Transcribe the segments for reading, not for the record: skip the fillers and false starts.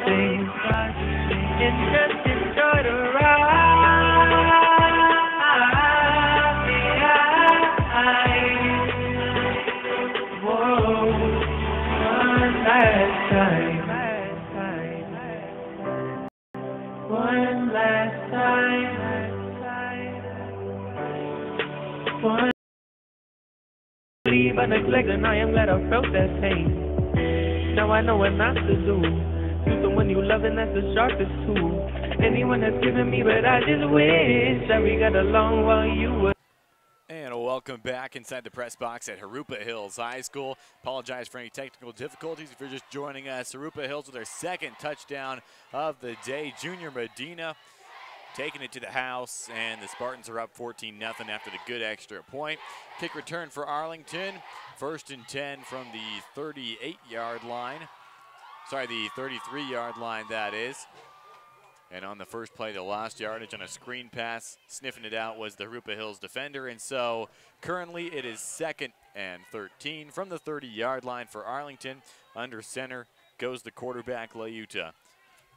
sing and just enjoy the ride. Whoa, one last time. One last time. One. Leave, I neglect, and I am glad I felt that pain. Now I know what not to do. You the one you love, and that's the sharpest tool. Anyone that's given me, but I just wish that we got along while you were. And welcome back inside the press box at Jurupa Hills High School. Apologize for any technical difficulties if you're just joining us. Jurupa Hills with their second touchdown of the day. Junior Medina taking it to the house, and the Spartans are up 14-0 after the good extra point. Kick return for Arlington. 1st and 10 from the 38-yard line. Sorry, the 33-yard line, that is. And on the first play, they lost yardage on a screen pass. Sniffing it out was the Jurupa Hills defender. And so currently it is 2nd and 13 from the 30-yard line for Arlington. Under center goes the quarterback, Layuta.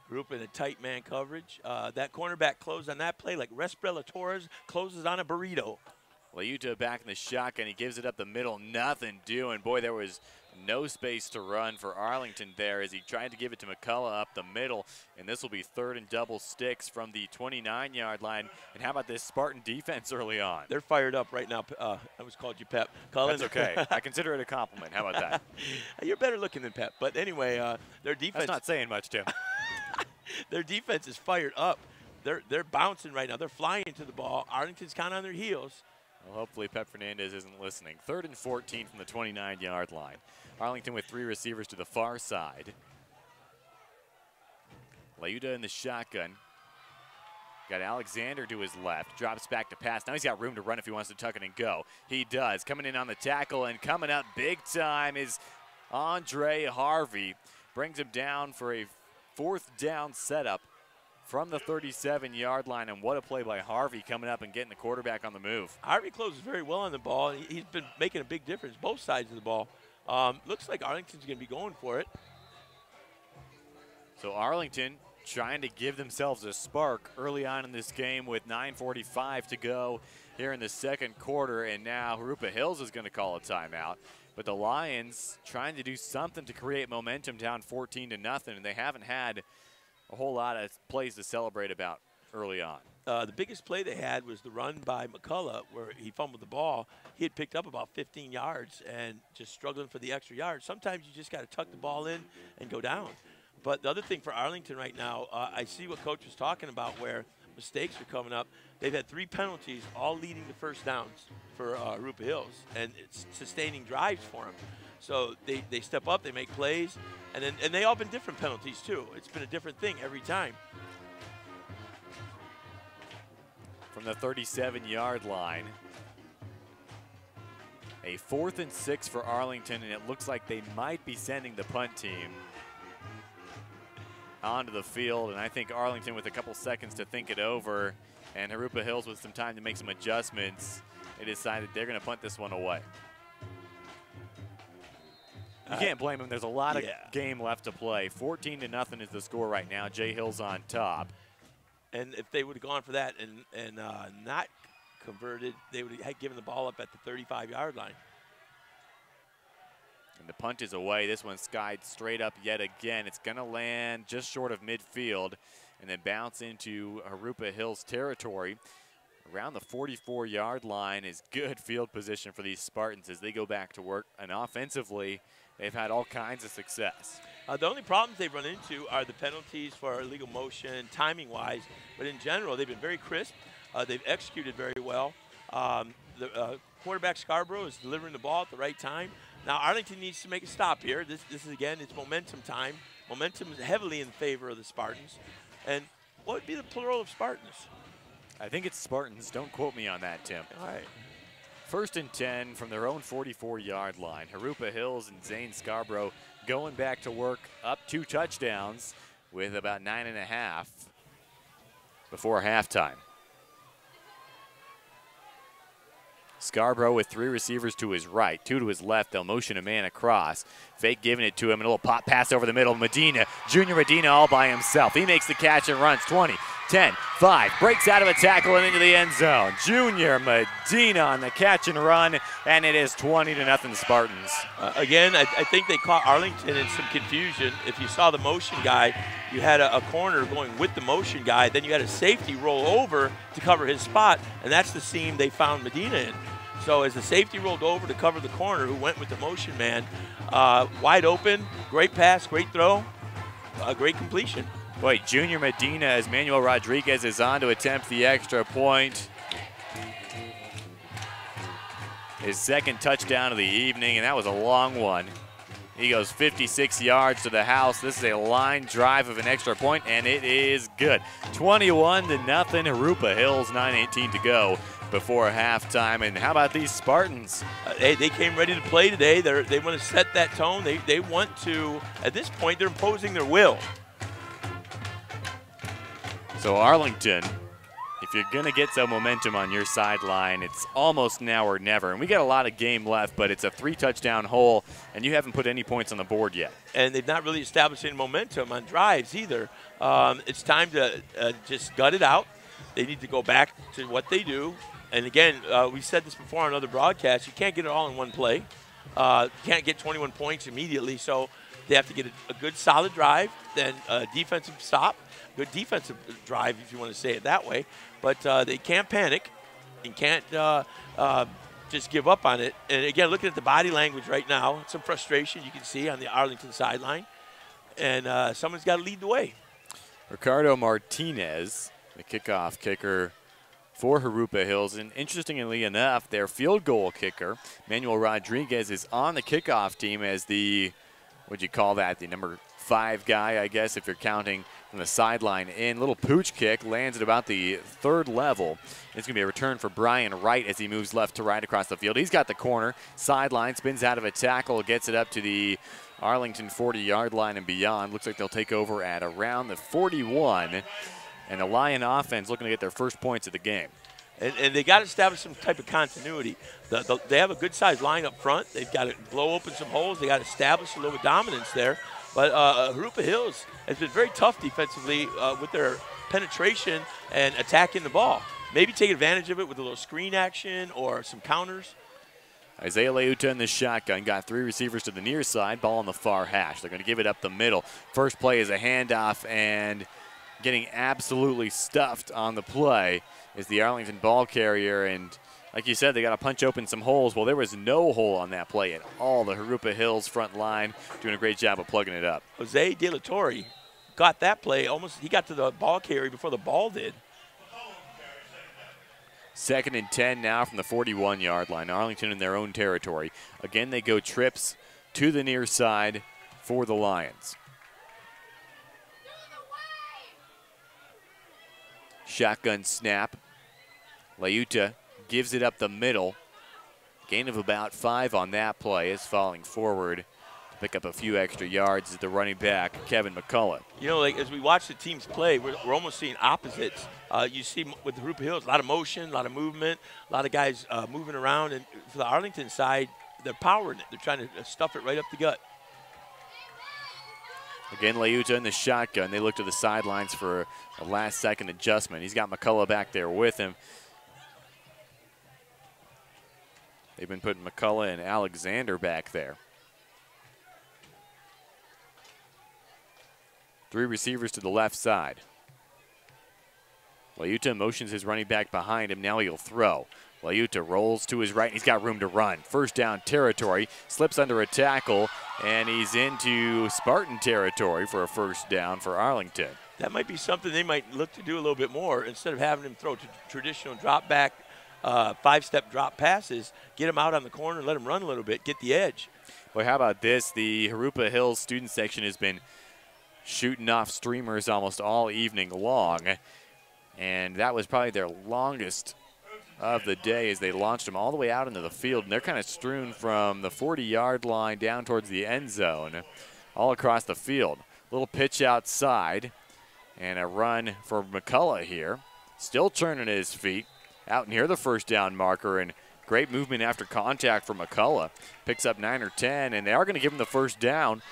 Group in a tight man coverage. That cornerback closed on that play like Resprella Torres closes on a burrito. Layuta back in the shotgun. He gives it up the middle. Nothing doing. Boy, there was no space to run for Arlington there as he tried to give it to McCullough up the middle. And this will be 3rd and double sticks from the 29-yard line. And how about this Spartan defense early on? They're fired up right now. I almost called you Pep. Cullen. That's okay. I consider it a compliment. How about that? You're better looking than Pep. But anyway, their defense. That's not saying much, Tim. Their defense is fired up. They're bouncing right now. They're flying to the ball. Arlington's kind of on their heels. Well, hopefully Pep Fernandez isn't listening. 3rd and 14 from the 29-yard line. Arlington with 3 receivers to the far side. Layuta in the shotgun. Got Alexander to his left. Drops back to pass. Now he's got room to run if he wants to tuck it and go. He does. Coming in on the tackle and coming up big time is Andre Harvey. Brings him down for a 4th down setup from the 37-yard line, and what a play by Harvey coming up and getting the quarterback on the move. Harvey closes very well on the ball. He's been making a big difference, both sides of the ball. Looks like Arlington's going to be going for it. So Arlington trying to give themselves a spark early on in this game with 9:45 to go here in the 2nd quarter, and now Jurupa Hills is going to call a timeout. But the Lions trying to do something to create momentum down 14-0, and they haven't had a whole lot of plays to celebrate about early on. The biggest play they had was the run by McCullough where he fumbled the ball. He had picked up about 15 yards and just struggling for the extra yards. Sometimes you just got to tuck the ball in and go down. But the other thing for Arlington right now, I see what Coach was talking about where mistakes are coming up. They've had 3 penalties, all leading to first downs for Jurupa Hills, and it's sustaining drives for them. So they step up, they make plays, and they all been different penalties too. It's been a different thing every time. From the 37-yard line, a 4th and 6 for Arlington, and it looks like they might be sending the punt team onto the field, and I think Arlington with a couple seconds to think it over, and Jurupa Hills with some time to make some adjustments, they decided they're going to punt this one away. You can't blame them. There's a lot of game left to play. 14-0 is the score right now. Jay Hill's on top. And if they would have gone for that and not converted, they would have given the ball up at the 35-yard line. And the punt is away. This one's skied straight up yet again. It's going to land just short of midfield and then bounce into Jurupa Hills territory. Around the 44-yard line is good field position for these Spartans as they go back to work. And offensively, they've had all kinds of success. The only problems they've run into are the penalties for illegal motion, timing-wise. But in general, they've been very crisp. They've executed very well. The quarterback Scarborough is delivering the ball at the right time. Now Arlington needs to make a stop here. This is, again, it's momentum time. Momentum is heavily in favor of the Spartans. And what would be the plural of Spartans? I think it's Spartans. Don't quote me on that, Tim. All right. 1st and 10 from their own 44-yard line. Jurupa Hills and Zane Scarborough going back to work, up 2 touchdowns with about 9.5 before halftime. Scarborough with 3 receivers to his right, 2 to his left. They'll motion a man across. Fake giving it to him, a little pop pass over the middle. Medina, Junior Medina all by himself. He makes the catch and runs 20, 10, 5, breaks out of a tackle and into the end zone. Junior Medina on the catch and run, and it is 20-0 Spartans. Again, I think they caught Arlington in some confusion. If you saw the motion guy, you had a corner going with the motion guy, then you had a safety roll over to cover his spot, and that's the seam they found Medina in. So as the safety rolled over to cover the corner who went with the motion man, wide open, great pass, great throw, great completion. Boy, Junior Medina, as Manuel Rodriguez is on to attempt the extra point. His second touchdown of the evening, and that was a long one. He goes 56 yards to the house. This is a line drive of an extra point, and it is good. 21-0, Jurupa Hills, 9:18 to go before halftime. And how about these Spartans? They came ready to play today. They want to set that tone. They want to, at this point, they're imposing their will. So Arlington, if you're going to get some momentum on your sideline, it's almost now or never. And we got a lot of game left, but it's a 3-touchdown hole, and you haven't put any points on the board yet. And they've not really established any momentum on drives either. It's time to just gut it out. They need to go back to what they do. And again, we said this before on other broadcasts, you can't get it all in one play. You can't get 21 points immediately, so they have to get a good solid drive, then a defensive stop, good defensive drive if you want to say it that way. But they can't panic and can't just give up on it. And again, looking at the body language right now, some frustration you can see on the Arlington sideline. And someone's got to lead the way. Ricardo Martinez, the kickoff kicker for Jurupa Hills. And interestingly enough, their field goal kicker, Manuel Rodriguez, is on the kickoff team as the, what'd you call that, the number 5 guy, I guess, if you're counting from the sideline in. Little pooch kick, lands at about the 3rd level. It's going to be a return for Brian Wright as he moves left to right across the field. He's got the corner, sideline, spins out of a tackle, gets it up to the Arlington 40-yard line and beyond. Looks like they'll take over at around the 41. And the Lion offense looking to get their first points of the game. And they got to establish some type of continuity. They have a good-sized line up front. They've got to blow open some holes. They got to establish a little dominance there. But Jurupa Hills has been very tough defensively with their penetration and attacking the ball. Maybe take advantage of it with a little screen action or some counters. Isaiah Leuta in the shotgun, got 3 receivers to the near side, ball on the far hash. They're going to give it up the middle. First play is a handoff, and getting absolutely stuffed on the play is the Arlington ball carrier. And like you said, they got to punch open some holes. Well, there was no hole on that play at all. The Jurupa Hills front line doing a great job of plugging it up. Jose De La Torre got that play almost. He got to the ball carrier before the ball did. 2nd and 10 now from the 41-yard line. Arlington in their own territory. Again, they go trips to the near side for the Lions. Shotgun snap. Leuta gives it up the middle. Gain of about 5 on that play is falling forward to pick up a few extra yards as the running back, Kevin McCullough. You know, like as we watch the teams play, we're almost seeing opposites. You see with the Jurupa Hills, a lot of motion, a lot of movement, a lot of guys moving around. And for the Arlington side, they're powering it. They're trying to stuff it right up the gut. Again, Leuta in the shotgun. They look to the sidelines for a last-second adjustment. He's got McCullough back there with him. They've been putting McCullough and Alexander back there. 3 receivers to the left side. Leuta motions his running back behind him. Now he'll throw. Leuta rolls to his right, and he's got room to run. First down territory, slips under a tackle, and he's into Spartan territory for a first down for Arlington. That might be something they might look to do a little bit more. Instead of having him throw traditional drop back, 5-step drop passes, get him out on the corner, let him run a little bit, get the edge. Well, how about this? The Jurupa Hills student section has been shooting off streamers almost all evening long, and that was probably their longest of the day as they launched them all the way out into the field. And they're kind of strewn from the 40-yard line down towards the end zone all across the field. Little pitch outside and a run for McCullough here. Still turning his feet out near the first down marker and Great movement after contact for McCullough. Picks up 9 or 10, and they are going to give him the first down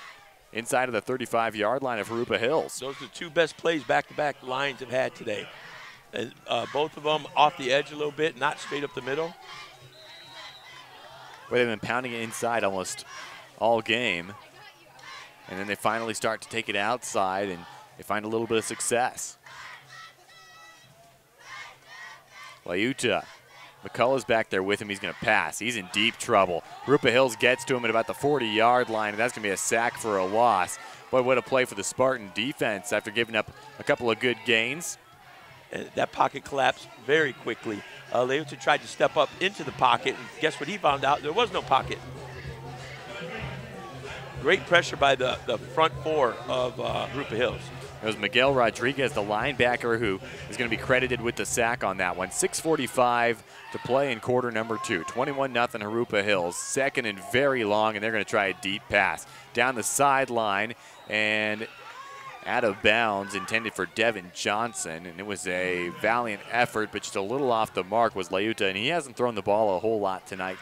inside of the 35-yard line of Jurupa Hills. Those are the two best plays back-to-back Lions have had today. And both of them off the edge a little bit, not straight up the middle. Where they've been pounding it inside almost all game. And then they finally start to take it outside, and they find a little bit of success. Layuta. McCullough's back there with him. He's going to pass. He's in deep trouble. Jurupa Hills gets to him at about the 40-yard line, and that's going to be a sack for a loss. Boy, what a play for the Spartan defense after giving up a couple of good gains. And that pocket collapsed very quickly. Layuta tried to step up into the pocket, and guess what he found out? There was no pocket. Great pressure by the front four of Jurupa Hills. It was Miguel Rodriguez, the linebacker, who is going to be credited with the sack on that one. 6:45 to play in quarter number 2. 21-0 Jurupa Hills. Second and very long, and they're going to try a deep pass. Down the sideline and out of bounds, intended for Devin Johnson. And it was a valiant effort, but just a little off the mark was Layuta, and he hasn't thrown the ball a whole lot tonight.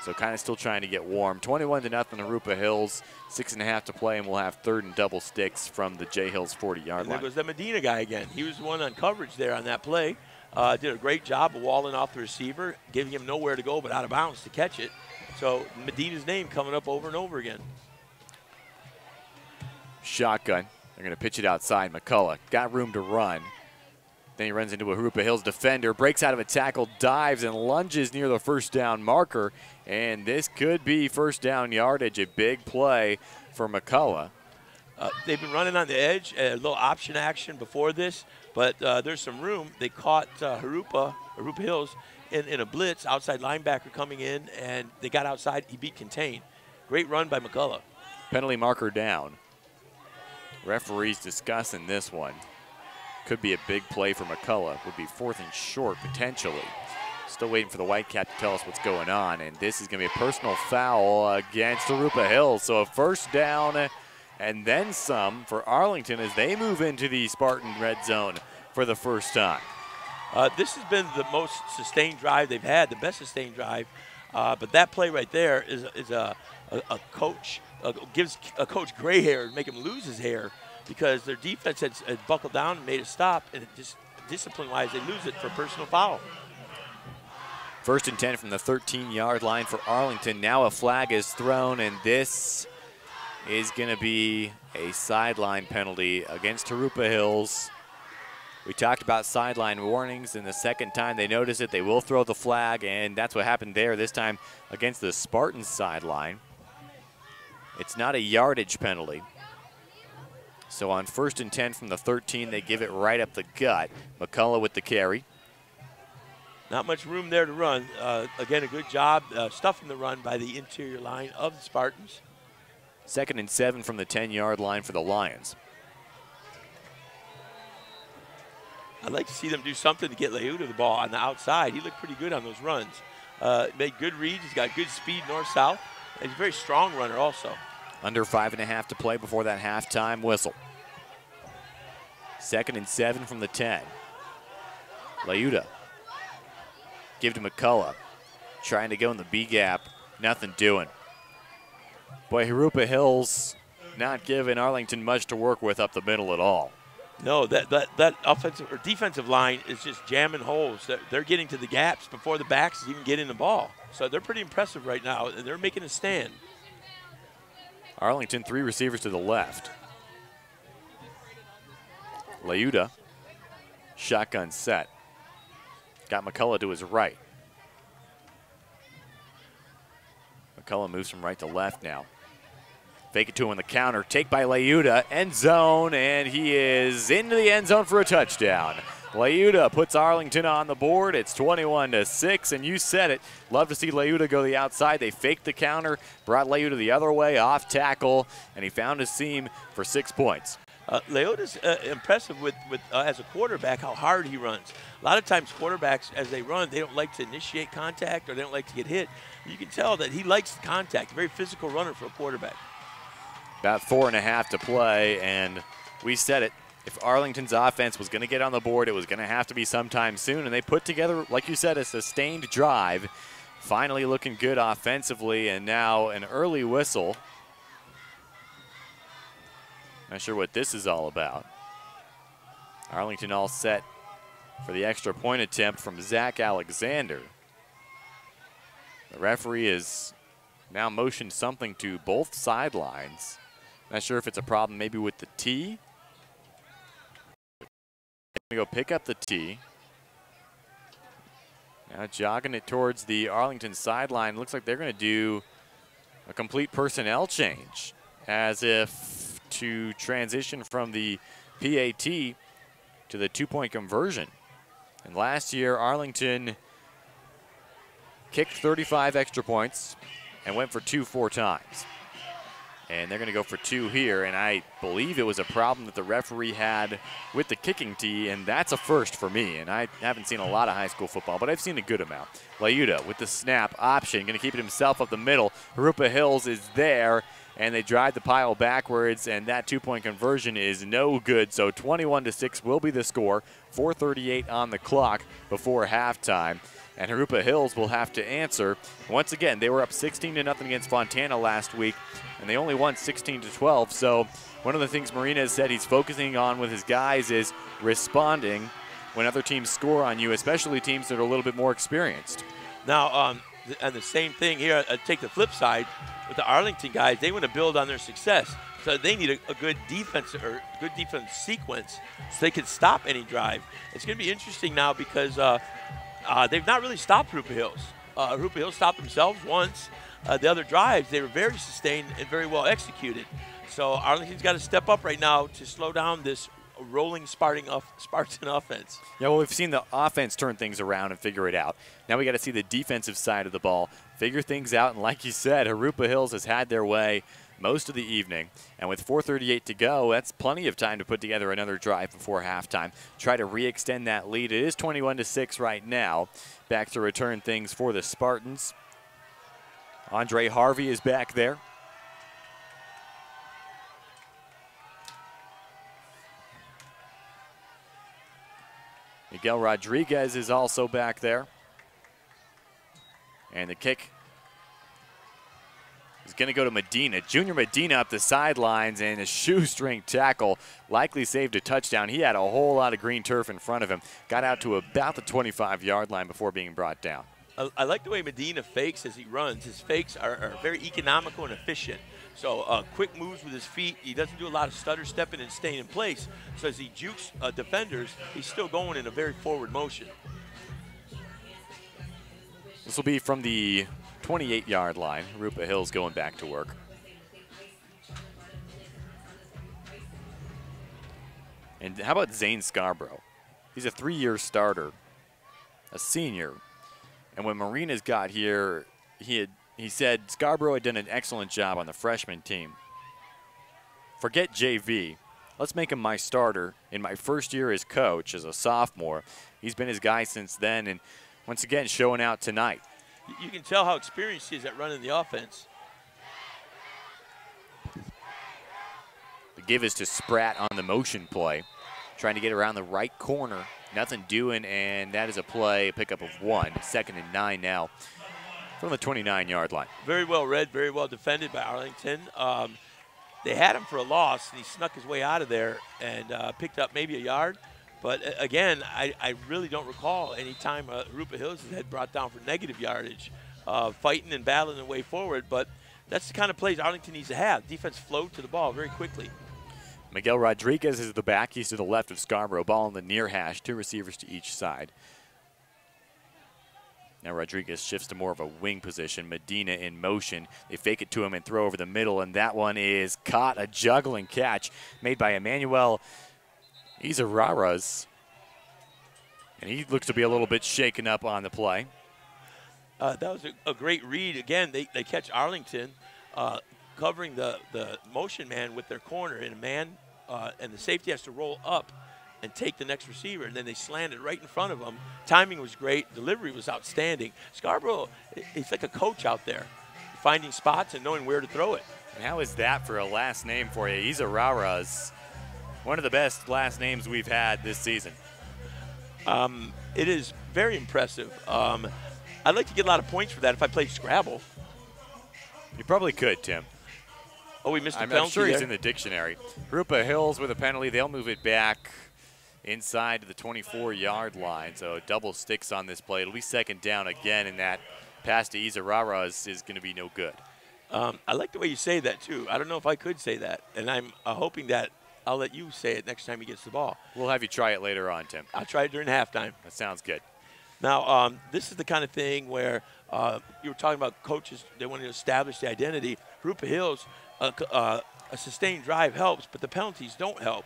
So kind of still trying to get warm. 21-0 Jurupa Hills. 6.5 to play, and we'll have third and double sticks from the J Hills 40-yard line. There goes the Medina guy again. He was the one on coverage there on that play. Did a great job of walling off the receiver, giving him nowhere to go but out of bounds to catch it. So Medina's name coming up over and over again. Shotgun. They're going to pitch it outside. McCullough got room to run. Then he runs into a Jurupa Hills defender, breaks out of a tackle, dives, and lunges near the first down marker. And this could be first down yardage, a big play for McCullough. They've been running on the edge, a little option action before this, but there's some room. They caught Jurupa Hills in a blitz, outside linebacker coming in, and they got outside. He beat contain. Great run by McCullough. Penalty marker down. Referees discussing this one. Could be a big play for McCullough. Would be 4th and short, potentially. Still waiting for the Whitecap to tell us what's going on, and this is going to be a personal foul against Jurupa Hills. So a first down and then some for Arlington as they move into the Spartan red zone for the first time. This has been the most sustained drive they've had, the best sustained drive. But that play right there is a coach, gives a coach gray hair and make him lose his hair, because their defense had buckled down and made a stop, and it just discipline-wise they lose it for personal foul. First and 10 from the 13-yard line for Arlington. Now a flag is thrown, and this is going to be a sideline penalty against Jurupa Hills. We talked about sideline warnings, and the second time they notice it, they will throw the flag, and that's what happened there, this time against the Spartans sideline. It's not a yardage penalty. So on first and 10 from the 13, they give it right up the gut. McCullough with the carry. Not much room there to run. Again, a good job stuffing the run by the interior line of the Spartans. 2nd and 7 from the 10-yard line for the Lions. I'd like to see them do something to get Layuta the ball on the outside. He looked pretty good on those runs. Made good reads. He's got good speed north-south. He's a very strong runner also. Under 5.5 to play before that halftime whistle. 2nd and 7 from the 10. Layuta. Give to McCullough. Trying to go in the B gap. Nothing doing. Boy, Jurupa Hills not giving Arlington much to work with up the middle at all. No, that offensive or defensive line is just jamming holes. They're getting to the gaps before the backs even get in the ball. So they're pretty impressive right now, and they're making a stand. Arlington, 3 receivers to the left. Layuta, shotgun set. Got McCullough to his right. McCullough moves from right to left now. Fake it to him on the counter. Take by Layuta. End zone, and he is into the end zone for a touchdown. Layuta puts Arlington on the board. It's 21-6, and you said it. Love to see Layuta go the outside. They faked the counter, brought Layuta the other way, off tackle, and he found his seam for 6 points. Layuta's impressive with as a quarterback, how hard he runs. A lot of times quarterbacks, as they run, they don't like to initiate contact or they don't like to get hit. You can tell that he likes the contact. A very physical runner for a quarterback. About 4.5 to play, and we said it. If Arlington's offense was going to get on the board, it was going to have to be sometime soon, and they put together, like you said, a sustained drive finally looking good offensively, and now an early whistle. Not sure what this is all about. Arlington all set for the extra point attempt from Zach Alexander. The referee is now motioned something to both sidelines. Not sure if it's a problem maybe with the tee. Gonna go pick up the tee. Now jogging it towards the Arlington sideline. Looks like they're gonna do a complete personnel change, as if to transition from the PAT to the two-point conversion. And last year, Arlington kicked 35 extra points and went for 2 4 times. And they're going to go for 2 here, and I believe it was a problem that the referee had with the kicking tee, and that's a first for me. And I haven't seen a lot of high school football, but I've seen a good amount. Lauda with the snap option, going to keep it himself up the middle. Jurupa Hills is there, and they drive the pile backwards, and that two-point conversion is no good. So 21-6 will be the score. 4:38 on the clock before halftime. And Jurupa Hills will have to answer. Once again, they were up 16-0 against Fontana last week, and they only won 16-12. So one of the things Marina has said he's focusing on with his guys is responding when other teams score on you, especially teams that are a little bit more experienced. Now, and the same thing here, take the flip side, with the Arlington guys, they want to build on their success. So they need a good defense or good defense sequence so they can stop any drive. It's going to be interesting now because they've not really stopped Jurupa Hills. Jurupa Hills stopped themselves once. The other drives, they were very sustained and very well executed. So Arlington's got to step up right now to slow down this rolling Spartan offense. Yeah, well, we've seen the offense turn things around and figure it out. Now we got to see the defensive side of the ball figure things out. And like you said, Jurupa Hills has had their way most of the evening. And with 4:38 to go, that's plenty of time to put together another drive before halftime. Try to re-extend that lead. It is 21-6 right now. Back to return things for the Spartans. Andre Harvey is back there. Miguel Rodriguez is also back there. And the kick is going to go to Medina. Junior Medina up the sidelines, and a shoestring tackle likely saved a touchdown. He had a whole lot of green turf in front of him. Got out to about the 25-yard line before being brought down. I like the way Medina fakes as he runs. His fakes are very economical and efficient. So quick moves with his feet. He doesn't do a lot of stutter stepping and staying in place. So as he jukes defenders, he's still going in a very forward motion. This will be from the 28-yard line. Jurupa Hills going back to work. And how about Zane Scarborough? He's a 3-year starter, a senior. And when Marina's got here, he said Scarborough had done an excellent job on the freshman team. Forget JV. Let's make him my starter in my first year as coach as a sophomore. He's been his guy since then, and once again showing out tonight. You can tell how experienced he is at running the offense. The give is to Spratt on the motion play. Trying to get around the right corner. Nothing doing, and that is a play, a pickup of 1. 2nd and 9 now from the 29-yard line. Very well read, very well defended by Arlington. They had him for a loss, and he snuck his way out of there and picked up maybe a yard. But again, I really don't recall any time Jurupa Hills had brought down for negative yardage, fighting and battling their way forward. But that's the kind of plays Arlington needs to have. Defense flowed to the ball very quickly. Miguel Rodriguez is the back. He's to the left of Scarborough. Ball in the near hash. 2 receivers to each side. Now Rodriguez shifts to more of a wing position. Medina in motion. They fake it to him and throw over the middle, and that one is caught. A juggling catch made by Emmanuel Izarraras. And he looks to be a little bit shaken up on the play. That was a great read. Again, they catch Arlington covering the motion man with their corner, and a man and the safety has to roll up and take the next receiver, and then they slant it right in front of him. Timing was great. Delivery was outstanding. Scarborough, he's like a coach out there, finding spots and knowing where to throw it. And how is that for a last name for you? Izarraras, one of the best last names we've had this season. It is very impressive. I'd like to get a lot of points for that if I played Scrabble. You probably could, Tim. Oh, we missed a penalty. I'm sure he's there. in the dictionary. Jurupa Hills with a penalty. They'll move it back inside to the 24-yard line. So double sticks on this play. It'll be second down again, and that pass to Izarara is going to be no good. I like the way you say that, too. I don't know if I could say that, and I'm hoping that I'll let you say it next time he gets the ball. We'll have you try it later on, Tim. I'll try it during halftime. That sounds good. Now, this is the kind of thing where you were talking about coaches, they want to establish the identity. Jurupa Hills, a sustained drive helps, but the penalties don't help.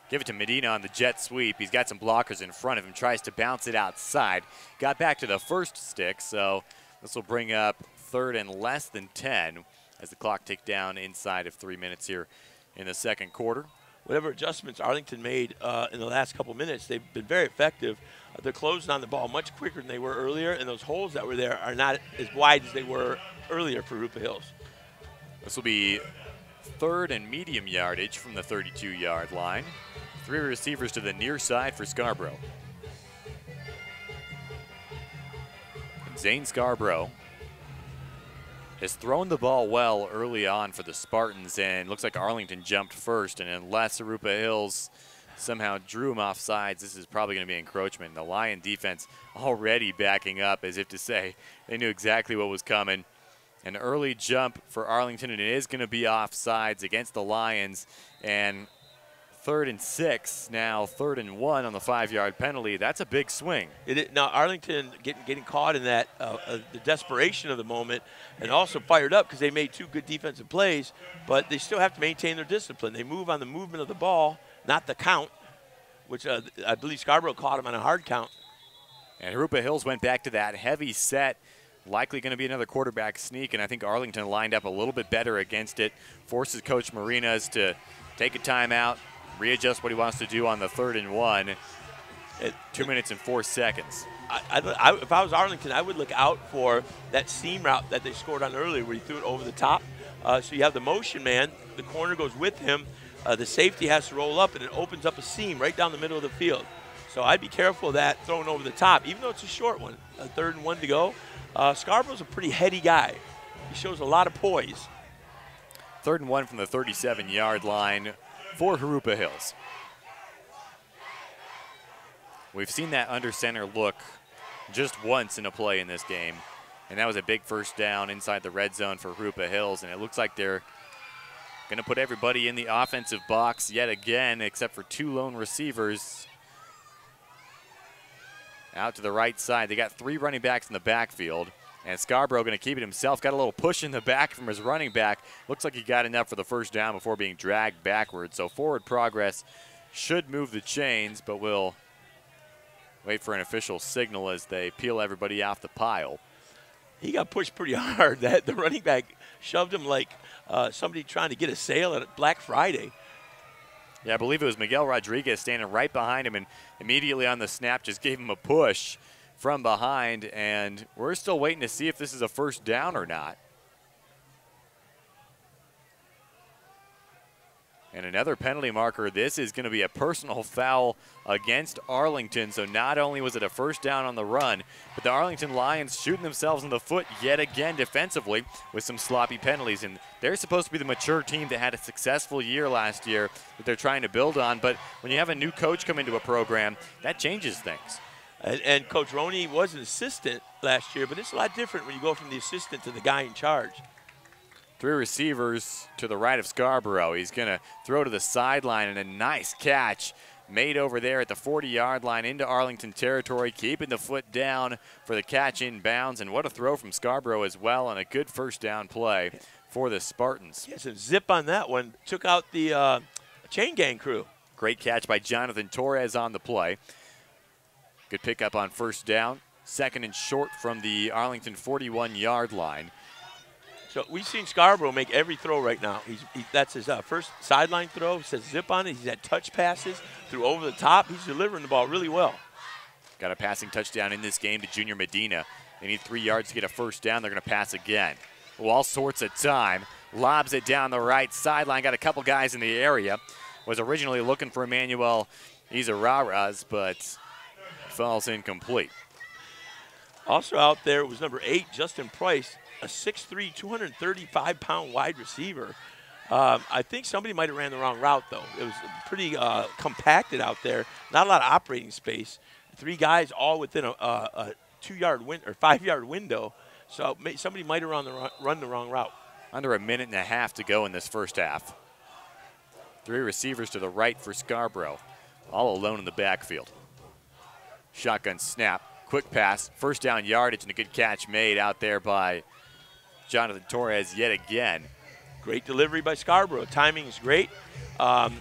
Give it to Medina on the jet sweep. He's got some blockers in front of him, tries to bounce it outside. Got back to the first stick, so this will bring up third and less than 10 as the clock ticked down inside of 3 minutes here in the second quarter. Whatever adjustments Arlington made in the last couple minutes, they've been very effective. They're closing on the ball much quicker than they were earlier, and those holes that were there are not as wide as they were earlier for Jurupa Hills. This will be third and medium yardage from the 32-yard line. 3 receivers to the near side for Scarborough. And Zane Scarborough has thrown the ball well early on for the Spartans, and looks like Arlington jumped first, and unless Jurupa Hills somehow drew him off sides, this is probably going to be encroachment. The Lion defense already backing up as if to say they knew exactly what was coming. An early jump for Arlington, and it is going to be off sides against the Lions, and 3rd and 6, now 3rd and 1 on the 5-yard penalty. That's a big swing. Now, Arlington getting caught in that, the desperation of the moment, and also fired up because they made 2 good defensive plays, but they still have to maintain their discipline. They move on the movement of the ball, not the count, which I believe Scarborough caught him on a hard count. And Jurupa Hills went back to that heavy set, likely going to be another quarterback sneak, and I think Arlington lined up a little bit better against it, forces Coach Marinas to take a timeout, readjust what he wants to do on the 3rd and 1. 2 minutes and 4 seconds. If I was Arlington, I would look out for that seam route that they scored on earlier where he threw it over the top. So you have the motion man, the corner goes with him, the safety has to roll up, and it opens up a seam right down the middle of the field. So I'd be careful of that thrown over the top, even though it's a short one, a 3rd and 1 to go. Scarborough's a pretty heady guy. He shows a lot of poise. 3rd and 1 from the 37-yard line for Jurupa Hills. We've seen that under center look just once in a play in this game, and that was a big first down inside the red zone for Jurupa Hills, and it looks like they're going to put everybody in the offensive box yet again except for 2 lone receivers. Out to the right side. They got 3 running backs in the backfield, and Scarborough going to keep it himself. Got a little push in the back from his running back. Looks like he got enough for the first down before being dragged backwards. So forward progress should move the chains, but we'll wait for an official signal as they peel everybody off the pile. He got pushed pretty hard. The running back shoved him like somebody trying to get a sale at Black Friday. Yeah, I believe it was Miguel Rodriguez standing right behind him, and immediately on the snap just gave him a push from behind, and we're still waiting to see if this is a first down or not. And another penalty marker. This is going to be a personal foul against Arlington. So not only was it a first down on the run, but the Arlington Lions shooting themselves in the foot yet again defensively with some sloppy penalties. And they're supposed to be the mature team that had a successful year last year that they're trying to build on. But when you have a new coach come into a program, that changes things. And Coach Roney was an assistant last year, but it's a lot different when you go from the assistant to the guy in charge. 3 receivers to the right of Scarborough. He's going to throw to the sideline, and a nice catch made over there at the 40-yard line into Arlington territory, keeping the foot down for the catch in bounds. And what a throw from Scarborough as well, and a good first down play for the Spartans. Yes, a zip on that one. Took out the chain gang crew. Great catch by Jonathan Torres on the play. Good pickup on first down. 2nd and short from the Arlington 41-yard line. So we've seen Scarborough make every throw right now. That's his first sideline throw. He says zip on it. He's had touch passes, threw over the top. He's delivering the ball really well. Got a passing touchdown in this game to Junior Medina. They need 3 yards to get a first down. They're going to pass again. Well, all sorts of time. Lobs it down the right sideline. Got a couple guys in the area. Was originally looking for Emmanuel Izararas, but falls incomplete. Also out there was number 8, Justin Price, a 6'3", 235-pound wide receiver. I think somebody might have ran the wrong route, though. It was pretty compacted out there. Not a lot of operating space. 3 guys all within a 2-yard win or 5-yard window. So somebody might have run the wrong route. Under a minute and a half to go in this first half. 3 receivers to the right for Scarborough, all alone in the backfield. Shotgun snap, quick pass, first down yardage, and a good catch made out there by Jonathan Torres yet again. Great delivery by Scarborough. Timing is great. On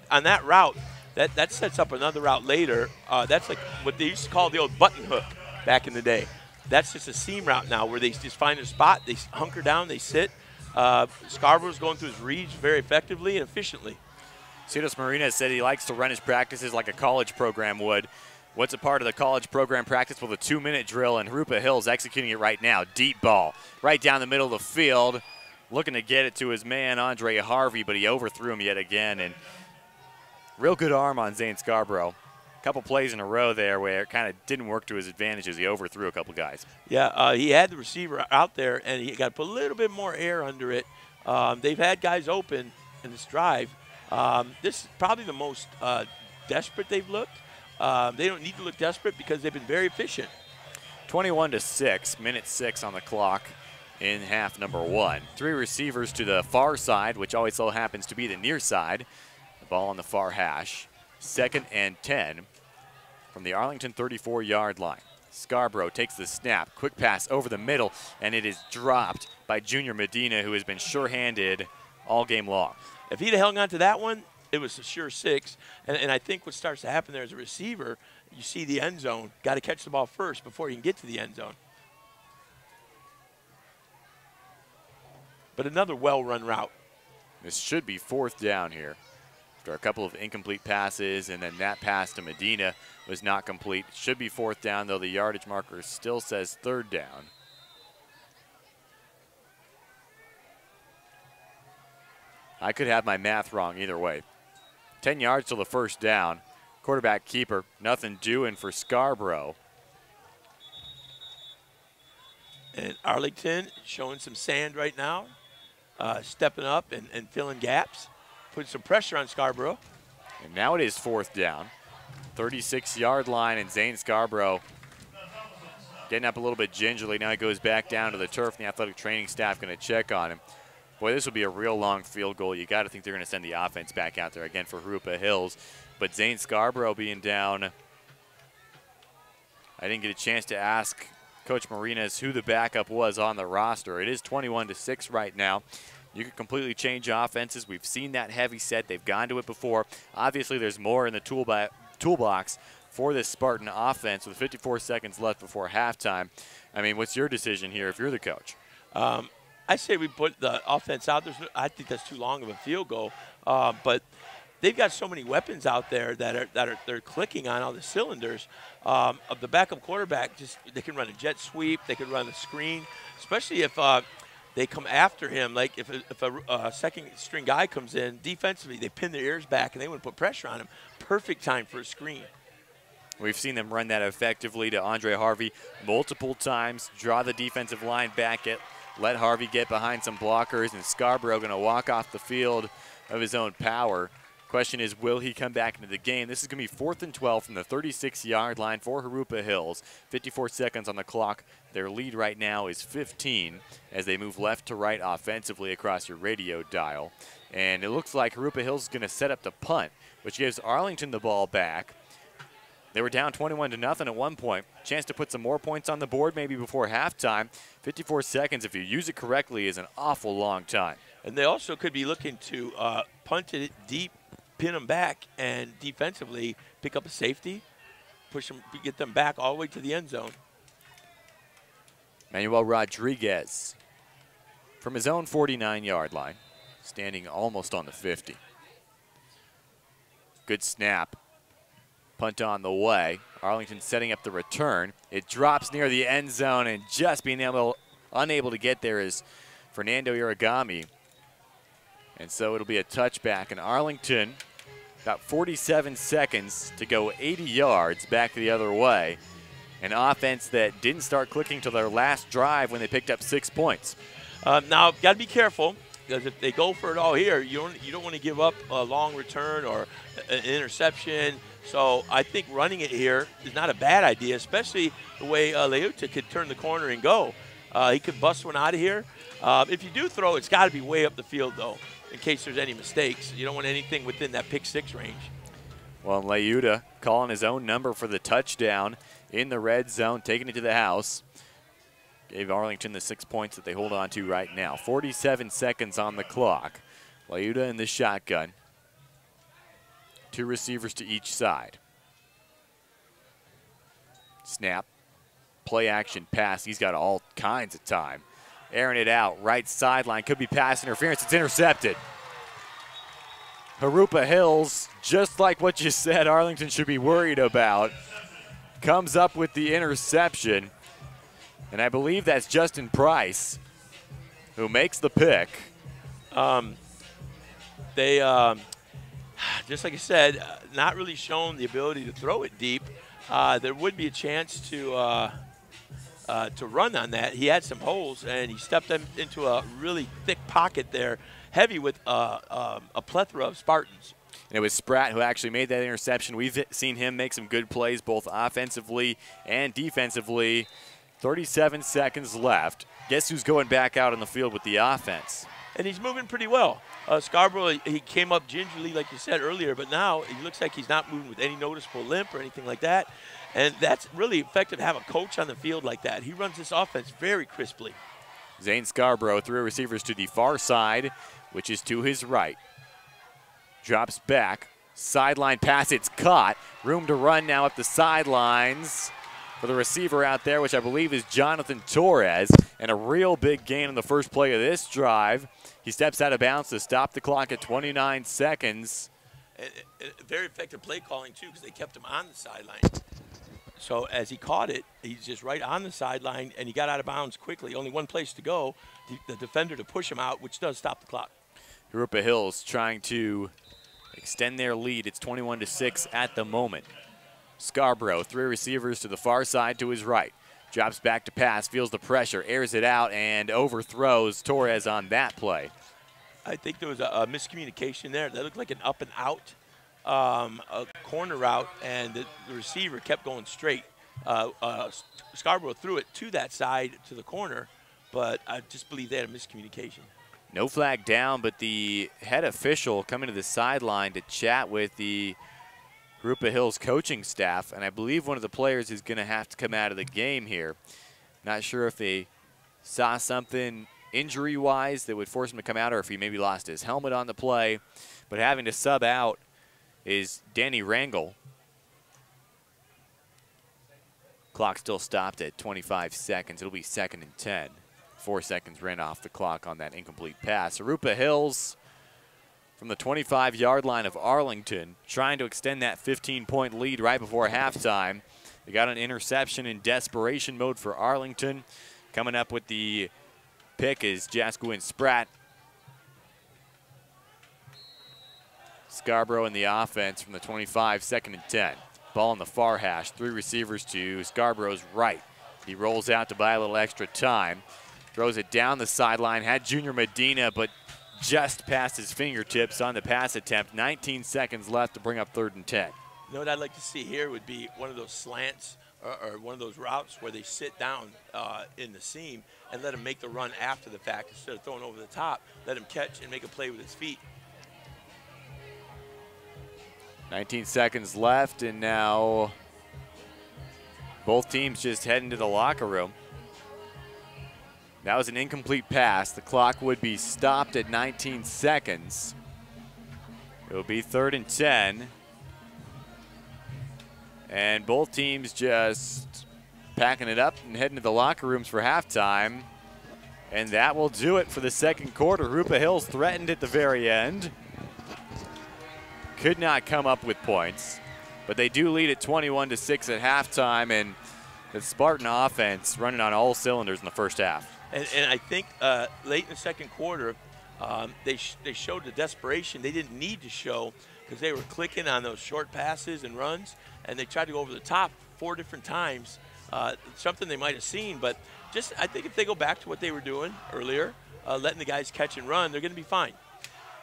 that route, that sets up another route later. That's like what they used to call the old button hook back in the day. That's just a seam route now where they just find a spot, they hunker down, they sit. Scarborough's going through his reads very effectively and efficiently. Citos Marina said he likes to run his practices like a college program would. What's a part of the college program practice? Well, the 2-minute drill, and Jurupa Hills executing it right now. Deep ball, right down the middle of the field. Looking to get it to his man, Andre Harvey, but he overthrew him yet again. And real good arm on Zane Scarborough. A couple plays in a row there where it kind of didn't work to his advantage as he overthrew a couple guys. Yeah, he had the receiver out there, and he got to put a little bit more air under it. They've had guys open in this drive. This is probably the most desperate they've looked. They don't need to look desperate because they've been very efficient. 21-6, minute 6 on the clock in half number 1. 3 receivers to the far side, which always so happens to be the near side. The ball on the far hash. 2nd and 10 from the Arlington 34-yard line. Scarborough takes the snap, quick pass over the middle, and it is dropped by Junior Medina, who has been sure-handed all game long. If he'd have held on to that one, it was a sure 6. And I think what starts to happen there as a receiver, you see the end zone. Got to catch the ball first before you can get to the end zone. But another well-run route. This should be 4th down here. After a couple of incomplete passes, and then that pass to Medina was not complete. Should be 4th down, though the yardage marker still says 3rd down. I could have my math wrong either way. 10 yards till the first down. Quarterback keeper, nothing doing for Scarborough. And Arlington showing some sand right now, stepping up and filling gaps, putting some pressure on Scarborough. And now it is 4th down. 36-yard line, and Zane Scarborough getting up a little bit gingerly. Now he goes back down to the turf, and the athletic training staff going to check on him. Boy, this will be a real long field goal. You got to think they're going to send the offense back out there again for Jurupa Hills. But Zane Scarborough being down, I didn't get a chance to ask Coach Marinas who the backup was on the roster. It is 21-6 right now. You could completely change offenses. We've seen that heavy set. They've gone to it before. Obviously, there's more in the toolbox for this Spartan offense with 54 seconds left before halftime. I mean, what's your decision here if you're the coach? I say we put the offense out. I think that's too long of a field goal. But they've got so many weapons out there they're clicking on all the cylinders. Of the backup quarterback, they can run a jet sweep, they can run a screen, especially if they come after him. Like if a second string guy comes in defensively, they pin their ears back and they want to put pressure on him. Perfect time for a screen. We've seen them run that effectively to Andre Harvey multiple times, draw the defensive line back, let Harvey get behind some blockers, and Scarborough going to walk off the field of his own power. Question is, will he come back into the game? This is going to be 4th and 12 from the 36-yard line for Jurupa Hills. 54 seconds on the clock. Their lead right now is 15 as they move left to right offensively across your radio dial. And it looks like Jurupa Hills is going to set up the punt, which gives Arlington the ball back. They were down 21-0 at one point. Chance to put some more points on the board maybe before halftime. 54 seconds, if you use it correctly, is an awful long time. And they also could be looking to punt it deep, pin them back, and defensively pick up a safety, push them, get them back all the way to the end zone. Manuel Rodriguez from his own 49-yard line, standing almost on the 50. Good snap. Punt on the way. Arlington setting up the return. It drops near the end zone, and just being unable to get there is Fernando Iragami. And so it'll be a touchback. And Arlington, about 47 seconds to go 80 yards back the other way. an offense that didn't start clicking till their last drive when they picked up 6 points. Now, got to be careful, because if they go for it all here, you don't want to give up a long return or an interception. So I think running it here is not a bad idea, especially the way Leuta could turn the corner and go. He could bust one out of here. If you do throw, it's got to be way up the field, though, in case there's any mistakes. You don't want anything within that pick six range. Well, Leuta calling his own number for the touchdown in the red zone, taking it to the house. Gave Arlington the 6 points that they hold on to right now. 47 seconds on the clock. Leuta in the shotgun. 2 receivers to each side. Snap. Play action pass. He's got all kinds of time. Airing it out. Right sideline. Could be pass interference. It's intercepted. Jurupa Hills, just like what you said Arlington should be worried about, comes up with the interception. And I believe that's Justin Price who makes the pick. They, just like I said, not really shown the ability to throw it deep. There would be a chance to run on that. He had some holes, and he stepped into a really thick pocket there, heavy with a plethora of Spartans. And it was Spratt who actually made that interception. We've seen him make some good plays both offensively and defensively. 37 seconds left. Guess who's going back out on the field with the offense? And he's moving pretty well. Scarborough, he came up gingerly, like you said earlier, but now he looks like he's not moving with any noticeable limp or anything like that. And that's really effective to have a coach on the field like that. He runs this offense very crisply. Zane Scarborough, 3 receivers to the far side, which is to his right. Drops back. Sideline pass, it's caught. Room to run now up the sidelines for the receiver out there, which I believe is Jonathan Torres. And a real big gain on the first play of this drive. He steps out of bounds to stop the clock at 29 seconds. And very effective play calling, too, because they kept him on the sideline. So as he caught it, he's just right on the sideline, and he got out of bounds quickly. Only one place to go, the defender to push him out, which does stop the clock. Jurupa Hills trying to extend their lead. It's 21-6 at the moment. Scarborough, 3 receivers to the far side to his right. Drops back to pass, feels the pressure, airs it out, and overthrows Torres on that play. I think there was a miscommunication there. That looked like an up and out, a corner route, and the receiver kept going straight. Scarborough threw it to that side, to the corner, but I just believe they had a miscommunication. No flag down, but the head official coming to the sideline to chat with the Jurupa Hills coaching staff, and I believe one of the players is going to have to come out of the game here. Not sure if they saw something injury-wise that would force him to come out, or if he maybe lost his helmet on the play. But having to sub out is Danny Rangel. Clock still stopped at 25 seconds. It'll be 2nd and 10. 4 seconds ran off the clock on that incomplete pass. Jurupa Hills from the 25-yard line of Arlington, trying to extend that 15-point lead right before halftime. They got an interception in desperation mode for Arlington. Coming up with the pick is Jasquin Spratt. Scarborough in the offense from the 25, 2nd and 10. Ball in the far hash, 3 receivers to Scarborough's right. He rolls out to buy a little extra time. Throws it down the sideline, had Junior Medina, but just past his fingertips on the pass attempt. 19 seconds left to bring up 3rd and 10. You know what I'd like to see here would be one of those slants or one of those routes where they sit down in the seam and let him make the run after the fact instead of throwing over the top. Let him catch and make a play with his feet. 19 seconds left, and now both teams just heading to the locker room. That was an incomplete pass. The clock would be stopped at 19 seconds. It will be 3rd and 10. And both teams just packing it up and heading to the locker rooms for halftime. And that will do it for the 2nd quarter. Jurupa Hills threatened at the very end. Could not come up with points. But they do lead at 21-6 at halftime. And the Spartan offense running on all cylinders in the first half. And I think late in the 2nd quarter, they showed the desperation they didn't need to show because they were clicking on those short passes and runs, and they tried to go over the top 4 different times something they might have seen. But just I think if they go back to what they were doing earlier, letting the guys catch and run, they're going to be fine.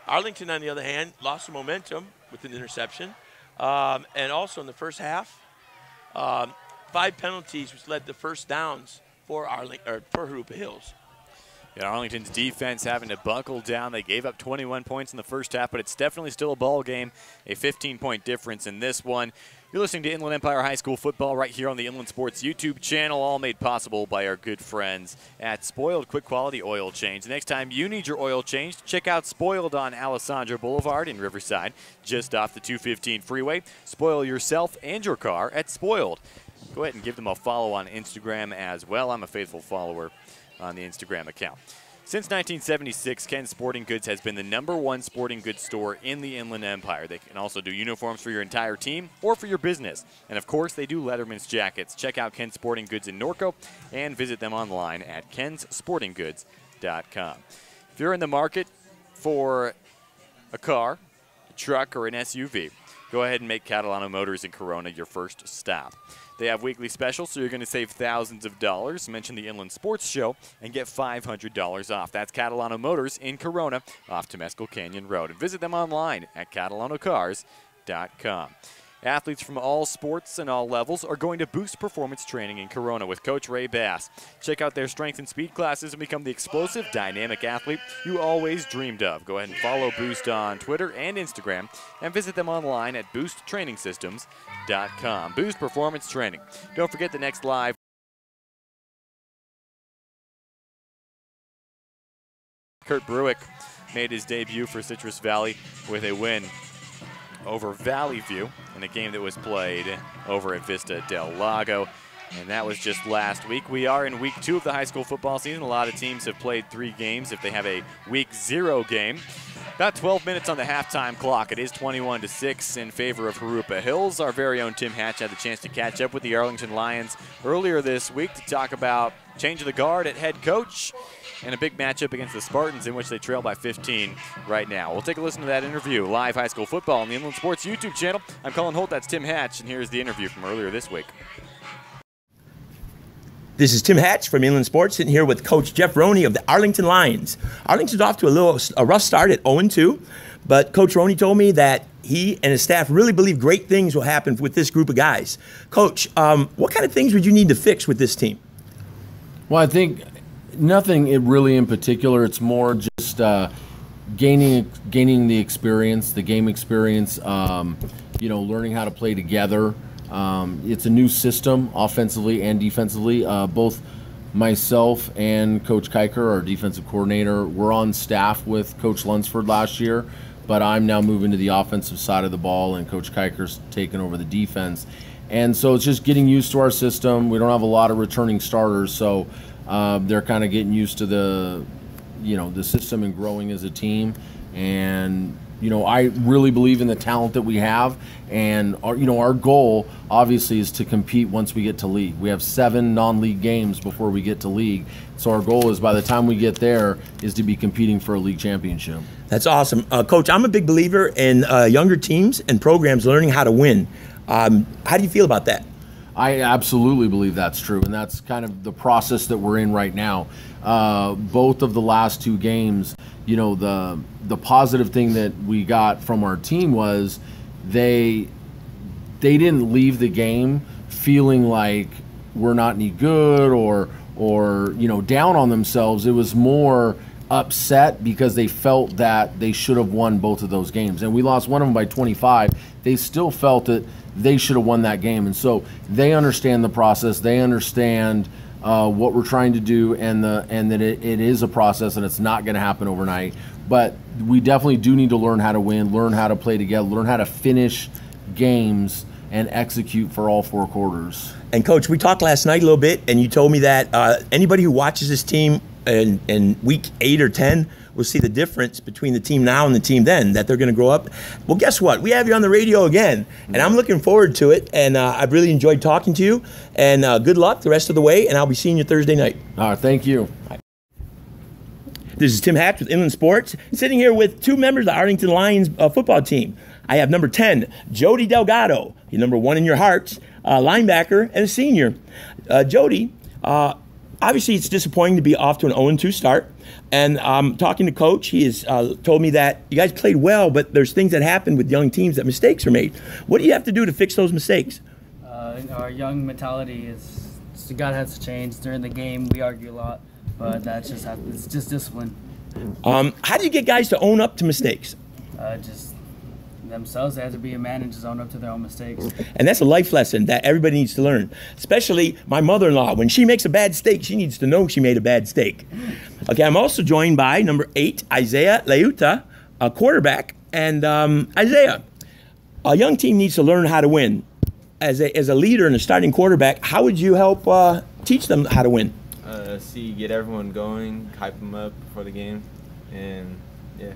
Arlington, on the other hand, lost some momentum with an interception. And also in the first half, 5 penalties, which led to first downs for Jurupa Hills. Yeah, Arlington's defense having to buckle down. They gave up 21 points in the first half, but it's definitely still a ball game. A 15-point difference in this one. You're listening to Inland Empire High School football right here on the Inland Sports YouTube channel, all made possible by our good friends at Spoiled Quick Quality Oil Change. The next time you need your oil changed, check out Spoiled on Alessandra Boulevard in Riverside, just off the 215 freeway. Spoil yourself and your car at Spoiled. Go ahead and give them a follow on Instagram as well. I'm a faithful follower on the Instagram account. Since 1976, Ken's Sporting Goods has been the #1 sporting goods store in the Inland Empire. They can also do uniforms for your entire team or for your business. And of course, they do Letterman's jackets. Check out Ken's Sporting Goods in Norco and visit them online at kensportinggoods.com. If you're in the market for a car, a truck, or an SUV, go ahead and make Catalano Motors in Corona your first stop. They have weekly specials, so you're going to save thousands of dollars. Mention the Inland Sports Show and get $500 off. That's Catalano Motors in Corona off Temescal Canyon Road. And visit them online at CatalanoCars.com. Athletes from all sports and all levels are going to Boost Performance Training in Corona with Coach Ray Bass. Check out their strength and speed classes and become the explosive, dynamic athlete you always dreamed of. Go ahead and follow Boost on Twitter and Instagram and visit them online at boosttrainingsystems.com. Boost Performance Training. Don't forget the next live. Kurt Bruick made his debut for Citrus Valley with a win over Valley View in a game that was played over at Vista Del Lago, and that was just last week. We are in week 2 of the high school football season. A lot of teams have played 3 games if they have a week 0 game. About 12 minutes on the halftime clock. It is 21-6 in favor of Jurupa Hills. Our very own Tim Hatch had the chance to catch up with the Arlington Lions earlier this week to talk about change of the guard at head coach and a big matchup against the Spartans in which they trail by 15 right now. We'll take a listen to that interview. Live high school football on the Inland Sports YouTube channel. I'm Cullen Holt, that's Tim Hatch, and here's the interview from earlier this week. This is Tim Hatch from Inland Sports, sitting here with Coach Jeff Roney of the Arlington Lions. Arlington's off to a rough start at 0-2, but Coach Roney told me that he and his staff really believe great things will happen with this group of guys. Coach, what kind of things would you need to fix with this team? Well, I think nothing really in particular. It's more just gaining the experience, the game experience, learning how to play together. It's a new system offensively and defensively. Both myself and Coach Kiker, our defensive coordinator, were on staff with Coach Lunsford last year, but I'm now moving to the offensive side of the ball, and Coach Kiker's taking over the defense. And so it's just getting used to our system. We don't have a lot of returning starters, so they're kind of getting used to the system and growing as a team. And I really believe in the talent that we have, and our goal obviously is to compete once we get to league. We have 7 non-league games before we get to league, so our goal is by the time we get there is to be competing for a league championship. That's awesome. Coach, I'm a big believer in younger teams and programs learning how to win. How do you feel about that? I absolutely believe that's true, and that's kind of the process that we're in right now. Both of the last 2 games, the positive thing that we got from our team was they didn't leave the game feeling like we're not any good or down on themselves. It was more upset because they felt that they should have won both of those games, and we lost one of them by 25. They still felt that they should have won that game, and so they understand the process. They understand what we're trying to do, and that it is a process, and it's not going to happen overnight. But we definitely do need to learn how to win, learn how to play together, learn how to finish games, and execute for all 4 quarters. And Coach, we talked last night a little bit, and you told me that anybody who watches this team in week 8 or 10 will see the difference between the team now and the team then, that they're going to grow up. Well, guess what? We have you on the radio again, and I'm looking forward to it, and I've really enjoyed talking to you, and good luck the rest of the way, and I'll be seeing you Thursday night. All right, thank you. This is Tim Hatch with Inland Sports, sitting here with two members of the Arlington Lions football team. I have number 10, Jody Delgado. He's number 1 in your hearts, linebacker and a senior. Jody, obviously it's disappointing to be off to an 0-2 start. And talking to Coach, he has told me that you guys played well, but there's things that happen with young teams that mistakes are made. What do you have to do to fix those mistakes? Our young mentality is God has to change. During the game, we argue a lot, but that's just it's just discipline. How do you get guys to own up to mistakes? Just themselves. They have to be a man and just own up to their own mistakes. And that's a life lesson that everybody needs to learn, especially my mother-in-law. When she makes a bad mistake, she needs to know she made a bad mistake. Okay, I'm also joined by number 8, Isaiah Leuta, a quarterback. And Isaiah, a young team needs to learn how to win. As a leader and a starting quarterback, how would you help teach them how to win? Get everyone going, hype them up before the game, and yeah.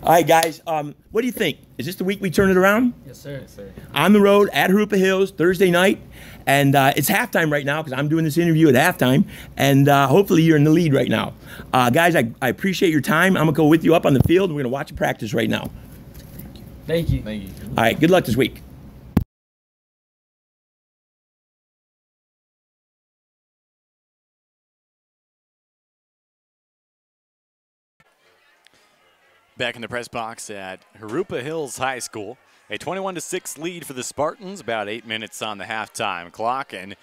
All right, guys, what do you think? Is this the week we turn it around? Yes, sir. Yes, sir. On the road at Jurupa Hills, Thursday night, and it's halftime right now because I'm doing this interview at halftime, and hopefully you're in the lead right now. Guys, I appreciate your time. I'm going to go with you up on the field, and we're going to watch a practice right now. Thank you. Thank you. All right, good luck this week. Back in the press box at Jurupa Hills High School. A 21-6 lead for the Spartans, about 8 minutes on the halftime clock. And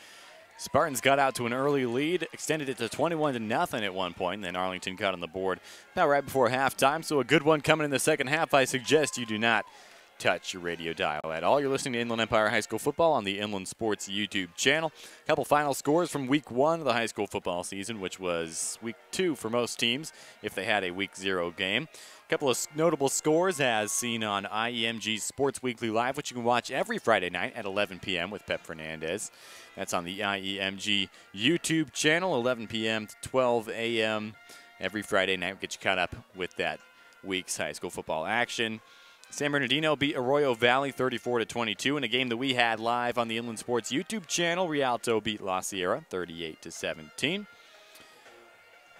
Spartans got out to an early lead, extended it to 21-0 at one point, and then Arlington got on the board about right before halftime. So a good one coming in the second half. I suggest you do not touch your radio dial at all. You're listening to Inland Empire High School Football on the Inland Sports YouTube channel. A couple final scores from week 1 of the high school football season, which was week 2 for most teams if they had a week 0 game. A couple of notable scores as seen on IEMG Sports Weekly Live, which you can watch every Friday night at 11 p.m. with Pep Fernandez. That's on the IEMG YouTube channel, 11 p.m. to 12 a.m. every Friday night. We'll get you caught up with that week's high school football action. San Bernardino beat Arroyo Valley 34-22 in a game that we had live on the Inland Sports YouTube channel. Rialto beat La Sierra 38-17.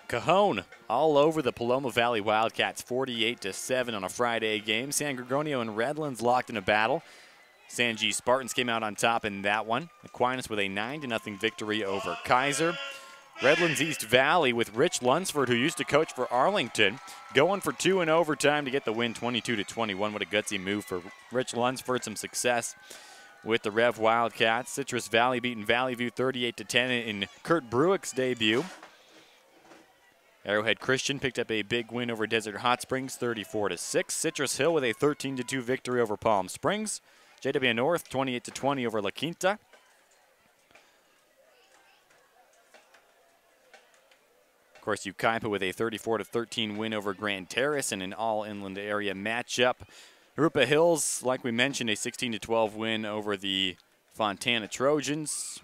Cajon all over the Paloma Valley Wildcats 48-7 on a Friday game. San Gregorio and Redlands locked in a battle. San G Spartans came out on top in that one. Aquinas with a 9-0 victory over Kaiser. Redlands East Valley with Rich Lunsford, who used to coach for Arlington, going for 2 in overtime to get the win 22-21. What a gutsy move for Rich Lunsford. Some success with the Rev Wildcats. Citrus Valley beating Valley View 38-10 in Kurt Bruick's debut. Arrowhead Christian picked up a big win over Desert Hot Springs 34-6. Citrus Hill with a 13-2 victory over Palm Springs. JW North 28-20 over La Quinta. Of course, Yucaipa with a 34-13 win over Grand Terrace in an all-inland area matchup. Jurupa Hills, like we mentioned, a 16-12 win over the Fontana Trojans.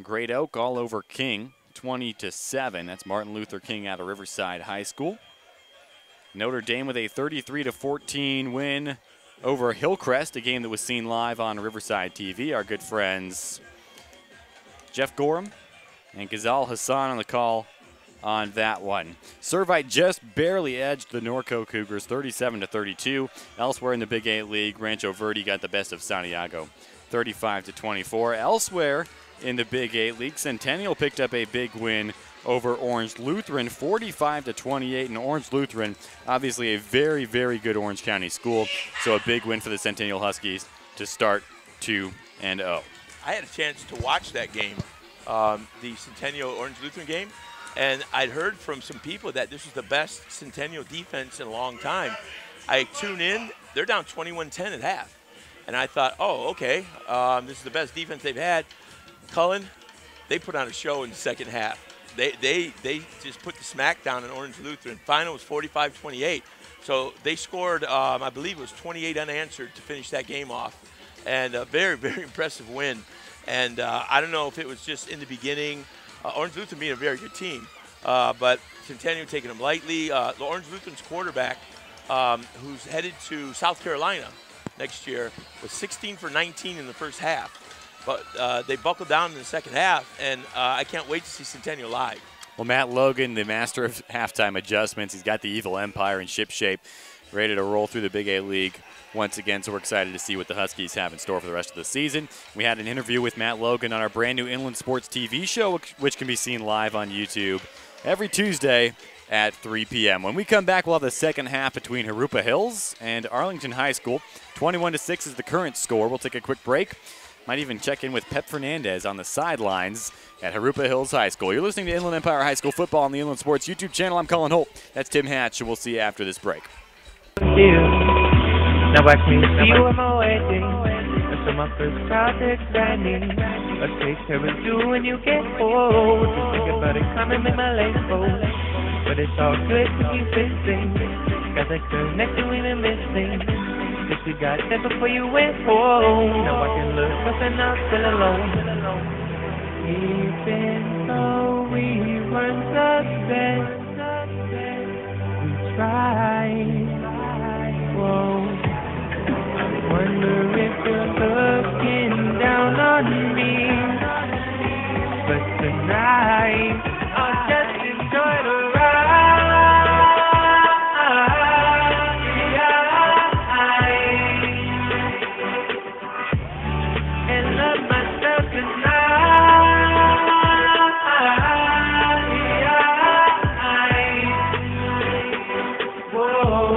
Great Oak all over King, 20-7. That's Martin Luther King out of Riverside High School. Notre Dame with a 33-14 win over Hillcrest, a game that was seen live on Riverside TV. Our good friends Jeff Gorham and Ghazal Hassan on the call on that one. Servite just barely edged the Norco Cougars 37-32. Elsewhere in the Big 8 League, Rancho Verde got the best of Santiago 35-24. Elsewhere in the Big 8 League, Centennial picked up a big win over Orange Lutheran 45-28, and Orange Lutheran obviously a very, very good Orange County school, so a big win for the Centennial Huskies to start 2-0. I had a chance to watch that game, the Centennial Orange Lutheran game, and I'd heard from some people that this was the best Centennial defense in a long time. I tuned in, they're down 21-10 at half, and I thought, oh, okay, this is the best defense they've had. Cullen, they put on a show in the second half. They just put the smack down on Orange Lutheran. Final was 45-28. So they scored, I believe it was 28 unanswered to finish that game off. And a very, very impressive win. And I don't know if it was just in the beginning. Orange Lutheran being a very good team. But Centennial taking them lightly. The Orange Lutheran's quarterback, who's headed to South Carolina next year, was 16 for 19 in the first half. But they buckled down in the second half, and I can't wait to see Centennial live. Well, Matt Logan, the master of halftime adjustments, he's got the Evil Empire in ship shape, ready to roll through the Big A League once again, so we're excited to see what the Huskies have in store for the rest of the season. We had an interview with Matt Logan on our brand new Inland Sports TV show, which can be seen live on YouTube every Tuesday at 3 p.m. When we come back, we'll have the second half between Jurupa Hills and Arlington High School. 21-6 is the current score. We'll take a quick break. Might even check in with Pep Fernandez on the sidelines at Jurupa Hills High School. You're listening to Inland Empire High School football on the Inland Sports YouTube channel. I'm Cullen Holt. That's Tim Hatch, and we'll see you after this break. Now I can see you on my wedding. So my first child is exciting. A take care of you when you get old. Think about it coming, make my legs fold. But it's all good to keep fixing. Got that connection we've been missing. Guess we got that before you went home. Now I can look up and I'm still alone. Even though we weren't the best, we tried. Whoa. I wonder if you're looking down on me. But tonight, I'll just enjoy the ride. And love myself tonight. Whoa,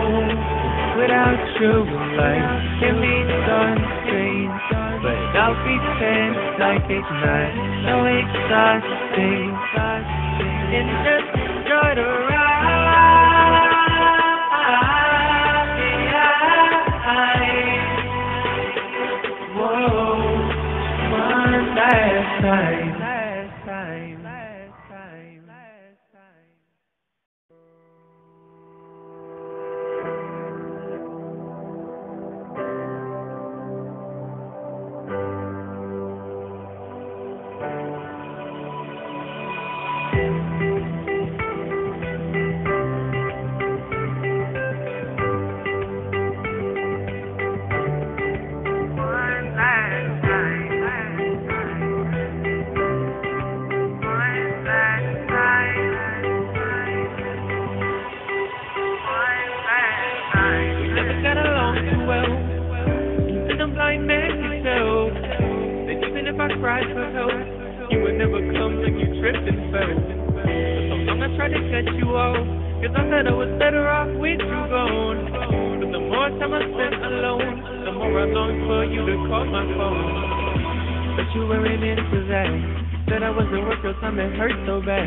without you, life can be done strange, but I'll pretend like it's not so exhausting, and just enjoy the ride. Whoa, one last time. It hurt so bad.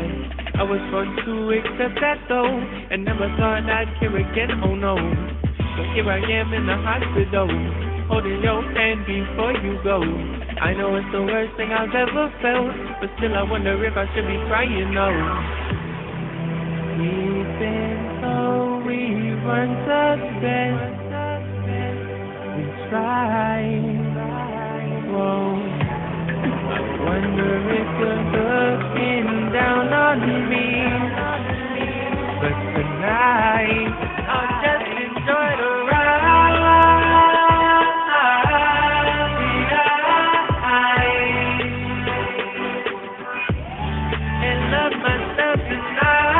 I was forced to accept that though, and never thought I'd care again, oh no. So here I am in the hospital, holding your hand before you go. I know it's the worst thing I've ever felt, but still I wonder if I should be crying, no. Even though we weren't the best, we tried. Whoa. Wonder if you're looking down on me. But tonight, I'll just enjoy the ride. And love myself tonight.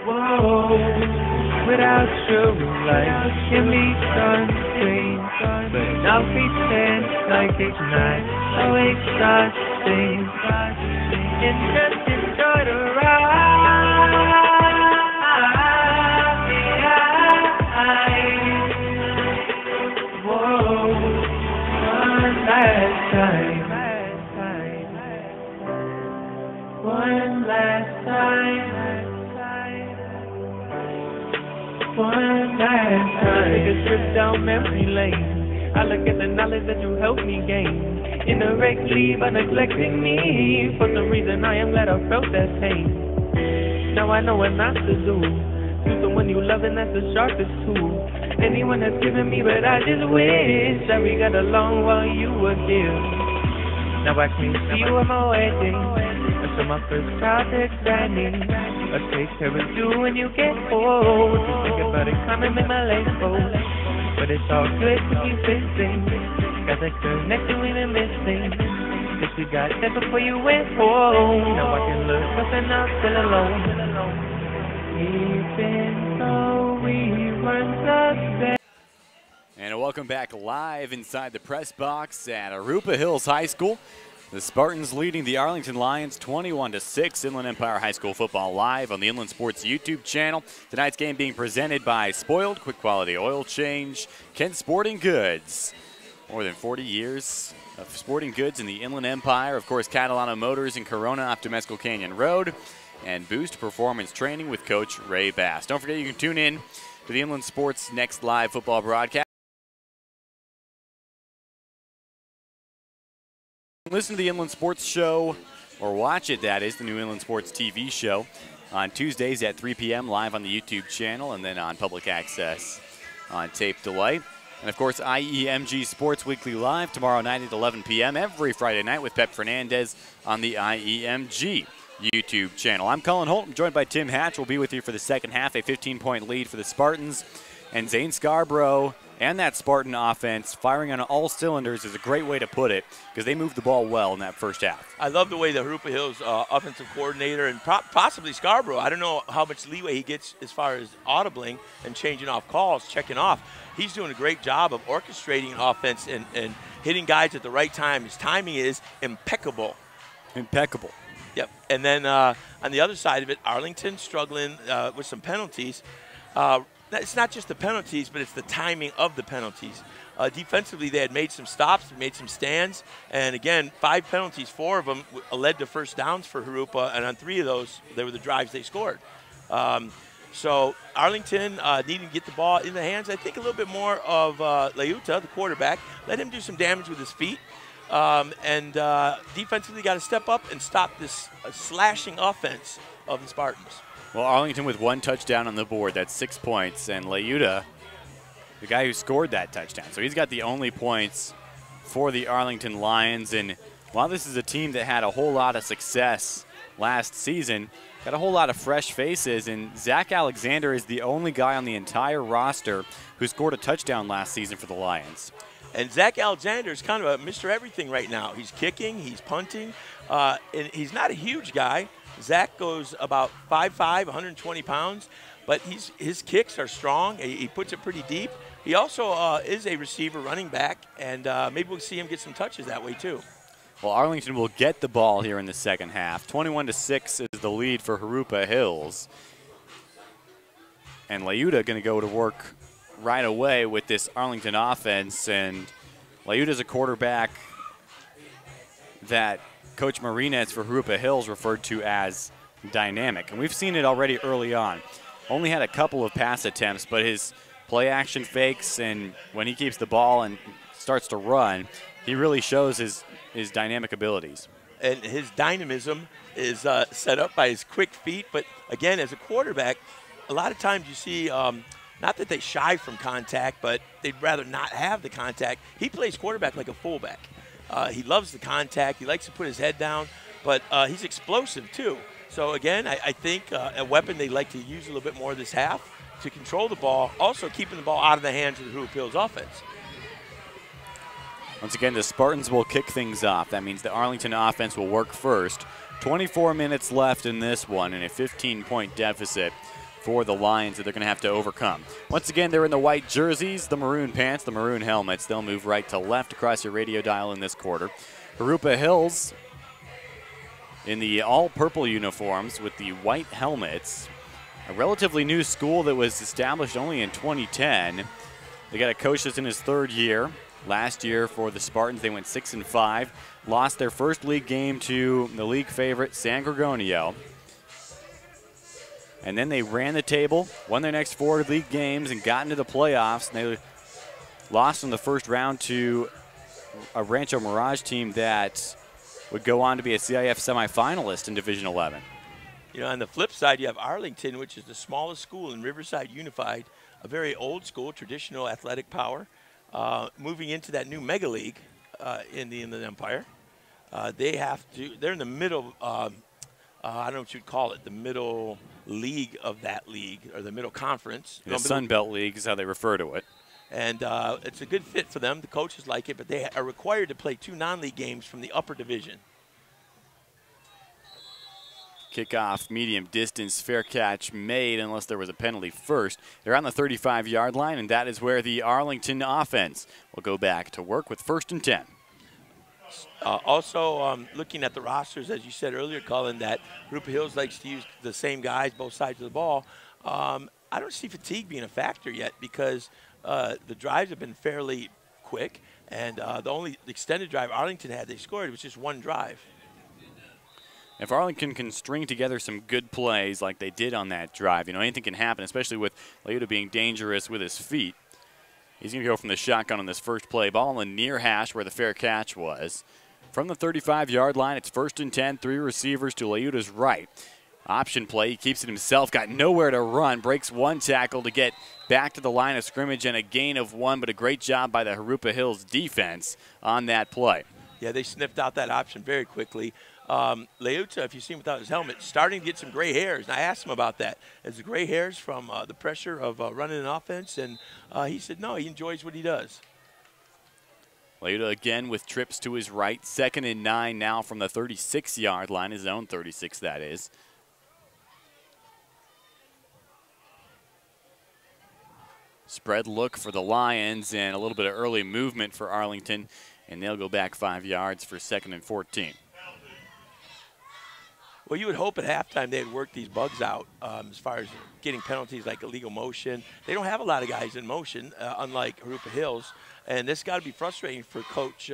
Whoa, without you, life can be done strange, but I'll pretend like it's not so exhausting, and just enjoy the ride. Whoa, one last time, one last time. One last time, take a trip down memory lane. I look at the knowledge that you helped me gain, indirectly by neglecting me. For some reason I am glad I felt that pain. Now I know what not to do. Do someone you love, and that's the sharpest tool anyone has given me. But I just wish that we got along while you were here. Now watch me see you at my wedding. I show my first child that's exciting. I'll take care of you when you get old. Just think about it, come and make my life fold. But it's all good to keep fixing. Got that connection we've been missing. Guess we got that before you went home. Now I can look up and I'm still alone. Even though we weren't the best. And welcome back live inside the press box at Jurupa Hills High School. The Spartans leading the Arlington Lions 21-6. Inland Empire High School football live on the Inland Sports YouTube channel. Tonight's game being presented by Spoiled Quick Quality Oil Change, Kent Sporting Goods. More than 40 years of sporting goods in the Inland Empire. Of course, Catalano Motors in Corona off Temescal Canyon Road. And Boost Performance Training with Coach Ray Bass. Don't forget you can tune in to the Inland Sports next live football broadcast. Listen to the Inland Sports Show, or watch it, that is, the new Inland Sports TV show, on Tuesdays at 3 p.m. live on the YouTube channel and then on public access on Tape Delay. And, of course, IEMG Sports Weekly Live tomorrow night at 11 p.m. every Friday night with Pep Fernandez on the IEMG YouTube channel. I'm Cullen Holt. I'm joined by Tim Hatch. We'll be with you for the second half, a 15-point lead for the Spartans. And Zane Scarborough and that Spartan offense firing on all cylinders is a great way to put it because they moved the ball well in that first half. I love the way the Jurupa Hills offensive coordinator and possibly Scarborough, I don't know how much leeway he gets as far as audibling and changing off calls, checking off. He's doing a great job of orchestrating offense and hitting guys at the right time. His timing is impeccable. Impeccable. Yep. And then on the other side of it, Arlington struggling with some penalties. It's not just the penalties, but it's the timing of the penalties. Defensively, they had made some stops, made some stands, and again, 5 penalties, 4 of them led to first downs for Jurupa, and on 3 of those, they were the drives they scored. So Arlington needing to get the ball in the hands, I think a little bit more of Leuta, the quarterback. Let him do some damage with his feet. And defensively got to step up and stop this slashing offense of the Spartans. Well, Arlington with 1 touchdown on the board, that's 6 points, and Leuta, the guy who scored that touchdown. So he's got the only points for the Arlington Lions. And while this is a team that had a whole lot of success last season, got a whole lot of fresh faces, and Zach Alexander is the only guy on the entire roster who scored a touchdown last season for the Lions. And Zach Alexander is kind of a Mr. Everything right now. He's kicking, he's punting, and he's not a huge guy. Zach goes about 5'5", 120 pounds, but his kicks are strong. He puts it pretty deep. He also is a receiver running back, and maybe we'll see him get some touches that way too. Well, Arlington will get the ball here in the second half. 21-6 is the lead for Jurupa Hills. And Leuta going to go to work right away with this Arlington offense, and Leuta's a quarterback that Coach Marinez for Jurupa Hills referred to as dynamic. And we've seen it already early on. Only had a couple of pass attempts, but his play action fakes and when he keeps the ball and starts to run, he really shows his dynamic abilities. And his dynamism is set up by his quick feet. But again, as a quarterback, a lot of times you see, not that they shy from contact, but they'd rather not have the contact. He plays quarterback like a fullback. He loves the contact. He likes to put his head down, but he's explosive too. So again, I think a weapon they like to use a little bit more this half to control the ball, also keeping the ball out of the hands of the Jurupa Hills offense. Once again, the Spartans will kick things off. That means the Arlington offense will work first. 24 minutes left in this one and a 15-point deficit for the Lions that they're going to have to overcome. Once again, they're in the white jerseys, the maroon pants, the maroon helmets. They'll move right to left across your radio dial in this quarter. Jurupa Hills in the all-purple uniforms with the white helmets. A relatively new school that was established only in 2010. They got a coach that's in his 3rd year. Last year for the Spartans, they went 6-5. Lost their first league game to the league favorite, San Gorgonio. And then they ran the table, won their next 4 league games, and got into the playoffs. And they lost in the first round to a Rancho Mirage team that would go on to be a CIF semifinalist in Division 11. You know, on the flip side, you have Arlington, which is the smallest school in Riverside Unified, a very old school, traditional athletic power, moving into that new mega league in the Inland Empire. they have to. They're in the middle. I don't know what you'd call it, the middle league of that league, or the middle conference. The Sun Belt League is how they refer to it. And it's a good fit for them. The coaches like it, but they are required to play 2 non-league games from the upper division. Kickoff, medium distance, fair catch made unless there was a penalty first. They're on the 35-yard line, and that is where the Arlington offense will go back to work with 1st and 10. Also, looking at the rosters, as you said earlier, Cullen, that Jurupa Hills likes to use the same guys, both sides of the ball. I don't see fatigue being a factor yet because the drives have been fairly quick, and the only extended drive Arlington had, they scored, was just 1 drive. If Arlington can string together some good plays like they did on that drive, you know, anything can happen, especially with Leuda being dangerous with his feet. He's going to go from the shotgun on this first play. Ball in the near hash where the fair catch was. From the 35-yard line, it's 1st and 10, 3 receivers to Leuda's right. Option play, he keeps it himself, got nowhere to run, breaks 1 tackle to get back to the line of scrimmage and a gain of 1, but a great job by the Jurupa Hills defense on that play. Yeah, they sniffed out that option very quickly. Leuda, if you see him without his helmet, starting to get some gray hairs. And I asked him about that. Is the gray hairs from the pressure of running an offense? And he said no, he enjoys what he does. Leuda again with trips to his right. 2nd and 9 now from the 36-yard line, his own 36 that is. Spread look for the Lions and a little bit of early movement for Arlington, and they'll go back 5 yards for 2nd and 14. Well, you would hope at halftime they'd work these bugs out as far as getting penalties like illegal motion. They don't have a lot of guys in motion, unlike Jurupa Hills. And this got to be frustrating for Coach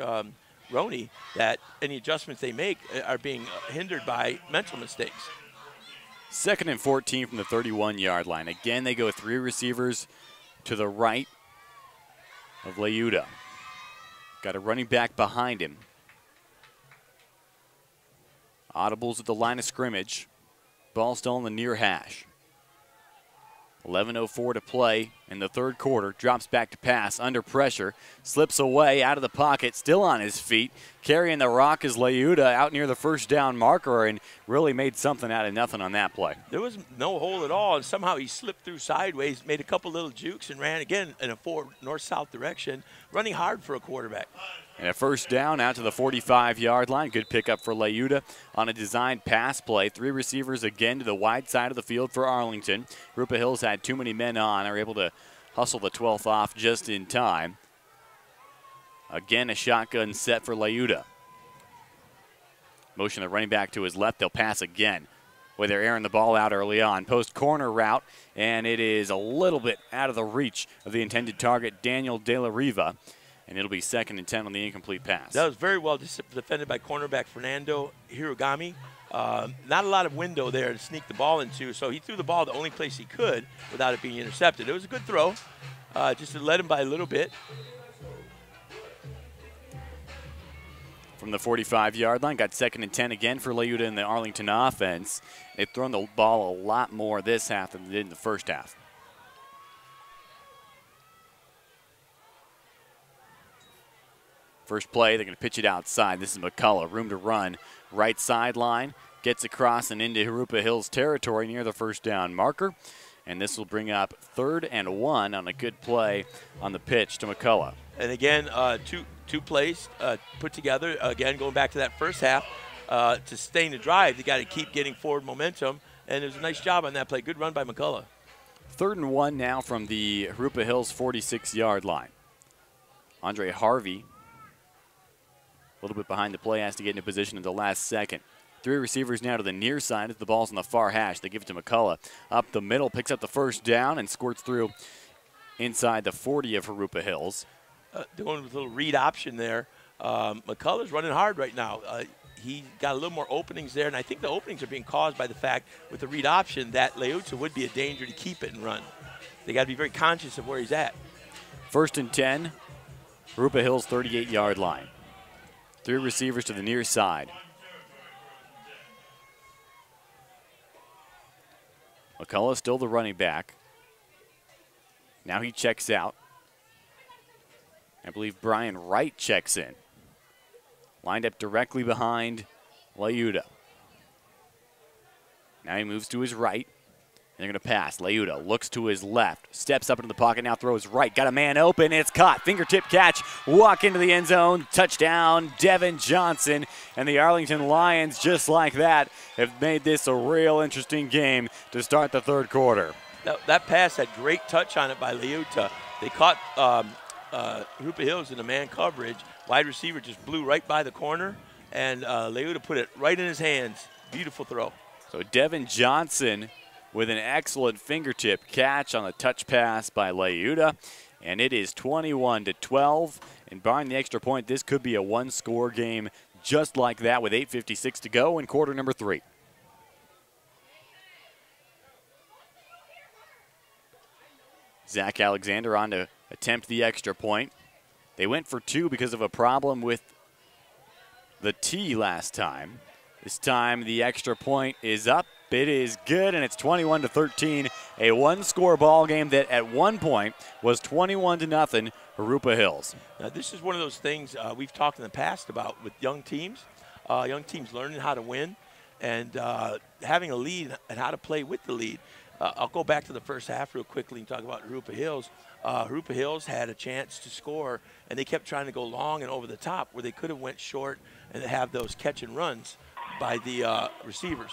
Roney that any adjustments they make are being hindered by mental mistakes. 2nd and 14 from the 31-yard line. Again, they go 3 receivers to the right of Leuda. Got a running back behind him. Audibles at the line of scrimmage. Ball still in the near hash. 11:04 to play in the 3rd quarter. Drops back to pass under pressure. Slips away out of the pocket. Still on his feet. Carrying the rock is Leuda out near the 1st down marker and really made something out of nothing on that play. There was no hole at all, and somehow he slipped through sideways, made a couple little jukes, and ran again in a forward north-south direction, running hard for a quarterback. And a 1st down out to the 45-yard line. Good pickup for Leuda on a designed pass play. 3 receivers again to the wide side of the field for Arlington. Jurupa Hills had too many men on. They were able to hustle the 12th off just in time. Again, a shotgun set for Leuda. Motion the running back to his left. They'll pass again. Where they're airing the ball out early on. Post corner route, and it is a little bit out of the reach of the intended target, Daniel De La Riva. And it'll be 2nd and 10 on the incomplete pass. That was very well defended by cornerback Fernando Hirogami. Not a lot of window there to sneak the ball into, so he threw the ball the only place he could without it being intercepted. It was a good throw, just to let him by a little bit. From the 45-yard line, got 2nd and 10 again for Leuda in the Arlington offense. They've thrown the ball a lot more this half than they did in the first half. First play, they're going to pitch it outside. This is McCullough, room to run. Right sideline, gets across and into Jurupa Hills territory near the 1st down marker. And this will bring up 3rd and 1 on a good play on the pitch to McCullough. And again, two plays put together. Again, going back to that first half, to sustain the drive, they got to keep getting forward momentum. And there's a nice job on that play. Good run by McCullough. 3rd and 1 now from the Jurupa Hills 46-yard line. Andre Harvey, a little bit behind the play, has to get into position at the last second. 3 receivers now to the near side as the ball's on the far hash. They give it to McCullough. Up the middle, picks up the 1st down and squirts through inside the 40 of Jurupa Hills. Doing with a little read option there. McCullough's running hard right now. He got a little more openings there, and I think the openings are being caused by the fact with the read option that Leuda would be a danger to keep it and run. They got to be very conscious of where he's at. 1st and 10, Jurupa Hills 38-yard line. 3 receivers to the near side. McCullough still the running back. Now he checks out. I believe Brian Wright checks in. lined up directly behind Layuta. Now he moves to his right. They're going to pass. Layuta looks to his left, steps up into the pocket, now throws right. Got a man open. It's caught. Fingertip catch. Walk into the end zone. Touchdown, Devin Johnson. And the Arlington Lions, just like that, have made this a real interesting game to start the third quarter. That pass had great touch on it by Layuta. They caught Jurupa Hills in the man coverage. Wide receiver just blew right by the corner, and Layuta put it right in his hands. Beautiful throw. So Devin Johnson with an excellent fingertip catch on the touch pass by Layuta. And it is 21-12. And barring the extra point, this could be a one-score game just like that with 8:56 to go in quarter number 3. Zach Alexander on to attempt the extra point. They went for 2 because of a problem with the tee last time. This time the extra point is up. It is good, and it's 21-13, a one-score ball game that at one point was 21-0 Jurupa Hills. Now, this is one of those things we've talked in the past about with young teams learning how to win and having a lead and how to play with the lead. I'll go back to the first half real quickly and talk about Jurupa Hills. Jurupa Hills had a chance to score, and they kept trying to go long and over the top where they could have went short and have those catch and runs by the receivers.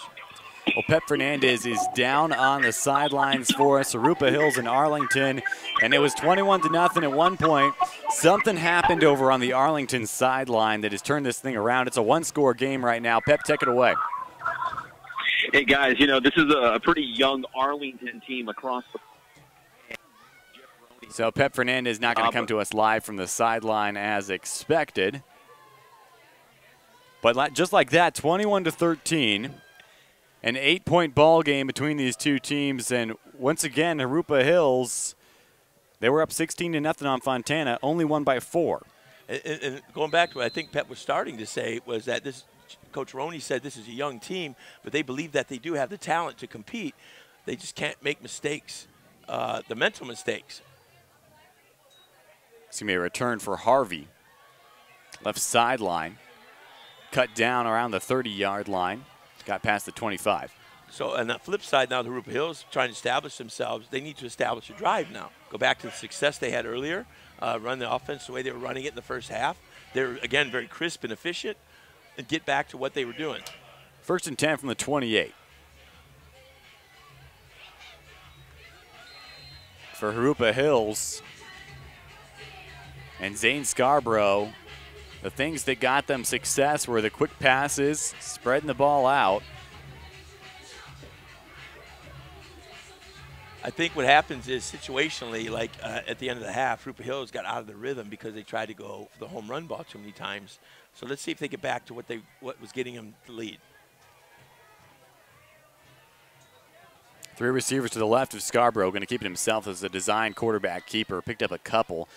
Well, Pep Fernandez is down on the sidelines for us. Jurupa Hills and Arlington, and it was 21-0 at one point. Something happened over on the Arlington sideline that has turned this thing around. It's a one-score game right now. Pep, take it away. Hey, guys, you know, this is a pretty young Arlington team across the. So Pep Fernandez not going to come to us live from the sideline as expected. But just like that, 21-13. An 8-point ball game between these two teams, and once again, Jurupa Hills, they were up 16-0 on Fontana, only won by 4. And going back to what I think Pep was starting to say was that Coach Roney said this is a young team, but they believe that they do have the talent to compete. They just can't make mistakes, the mental mistakes. It's going to be a return for Harvey. Left sideline, cut down around the 30-yard line. Got past the 25. So on the flip side now, the Jurupa Hills trying to establish themselves. They need to establish a drive now. Go back to the success they had earlier, run the offense the way they were running it in the first half. They're, again, very crisp and efficient, and get back to what they were doing. 1st and 10 from the 28. For Jurupa Hills and Zane Scarborough, the things that got them success were the quick passes, spreading the ball out. I think what happens is situationally, like at the end of the half, Jurupa Hills got out of the rhythm because they tried to go for the home run ball too many times. So let's see if they get back to what was getting them the lead. 3 receivers to the left of Scarborough, going to keep it himself as a design quarterback keeper. Picked up a couple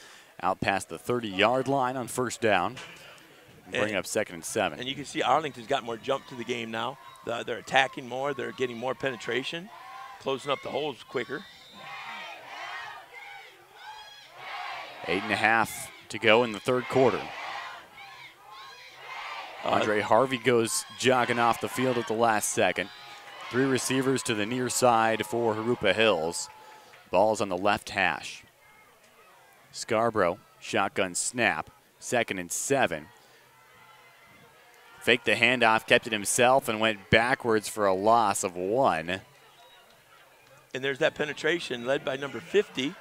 out past the 30-yard line on 1st down. Bring up 2nd and 7. And you can see Arlington's got more jump to the game now. They're attacking more. They're getting more penetration, closing up the holes quicker. 8.5 to go in the third quarter. Andre Harvey goes jogging off the field at the last second. 3 receivers to the near side for Jurupa Hills. Ball's on the left hash. Scarborough, shotgun snap, 2nd and 7. Faked the handoff, kept it himself, and went backwards for a loss of 1. And there's that penetration led by number 50,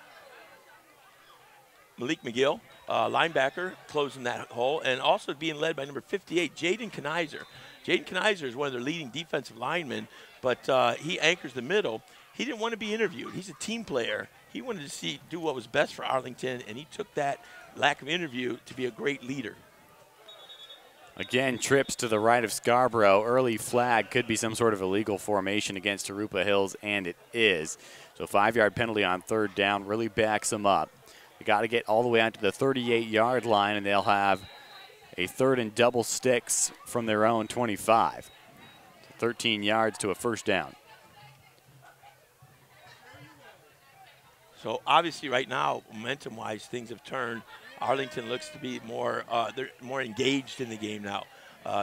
Malik McGill, linebacker, closing that hole, and also being led by number 58, Jaden Kenizer. Jaden Kenizer is one of their leading defensive linemen, but he anchors the middle. He didn't want to be interviewed. He's a team player. He wanted to do what was best for Arlington, and he took that lack of interview to be a great leader. Again, trips to the right of Scarborough. Early flag, could be some sort of illegal formation against Jurupa Hills, and it is. So 5-yard penalty on 3rd down really backs them up. They got to get all the way out to the 38-yard line, and they'll have a 3rd and double sticks from their own 25. 13 yards to a 1st down. So obviously right now, momentum-wise, things have turned. Arlington looks to be they're more engaged in the game now.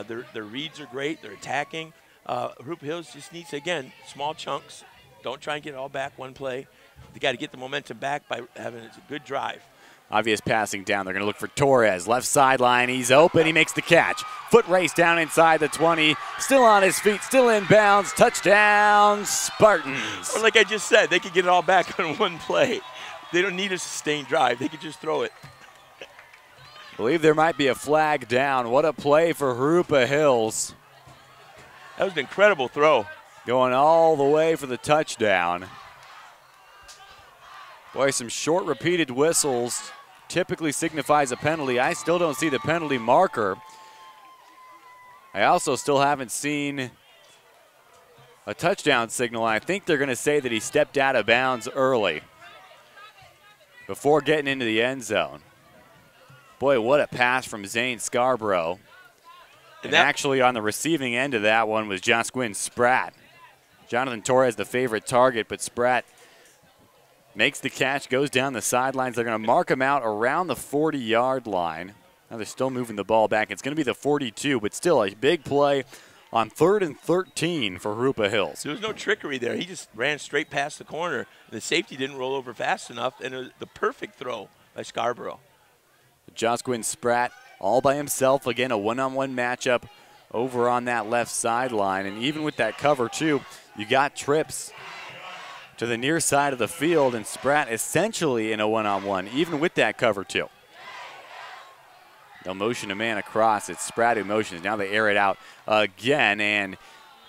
Their reads are great. They're attacking. Jurupa Hills just needs, again, small chunks. Don't try and get it all back one play. They got to get the momentum back by having a good drive. Obvious passing down. They're going to look for Torres. Left sideline. He's open. He makes the catch. Foot race down inside the 20. Still on his feet. Still in bounds. Touchdown, Spartans. Or like I just said, they could get it all back on one play. They don't need a sustained drive. They could just throw it. Believe there might be a flag down. What a play for Jurupa Hills. That was an incredible throw. Going all the way for the touchdown. Boy, some short repeated whistles typically signifies a penalty. I still don't see the penalty marker. I also still haven't seen a touchdown signal. I think they're going to say that he stepped out of bounds early before getting into the end zone. Boy, what a pass from Zane Scarborough. And actually on the receiving end of that one was Josquin Spratt. Jonathan Torres, the favorite target, but Spratt makes the catch, goes down the sidelines. They're going to mark him out around the 40-yard line. Now they're still moving the ball back. It's going to be the 42, but still a big play on 3rd and 13 for Jurupa Hills. There was no trickery there. He just ran straight past the corner. The safety didn't roll over fast enough, and it was the perfect throw by Scarborough. Josquin Spratt all by himself. Again, a one-on-one matchup over on that left sideline. And even with that cover, too, you got trips to the near side of the field, and Spratt essentially in a one-on-one, even with that cover, too. They'll motion a man across. It's Spratt who motions. Now they air it out again, and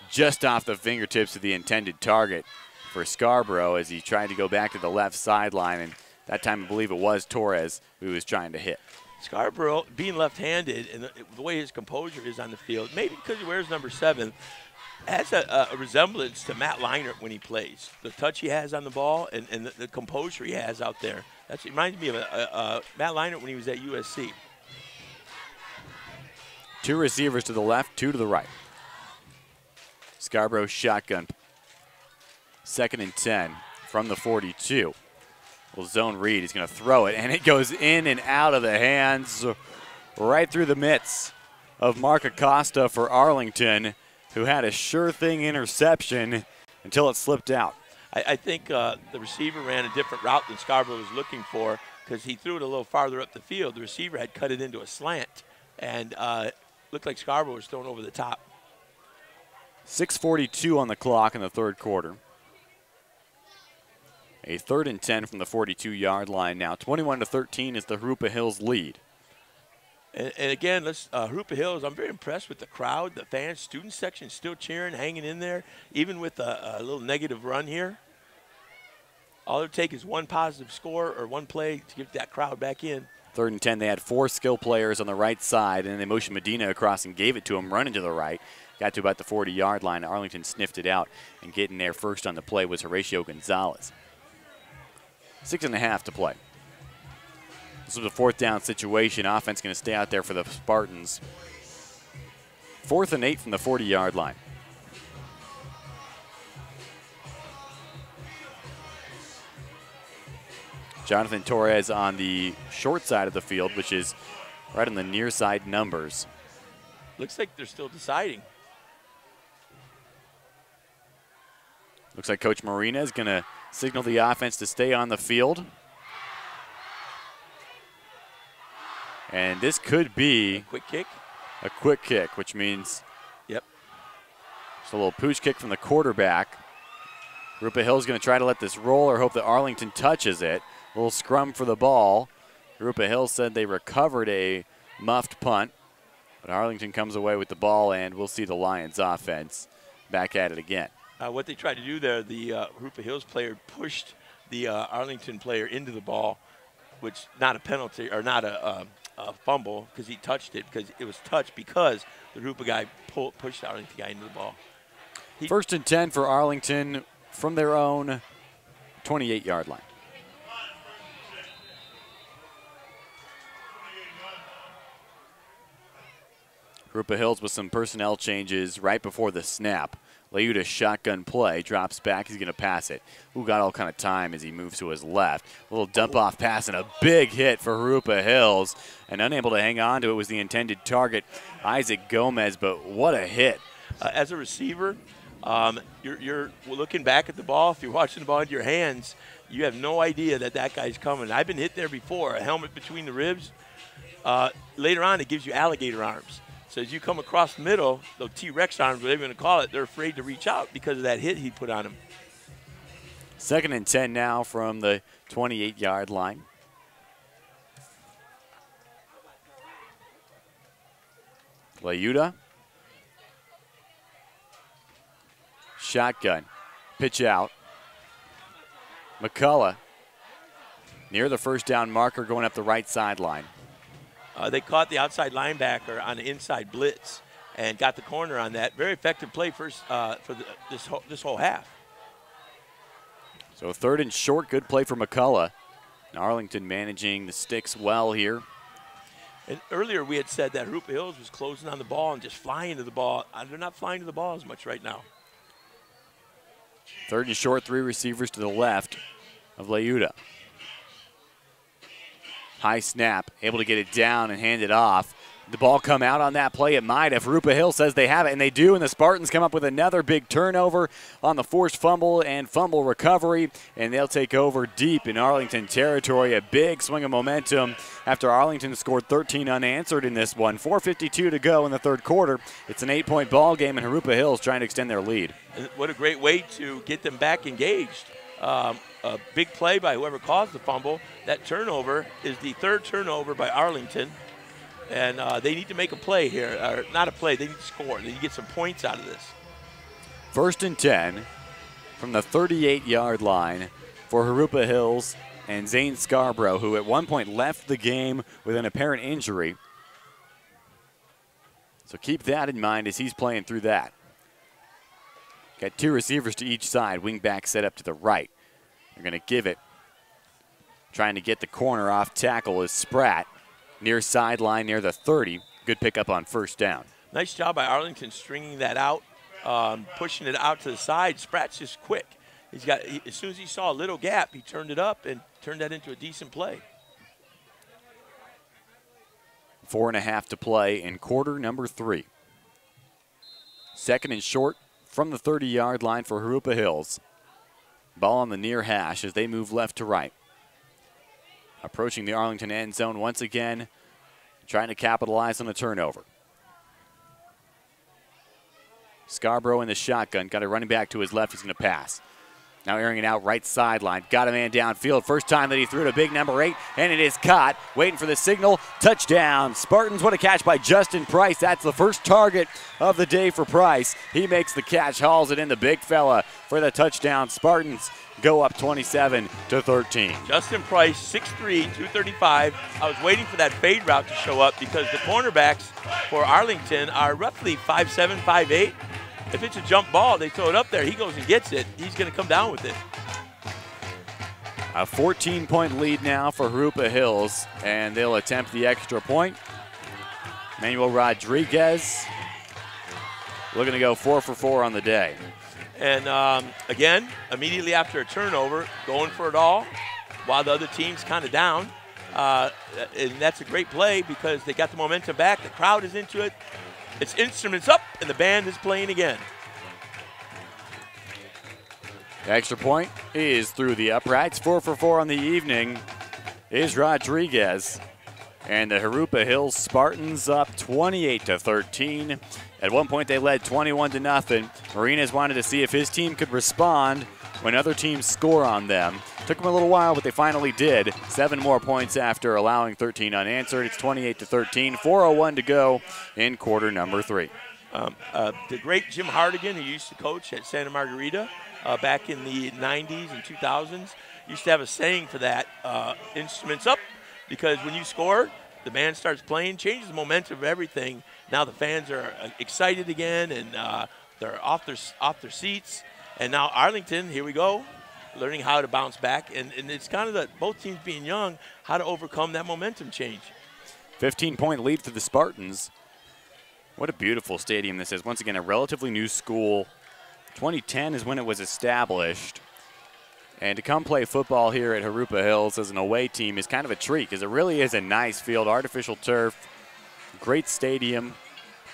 just off the fingertips of the intended target for Scarborough as he tried to go back to the left sideline, and that time I believe it was Torres who was trying to hit. Scarborough, being left-handed, and the way his composure is on the field, maybe because he wears number 7, has a resemblance to Matt Leinart when he plays. The touch he has on the ball and the composure he has out there. It reminds me of Matt Leinart when he was at USC. 2 receivers to the left, 2 to the right. Scarborough shotgun. 2nd and 10 from the 42. Well, zone read. He's going to throw it, and it goes in and out of the hands right through the mitts of Mark Acosta for Arlington, who had a sure thing interception until it slipped out. I think the receiver ran a different route than Scarborough was looking for because he threw it a little farther up the field. The receiver had cut it into a slant, and looked like Scarborough was thrown over the top. 6:42 on the clock in the 3rd quarter. A 3rd and 10 from the 42-yard line now. 21-13 is the Jurupa Hills lead. And again, Jurupa Hills, I'm very impressed with the crowd, the fans, student section still cheering, hanging in there, even with a little negative run here. All it would take is one positive score or one play to get that crowd back in. 3rd and 10, they had 4 skill players on the right side, and then they motioned Medina across and gave it to him, running to the right. Got to about the 40-yard line. Arlington sniffed it out, and getting there first on the play was Horatio Gonzalez. 6.5 to play. This was a 4th down situation. Offense going to stay out there for the Spartans. 4th and 8 from the 40-yard line. Jonathan Torres on the short side of the field, which is right on the near side numbers. Looks like they're still deciding. Looks like Coach Marina is going to signal the offense to stay on the field. And this could be a quick kick, which means just a little pooch kick from the quarterback. Jurupa Hills going to try to let this roll or hope that Arlington touches it. A little scrum for the ball. Jurupa Hills said they recovered a muffed punt, but Arlington comes away with the ball, and we'll see the Lions offense back at it again. What they tried to do there, the Jurupa Hills player pushed the Arlington player into the ball, which not a penalty or not a fumble because he touched it, because it was touched because the Jurupa guy pushed the Arlington guy into the ball. 1st and 10 for Arlington from their own 28-yard line. Jurupa Hills with some personnel changes right before the snap. Layuta shotgun play, drops back, he's going to pass it. Who got all kind of time as he moves to his left. A little dump-off pass and a big hit for Jurupa Hills. And unable to hang on to it was the intended target, Isaac Gomez, but what a hit. As a receiver, you're looking back at the ball. If you're watching the ball in your hands, you have no idea that guy's coming. I've been hit there before, a helmet between the ribs. Later on, it gives you alligator arms. So as you come across the middle, the T-Rex arms, whatever you're going to call it, they're afraid to reach out because of that hit he put on him. 2nd and 10 now from the 28-yard line. Layuta. Shotgun. Pitch out. McCullough near the first down marker going up the right sideline. They caught the outside linebacker on the inside blitz and got the corner on that. Very effective play for this whole half. So 3rd and short, good play for McCullough. And Arlington managing the sticks well here. And earlier we had said that Jurupa Hills was closing on the ball and just flying to the ball. They're not flying to the ball as much right now. 3rd and short, 3 receivers to the left of Layuta. High snap, able to get it down and hand it off. The ball come out on that play? It might if Jurupa Hills says they have it, and they do, and the Spartans come up with another big turnover on the forced fumble and fumble recovery, and they'll take over deep in Arlington territory. A big swing of momentum after Arlington scored 13 unanswered in this one. 4:52 to go in the 3rd quarter. It's an 8-point ball game, and Jurupa Hills trying to extend their lead. And what a great way to get them back engaged. A big play by whoever caused the fumble. That turnover is the 3rd turnover by Arlington. And they need to make a play here. Or not a play, they need to score. They need to get some points out of this. 1st and 10 from the 38-yard line for Jurupa Hills and Zane Scarborough, who at one point left the game with an apparent injury. So keep that in mind as he's playing through that. Got 2 receivers to each side. Wing back set up to the right. They're going to give it. Trying to get the corner off tackle is Spratt. Near sideline, near the 30. Good pickup on 1st down. Nice job by Arlington stringing that out, pushing it out to the side. Spratt's just quick. As soon as he saw a little gap, he turned it up and turned that into a decent play. 4.5 to play in quarter number 3. 2nd and short from the 30-yard line for Jurupa Hills. Ball on the near hash as they move left to right. Approaching the Arlington end zone once again, trying to capitalize on the turnover. Scarborough in the shotgun, got a running back to his left, he's going to pass. Now airing it out right sideline, got a man downfield. First time that he threw to big number 8, and it is caught. Waiting for the signal, touchdown. Spartans, what a catch by Justin Price. That's the first target of the day for Price. He makes the catch, hauls it in, the big fella for the touchdown. Spartans go up 27-13. Justin Price, 6'3", 235. I was waiting for that fade route to show up because the cornerbacks for Arlington are roughly 5'7", 5'8". If it's a jump ball, they throw it up there. He goes and gets it. He's going to come down with it. A 14-point lead now for Jurupa Hills, and they'll attempt the extra point. Manuel Rodriguez looking to go 4 for 4 on the day. And again, immediately after a turnover, going for it all while the other team's kind of down. And that's a great play because they got the momentum back. The crowd is into it. It's instruments up, and the band is playing again. The extra point is through the uprights. 4 for 4 on the evening is Rodriguez. And the Jurupa Hills Spartans up 28-13. At one point they led 21-0. Marinas wanted to see if his team could respond when other teams score on them. Took them a little while, but they finally did. 7 more points after allowing 13 unanswered. It's 28-13, 4:01 to go in quarter number 3. The great Jim Hardigan, who used to coach at Santa Margarita back in the 90s and 2000s, used to have a saying for that, instruments up, because when you score, the band starts playing, changes the momentum of everything. Now the fans are excited again, and they're off their seats. And now Arlington, here we go, learning how to bounce back. And it's kind of both teams being young, how to overcome that momentum change. 15-point lead for the Spartans. What a beautiful stadium this is. Once again, a relatively new school 2010 is when it was established. And to come play football here at Jurupa Hills as an away team is kind of a treat because it really is a nice field, artificial turf, great stadium,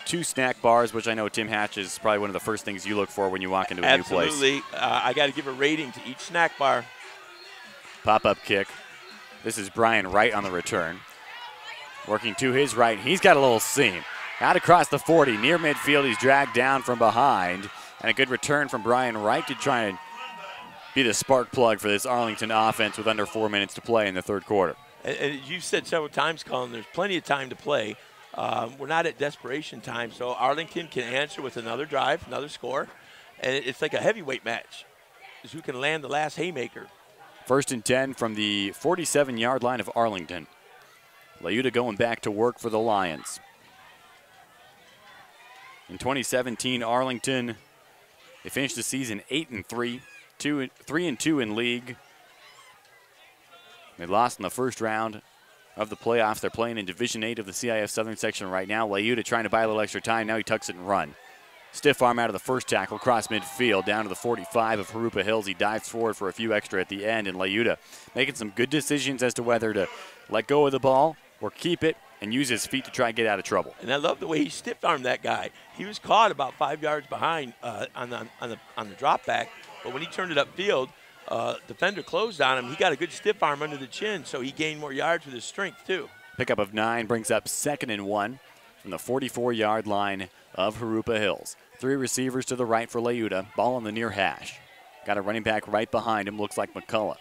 2 snack bars, which I know Tim Hatch is probably one of the first things you look for when you walk into a new place. Absolutely. I got to give a rating to each snack bar. Pop-up kick. This is Brian Wright on the return. Working to his right. He's got a little seam. Out across the 40. Near midfield, he's dragged down from behind. And a good return from Brian Wright to try and be the spark plug for this Arlington offense with under 4 minutes to play in the third quarter. And you've said several times, Cullen, there's plenty of time to play. We're not at desperation time, so Arlington can answer with another drive, another score. And it's like a heavyweight match. Is who can land the last haymaker. 1st and 10 from the 47-yard line of Arlington. Layuta going back to work for the Lions. In 2017, Arlington, they finished the season 8-3. 3-2 in league. They lost in the first round of the playoffs. They're playing in Division 8 of the CIF Southern section right now. Layuta trying to buy a little extra time. Now he tucks it and run. Stiff arm out of the first tackle, cross midfield, down to the 45 of Jurupa Hills. He dives forward for a few extra at the end, and Layuta making some good decisions as to whether to let go of the ball or keep it and use his feet to try and get out of trouble. And I love the way he stiff-armed that guy. He was caught about 5 yards behind on the drop back. But when he turned it upfield, defender closed on him. He got a good stiff arm under the chin, so he gained more yards with his strength, too. Pickup of 9 brings up 2nd and 1 from the 44-yard line of Jurupa Hills. 3 receivers to the right for Layuta. Ball on the near hash. Got a running back right behind him. Looks like McCullough.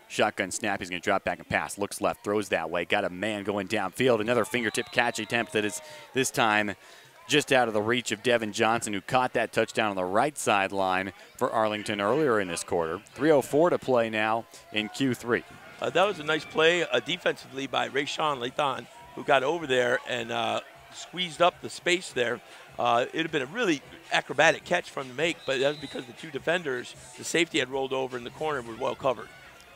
Shotgun snap. He's going to drop back and pass. Looks left. Throws that way. Got a man going downfield. Another fingertip catch attempt that is this time just out of the reach of Devin Johnson, who caught that touchdown on the right sideline for Arlington earlier in this quarter. 3:04 to play now in Q3. That was a nice play defensively by Rayshawn Lathan, who got over there and squeezed up the space there. It would have been a really acrobatic catch from the make, but that was because the 2 defenders, the safety had rolled over in the corner, were well covered.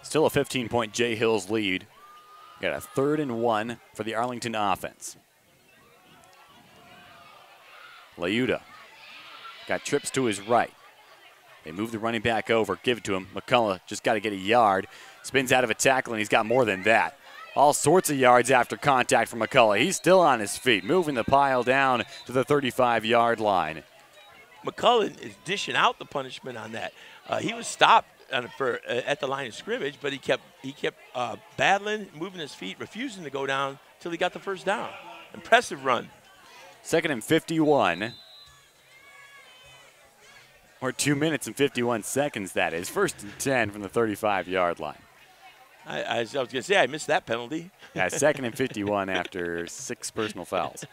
Still a 15-point Jay Hills lead. Got a 3rd and 1 for the Arlington offense. Layuta got trips to his right. They move the running back over, give it to him. McCullough just got to get a yard. Spins out of a tackle, and he's got more than that. All sorts of yards after contact from McCullough. He's still on his feet, moving the pile down to the 35-yard line. McCullen is dishing out the punishment on that. He was stopped at the line of scrimmage, but he kept battling, moving his feet, refusing to go down until he got the first down. Impressive run. 2nd and 51. Or 2 minutes and 51 seconds, that is. 1st and 10 from the 35-yard line. I was going to say, I missed that penalty. Yeah, 2nd and 51 after 6 personal fouls.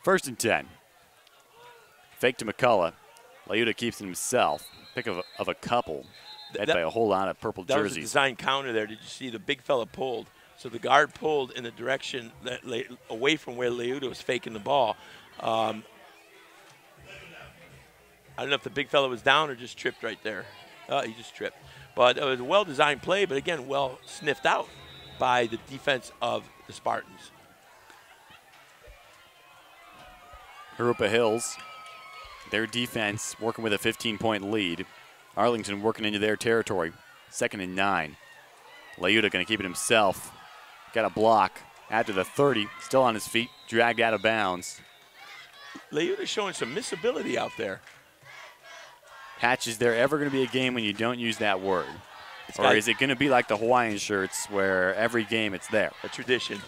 1st and 10. Fake to McCullough. Layuta keeps it himself. Pick of a couple. Led by a whole lot of purple jerseys. That was a design counter there. Did you see the big fella pulled? So the guard pulled in the direction away from where Layuta was faking the ball. I don't know if the big fella was down or just tripped right there. He just tripped. But it was a well-designed play, but again, well sniffed out by the defense of the Spartans. Jurupa Hills, their defense working with a 15-point lead. Arlington working into their territory. 2nd and 9. Layuta going to keep it himself. Got a block. Out to the 30. Still on his feet. Dragged out of bounds. Layuta showing some missability out there. Hatch, is there ever going to be a game when you don't use that word? Or is it going to be like the Hawaiian shirts where every game it's there? A tradition.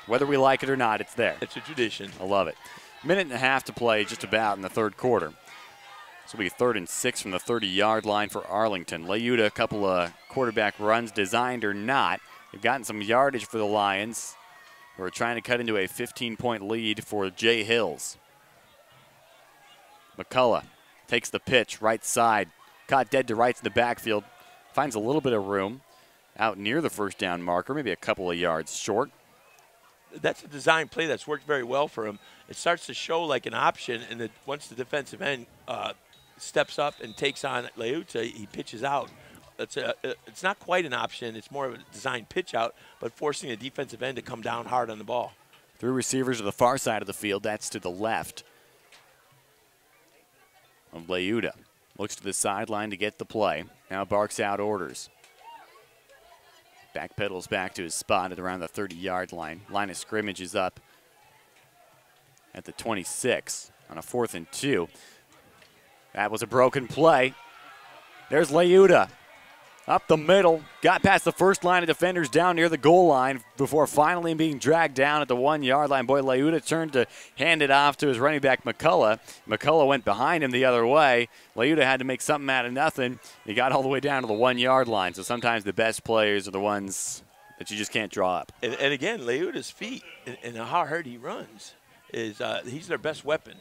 Whether we like it or not, it's there. It's a tradition. I love it. Minute and a half to play just about in the third quarter. This will be 3rd and 6 from the 30-yard line for Arlington. Layuta, a couple of quarterback runs, designed or not. They've gotten some yardage for the Lions, who are trying to cut into a 15-point lead for Jay Hills. McCullough takes the pitch, right side. Caught dead to rights in the backfield. Finds a little bit of room out near the first down marker, maybe a couple of yards short. That's a design play that's worked very well for him. It starts to show like an option, and once the defensive end steps up and takes on Layuta, he pitches out. It's not quite an option. It's more of a design pitch out, but forcing a defensive end to come down hard on the ball. 3 receivers to the far side of the field. That's to the left. of Leuda. Looks to the sideline to get the play. Now barks out orders. Backpedals back to his spot at around the 30-yard line. Line of scrimmage is up at the 26 on a 4th and 2. That was a broken play. There's Leuda. Up the middle, got past the first line of defenders down near the goal line before finally being dragged down at the 1-yard line. Boy, Leuda turned to hand it off to his running back, McCullough. McCullough went behind him the other way. Leuda had to make something out of nothing. He got all the way down to the 1-yard line. So sometimes the best players are the ones that you just can't draw up. And again, Leuda's feet and how hard he runs is he's their best weapon.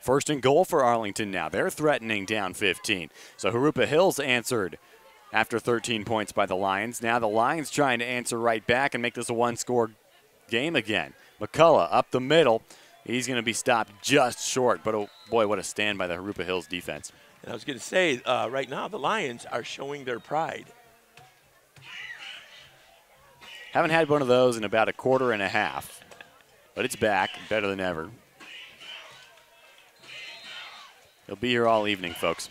1st and goal for Arlington now. They're threatening down 15. So Jurupa Hills answered after 13 points by the Lions. Now the Lions trying to answer right back and make this a 1-score game again. McCullough up the middle. He's going to be stopped just short. But, oh boy, what a stand by the Jurupa Hills defense. And I was going to say, right now the Lions are showing their pride. Haven't had one of those in about a quarter and a half. But it's back, better than ever. He'll be here all evening, folks.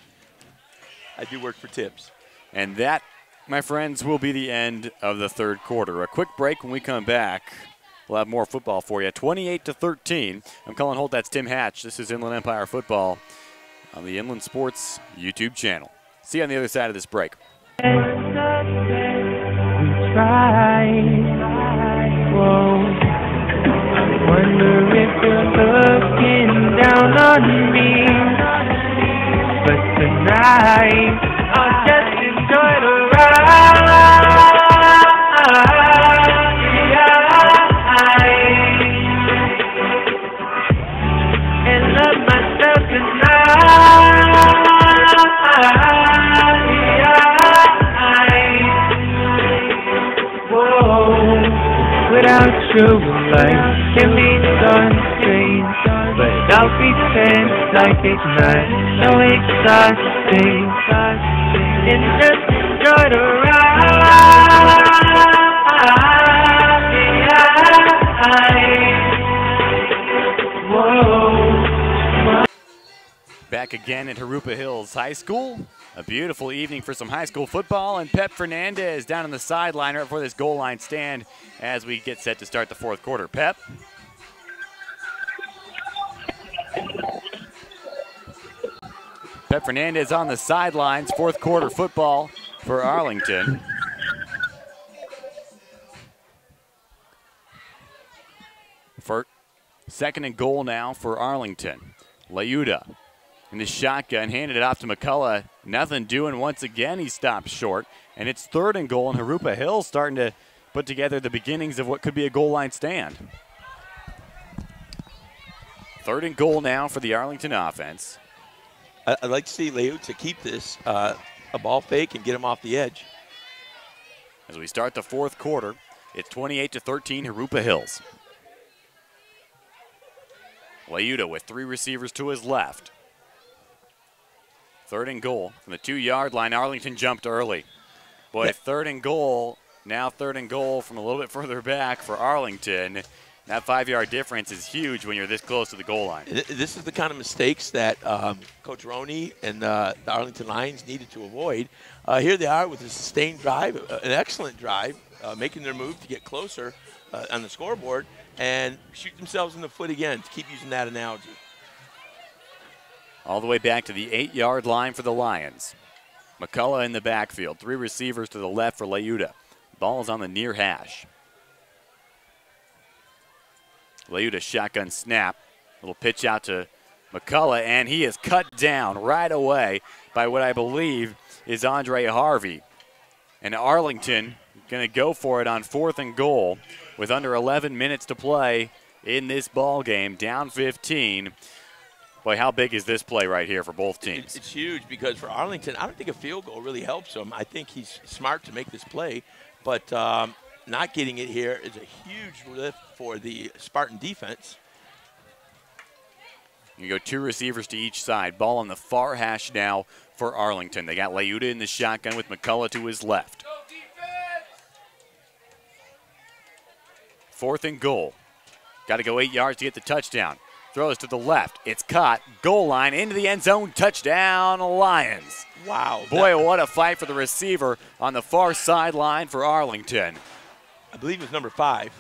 I do work for tips. And that, my friends, will be the end of the 3rd quarter. A quick break. When we come back, we'll have more football for you. 28-13. I'm Cullen Holt. That's Tim Hatch. This is Inland Empire Football on the Inland Sports YouTube channel. See you on the other side of this break. Wonder if you're looking down on me, but tonight I'll just enjoy the ride and love myself tonight. Whoa, without you. Life can be so strange, but I'll pretend like it's not so exhausting, and just enjoy the ride. Whoa. Back again at Jurupa Hills High School. A beautiful evening for some high school football, and Pep Fernandez down on the sideline right before this goal line stand as we get set to start the 4th quarter. Pep? Pep Fernandez on the sidelines, 4th quarter football for Arlington. For 2nd and goal now for Arlington. Leuda in the shotgun, handed it off to McCullough. Nothing doing once again. He stops short. And it's 3rd and goal, and Jurupa Hills starting to put together the beginnings of what could be a goal line stand. 3rd and goal now for the Arlington offense. I'd like to see Leuda keep this a ball fake and get him off the edge. As we start the 4th quarter, it's 28-13 Jurupa Hills. Leuda with 3 receivers to his left. 3rd and goal from the 2-yard line. Arlington jumped early. Boy, 3rd and goal. Now 3rd and goal from a little bit further back for Arlington. That 5-yard difference is huge when you're this close to the goal line. This is the kind of mistakes that Coach Roney and the Arlington Lions needed to avoid. Here they are with a sustained drive, an excellent drive, making their move to get closer on the scoreboard and shoot themselves in the foot again, to keep using that analogy. All the way back to the 8-yard line for the Lions. McCullough in the backfield. 3 receivers to the left for Leuda. Ball is on the near hash. Leuda shotgun snap. Little pitch out to McCullough, and he is cut down right away by what I believe is Andre Harvey. And Arlington going to go for it on 4th and goal with under 11 minutes to play in this ball game, down 15. Boy, how big is this play right here for both teams? It's huge because for Arlington, I don't think a field goal really helps them. I think he's smart to make this play, but not getting it here is a huge lift for the Spartan defense. You go 2 receivers to each side. Ball on the far hash now for Arlington. They got Leuda in the shotgun with McCullough to his left. 4th and goal. Got to go 8 yards to get the touchdown. Throws to the left. It's caught. Goal line into the end zone. Touchdown, Lions. Wow. Boy, what a fight for the receiver on the far sideline for Arlington. I believe it was number 5.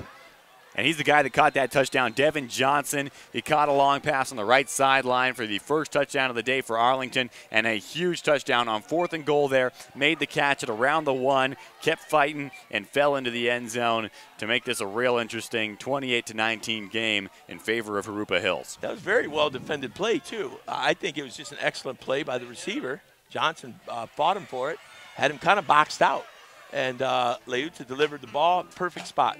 And he's the guy that caught that touchdown, Devin Johnson. He caught a long pass on the right sideline for the first touchdown of the day for Arlington, and a huge touchdown on 4th and goal there. Made the catch at around the 1, kept fighting, and fell into the end zone to make this a real interesting 28-19 game in favor of Jurupa Hills. That was very well defended play, too. I think it was just an excellent play by the receiver. Johnson fought him for it, had him kind of boxed out, and Leuta delivered the ball, perfect spot.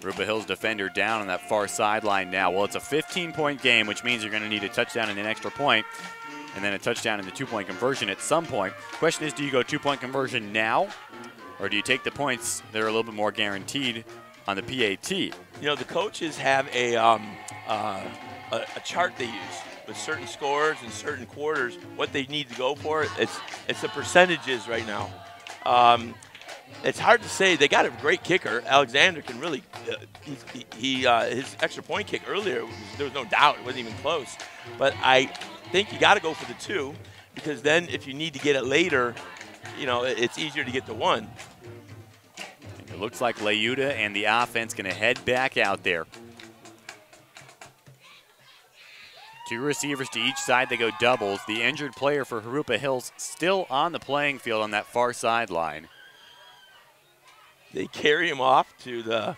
Jurupa Hills defender down on that far sideline now. Well, it's a 15-point game, which means you're going to need a touchdown and an extra point, and then a touchdown and the 2-point conversion at some point. Question is, do you go 2-point conversion now, or do you take the points that are a little bit more guaranteed on the PAT? You know, the coaches have a chart they use with certain scores and certain quarters, what they need to go for. It's the percentages right now. It's hard to say. They got a great kicker. Alexander can really his extra point kick earlier, there was no doubt. It wasn't even close. But I think you got to go for the 2, because then if you need to get it later, you know, it's easier to get the 1. It looks like Leuta and the offense going to head back out there. 2 receivers to each side. They go doubles. The injured player for Jurupa Hills still on the playing field on that far sideline. They carry him off to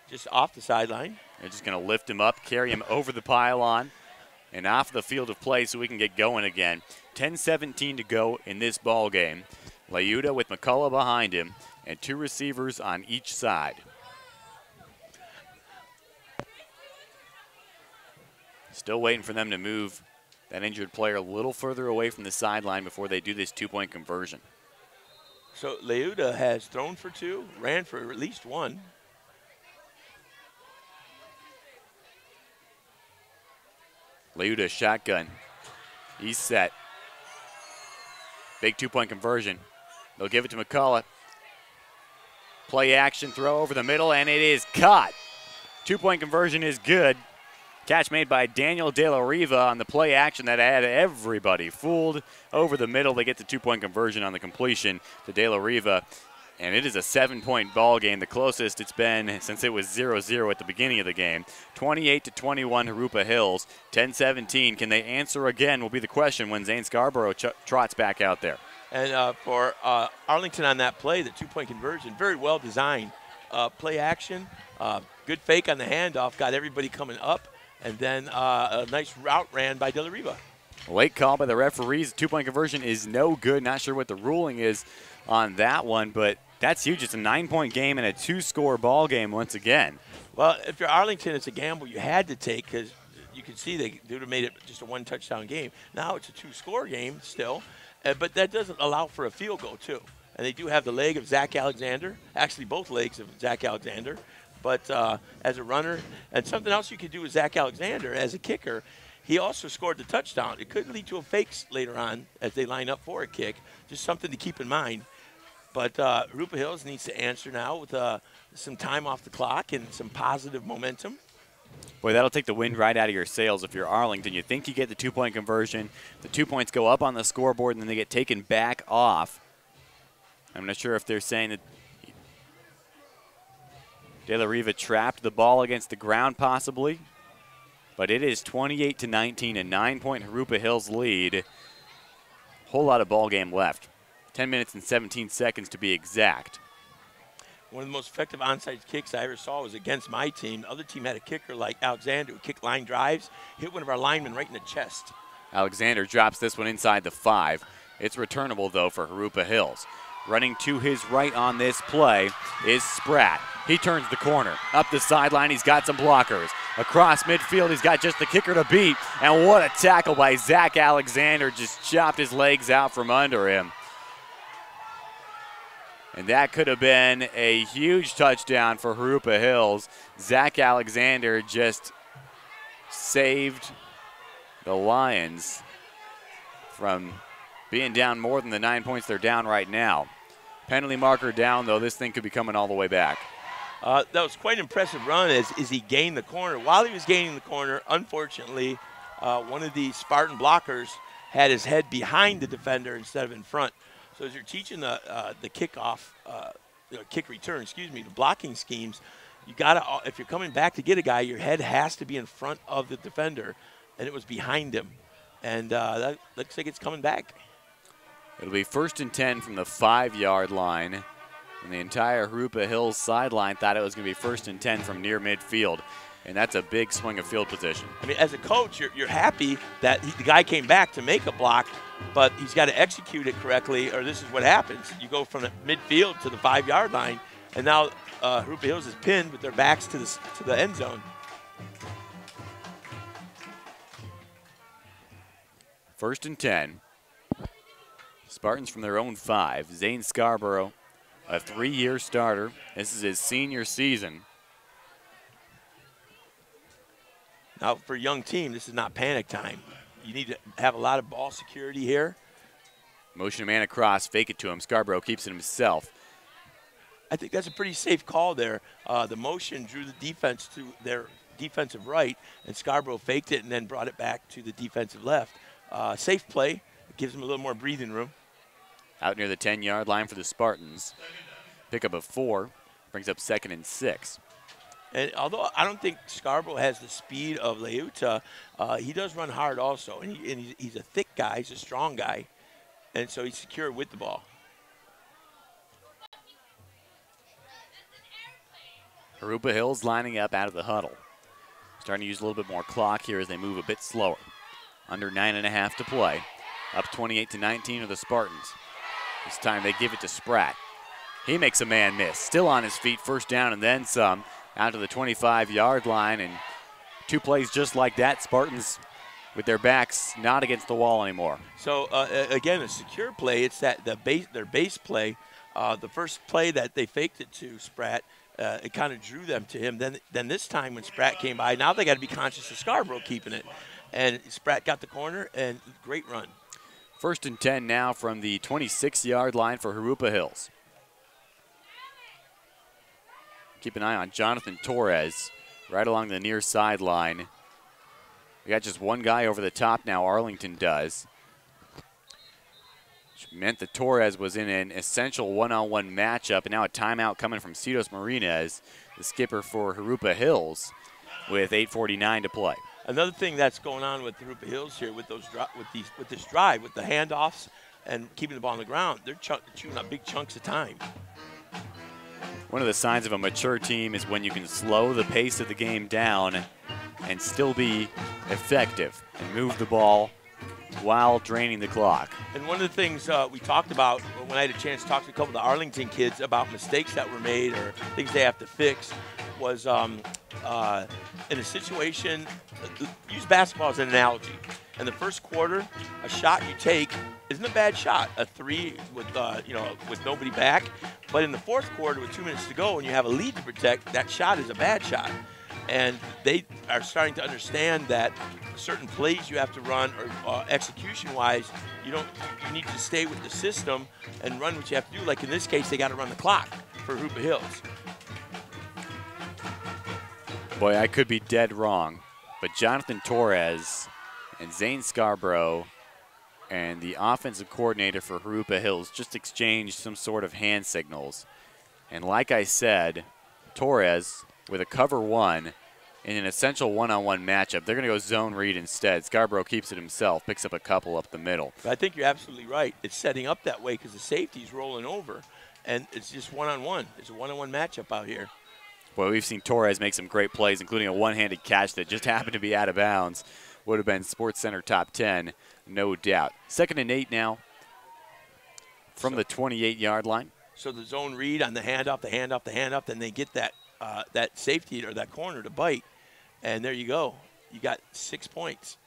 just off the sideline. They're just going to lift him up, carry him over the pylon, and off the field of play so we can get going again. 10-17 to go in this ball game. Leuta with McCullough behind him, and 2 receivers on each side. Still waiting for them to move that injured player a little further away from the sideline before they do this 2-point conversion. So Leuta has thrown for 2, ran for at least 1. Leuta shotgun. He's set. Big 2-point conversion. They'll give it to McCullough. Play action throw over the middle, and it is caught. 2-point conversion is good. Catch made by Daniel De La Riva on the play action that had everybody fooled. Over the middle, they get the 2-point conversion on the completion to De La Riva. And it is a 7-point ball game, the closest it's been since it was 0-0 at the beginning of the game. 28-21 Jurupa Hills. 10-17. Can they answer again will be the question when Zane Scarborough trots back out there. And for Arlington on that play, the 2-point conversion, very well designed. Play action, good fake on the handoff, got everybody coming up. And then a nice route ran by De La Riva. Late call by the referees. 2-point conversion is no good. Not sure what the ruling is on that one, but that's huge. It's a 9-point game and a 2-score ball game once again. Well, if you're Arlington, it's a gamble you had to take because you can see they would have made it just a 1-touchdown game. Now it's a 2-score game still, but that doesn't allow for a field goal, too. And they do have the leg of Zach Alexander, actually both legs of Zach Alexander. But as a runner, and something else you could do with Zach Alexander as a kicker, he also scored the touchdown. It could lead to a fakes later on as they line up for a kick. Just something to keep in mind. But Jurupa Hills needs to answer now with some time off the clock and some positive momentum. Boy, that'll take the wind right out of your sails if you're Arlington. You think you get the 2-point conversion. The 2 points go up on the scoreboard, and then they get taken back off. I'm not sure if they're saying that De La Riva trapped the ball against the ground possibly, but it is 28-19, a 9-point Jurupa Hills lead. Whole lot of ball game left. 10 minutes and 17 seconds to be exact. One of the most effective onside kicks I ever saw was against my team. The other team had a kicker like Alexander who kicked line drives, hit one of our linemen right in the chest. Alexander drops this one inside the 5. It's returnable, though, for Jurupa Hills. Running to his right on this play is Spratt. He turns the corner. Up the sideline, he's got some blockers. Across midfield, he's got just the kicker to beat. And what a tackle by Zach Alexander. Just chopped his legs out from under him. And that could have been a huge touchdown for Jurupa Hills. Zach Alexander just saved the Lions from being down more than the 9 points they're down right now. Penalty marker down, though. This thing could be coming all the way back. That was quite an impressive run as he gained the corner. While he was gaining the corner, unfortunately, one of the Spartan blockers had his head behind the defender instead of in front. So as you're teaching the kickoff, kick return, the blocking schemes, you gotta, if you're coming back to get a guy, your head has to be in front of the defender, and it was behind him. And that looks like it's coming back. It'll be 1st and 10 from the 5-yard line. And the entire Jurupa Hills sideline thought it was going to be 1st and 10 from near midfield. And that's a big swing of field position. I mean, as a coach, you're happy that the guy came back to make a block, but he's got to execute it correctly, or this is what happens. You go from the midfield to the 5-yard line, and now Jurupa Hills is pinned with their backs to the end zone. First and 10. Spartans from their own 5. Zane Scarborough, a 3-year starter. This is his senior season. Now, for a young team, this is not panic time. You need to have a lot of ball security here. Motion man across, fake it to him. Scarborough keeps it himself. I think that's a pretty safe call there. The motion drew the defense to their defensive right, and Scarborough faked it and then brought it back to the defensive left. Safe play. It gives them a little more breathing room. Out near the 10-yard line for the Spartans. Pickup of 4, brings up 2nd and 6. And although I don't think Scarborough has the speed of Leuta, he does run hard also. And he's a thick guy, he's a strong guy, and so he's secure with the ball. Jurupa Hills lining up out of the huddle. Starting to use a little bit more clock here as they move a bit slower. Under 9.5 to play. Up 28-19 are the Spartans. This time they give it to Spratt. He makes a man miss. Still on his feet, 1st down and then some. Out to the 25-yard line, and 2 plays just like that. Spartans with their backs not against the wall anymore. So again, a secure play. It's their base play. The first play that they faked it to Spratt, it kind of drew them to him. Then this time when Spratt came by, now they got to be conscious of Scarborough keeping it. And Spratt got the corner, and great run. 1st and 10 now from the 26-yard line for Jurupa Hills. Keep an eye on Jonathan Torres right along the near sideline. We got just one guy over the top now, Arlington does. Which meant that Torres was in an essential one-on-one matchup, and now a timeout coming from Citos Marinez, the skipper for Jurupa Hills, with 8:49 to play. Another thing that's going on with Jurupa Hills here with this drive, with the handoffs and keeping the ball on the ground, they're chewing up big chunks of time. One of the signs of a mature team is when you can slow the pace of the game down and still be effective and move the ball while draining the clock. And one of the things we talked about when I had a chance to talk to a couple of the Arlington kids about mistakes that were made or things they have to fix was in a situation, use basketball as an analogy. In the first quarter, a shot you take isn't a bad shot, a 3 with with nobody back. But in the 4th quarter, with 2 minutes to go, and you have a lead to protect, that shot is a bad shot. And they are starting to understand that certain plays you have to run, or execution-wise, you need to stay with the system and run what you have to do. Like in this case, they got to run the clock for Jurupa Hills. Boy, I could be dead wrong, but Jonathan Torres and Zane Scarborough and the offensive coordinator for Jurupa Hills just exchanged some sort of hand signals. And like I said, Torres with a cover 1 in an essential one-on-one matchup. They're going to go zone read instead. Scarborough keeps it himself, picks up a couple up the middle. But I think you're absolutely right. It's setting up that way because the safety's rolling over, and it's just one-on-one. It's a one-on-one matchup out here. Boy, we've seen Torres make some great plays, including a one-handed catch that just happened to be out of bounds. Would have been Sports Center top 10, no doubt. 2nd and 8 now from the 28-yard line. So the zone read on the handoff, then they get that that safety or that corner to bite, and there you go. You got 6 points.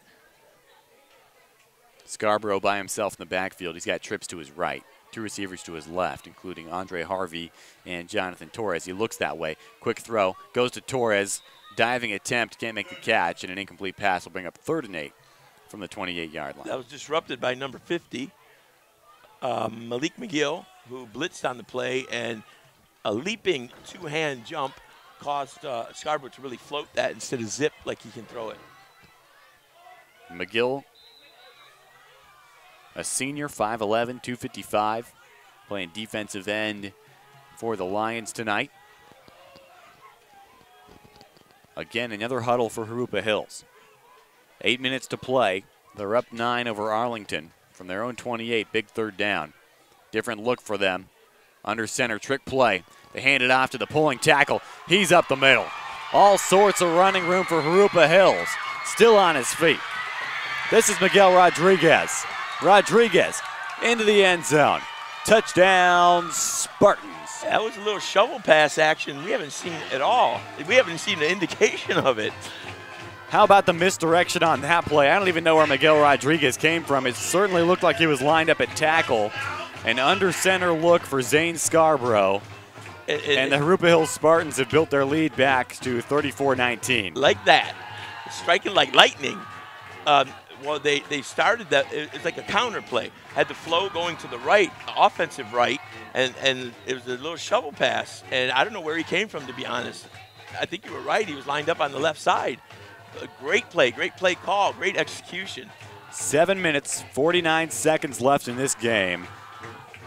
Scarborough by himself in the backfield. He's got trips to his right. 2 receivers to his left, including Andre Harvey and Jonathan Torres. He looks that way. Quick throw, goes to Torres. Diving attempt, can't make the catch, and an incomplete pass will bring up 3rd and 8 from the 28-yard line. That was disrupted by number 50, Malik McGill, who blitzed on the play, and a leaping 2-hand jump caused Scarborough to really float that instead of zip like he can throw it. McGill, a senior, 5'11", 255, playing defensive end for the Lions tonight. Again, another huddle for Jurupa Hills. 8 minutes to play. They're up 9 over Arlington from their own 28. Big third down. Different look for them. Under center, trick play. They hand it off to the pulling tackle. He's up the middle. All sorts of running room for Jurupa Hills. Still on his feet. This is Miguel Rodriguez. Rodriguez into the end zone. Touchdown, Spartans. That was a little shovel pass action we haven't seen at all. We haven't seen an indication of it. How about the misdirection on that play? I don't even know where Miguel Rodriguez came from. It certainly looked like he was lined up at tackle. An under center look for Zane Scarborough. And the Jurupa Hills Spartans have built their lead back to 34-19. Like that. Striking like lightning. Well, they started that. It's like a counter play. Had the flow going to the right, offensive right, and it was a little shovel pass. And I don't know where he came from, to be honest. I think you were right. He was lined up on the left side. A great play call, great execution. 7 minutes, 49 seconds left in this game.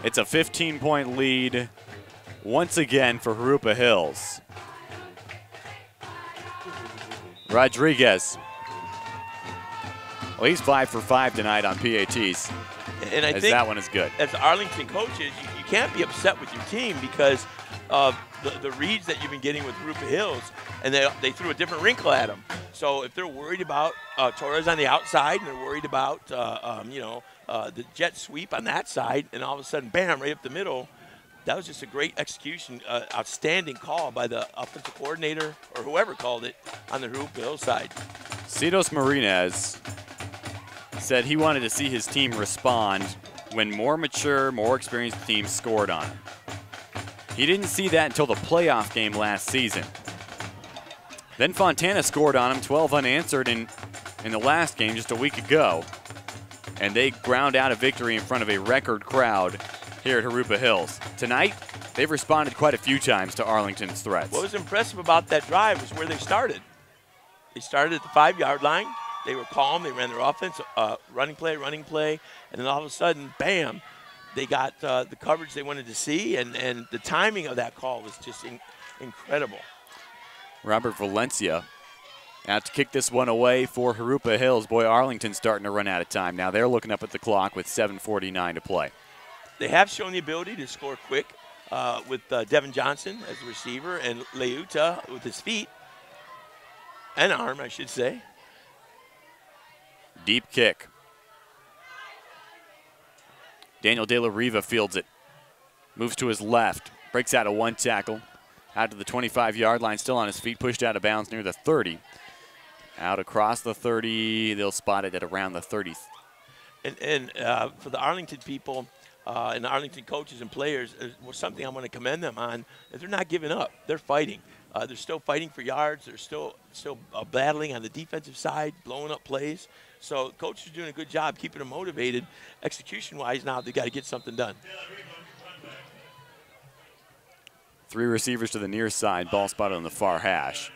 It's a 15-point lead once again for Jurupa Hills. Rodriguez. Well, he's 5 for 5 tonight on PATs. And I think that one is good. As Arlington coaches, you can't be upset with your team because of the reads that you've been getting with Jurupa Hills, and they threw a different wrinkle at them. So if they're worried about Torres on the outside and they're worried about the jet sweep on that side, and all of a sudden, bam, right up the middle, that was just a great execution, outstanding call by the offensive coordinator or whoever called it on the Jurupa Hills side. Citos Marinez said he wanted to see his team respond when more mature, more experienced teams scored on him. He didn't see that until the playoff game last season. Then Fontana scored on him 12 unanswered in the last game just a week ago. And they ground out a victory in front of a record crowd here at Jurupa Hills. Tonight, they've responded quite a few times to Arlington's threats. What was impressive about that drive was where they started. They started at the 5-yard line. They were calm. They ran their offense, running play, and then all of a sudden, bam, they got the coverage they wanted to see, and the timing of that call was just incredible. Robert Valencia out to kick this one away for Jurupa Hills. Boy, Arlington's starting to run out of time. Now they're looking up at the clock with 7:49 to play. They have shown the ability to score quick with Devin Johnson as the receiver and Leuta with his feet and arm, I should say. Deep kick. Daniel De La Riva fields it. Moves to his left. Breaks out of one tackle. Out to the 25-yard line. Still on his feet. Pushed out of bounds near the 30. Out across the 30. They'll spot it at around the 30. And for the Arlington people and the Arlington coaches and players, was something I want to commend them on, is they're not giving up. They're fighting. They're still fighting for yards. They're still battling on the defensive side, blowing up plays. So coach is doing a good job keeping them motivated. Execution-wise, now they got to get something done. 3 receivers to the near side. Ball spotted on the far hash.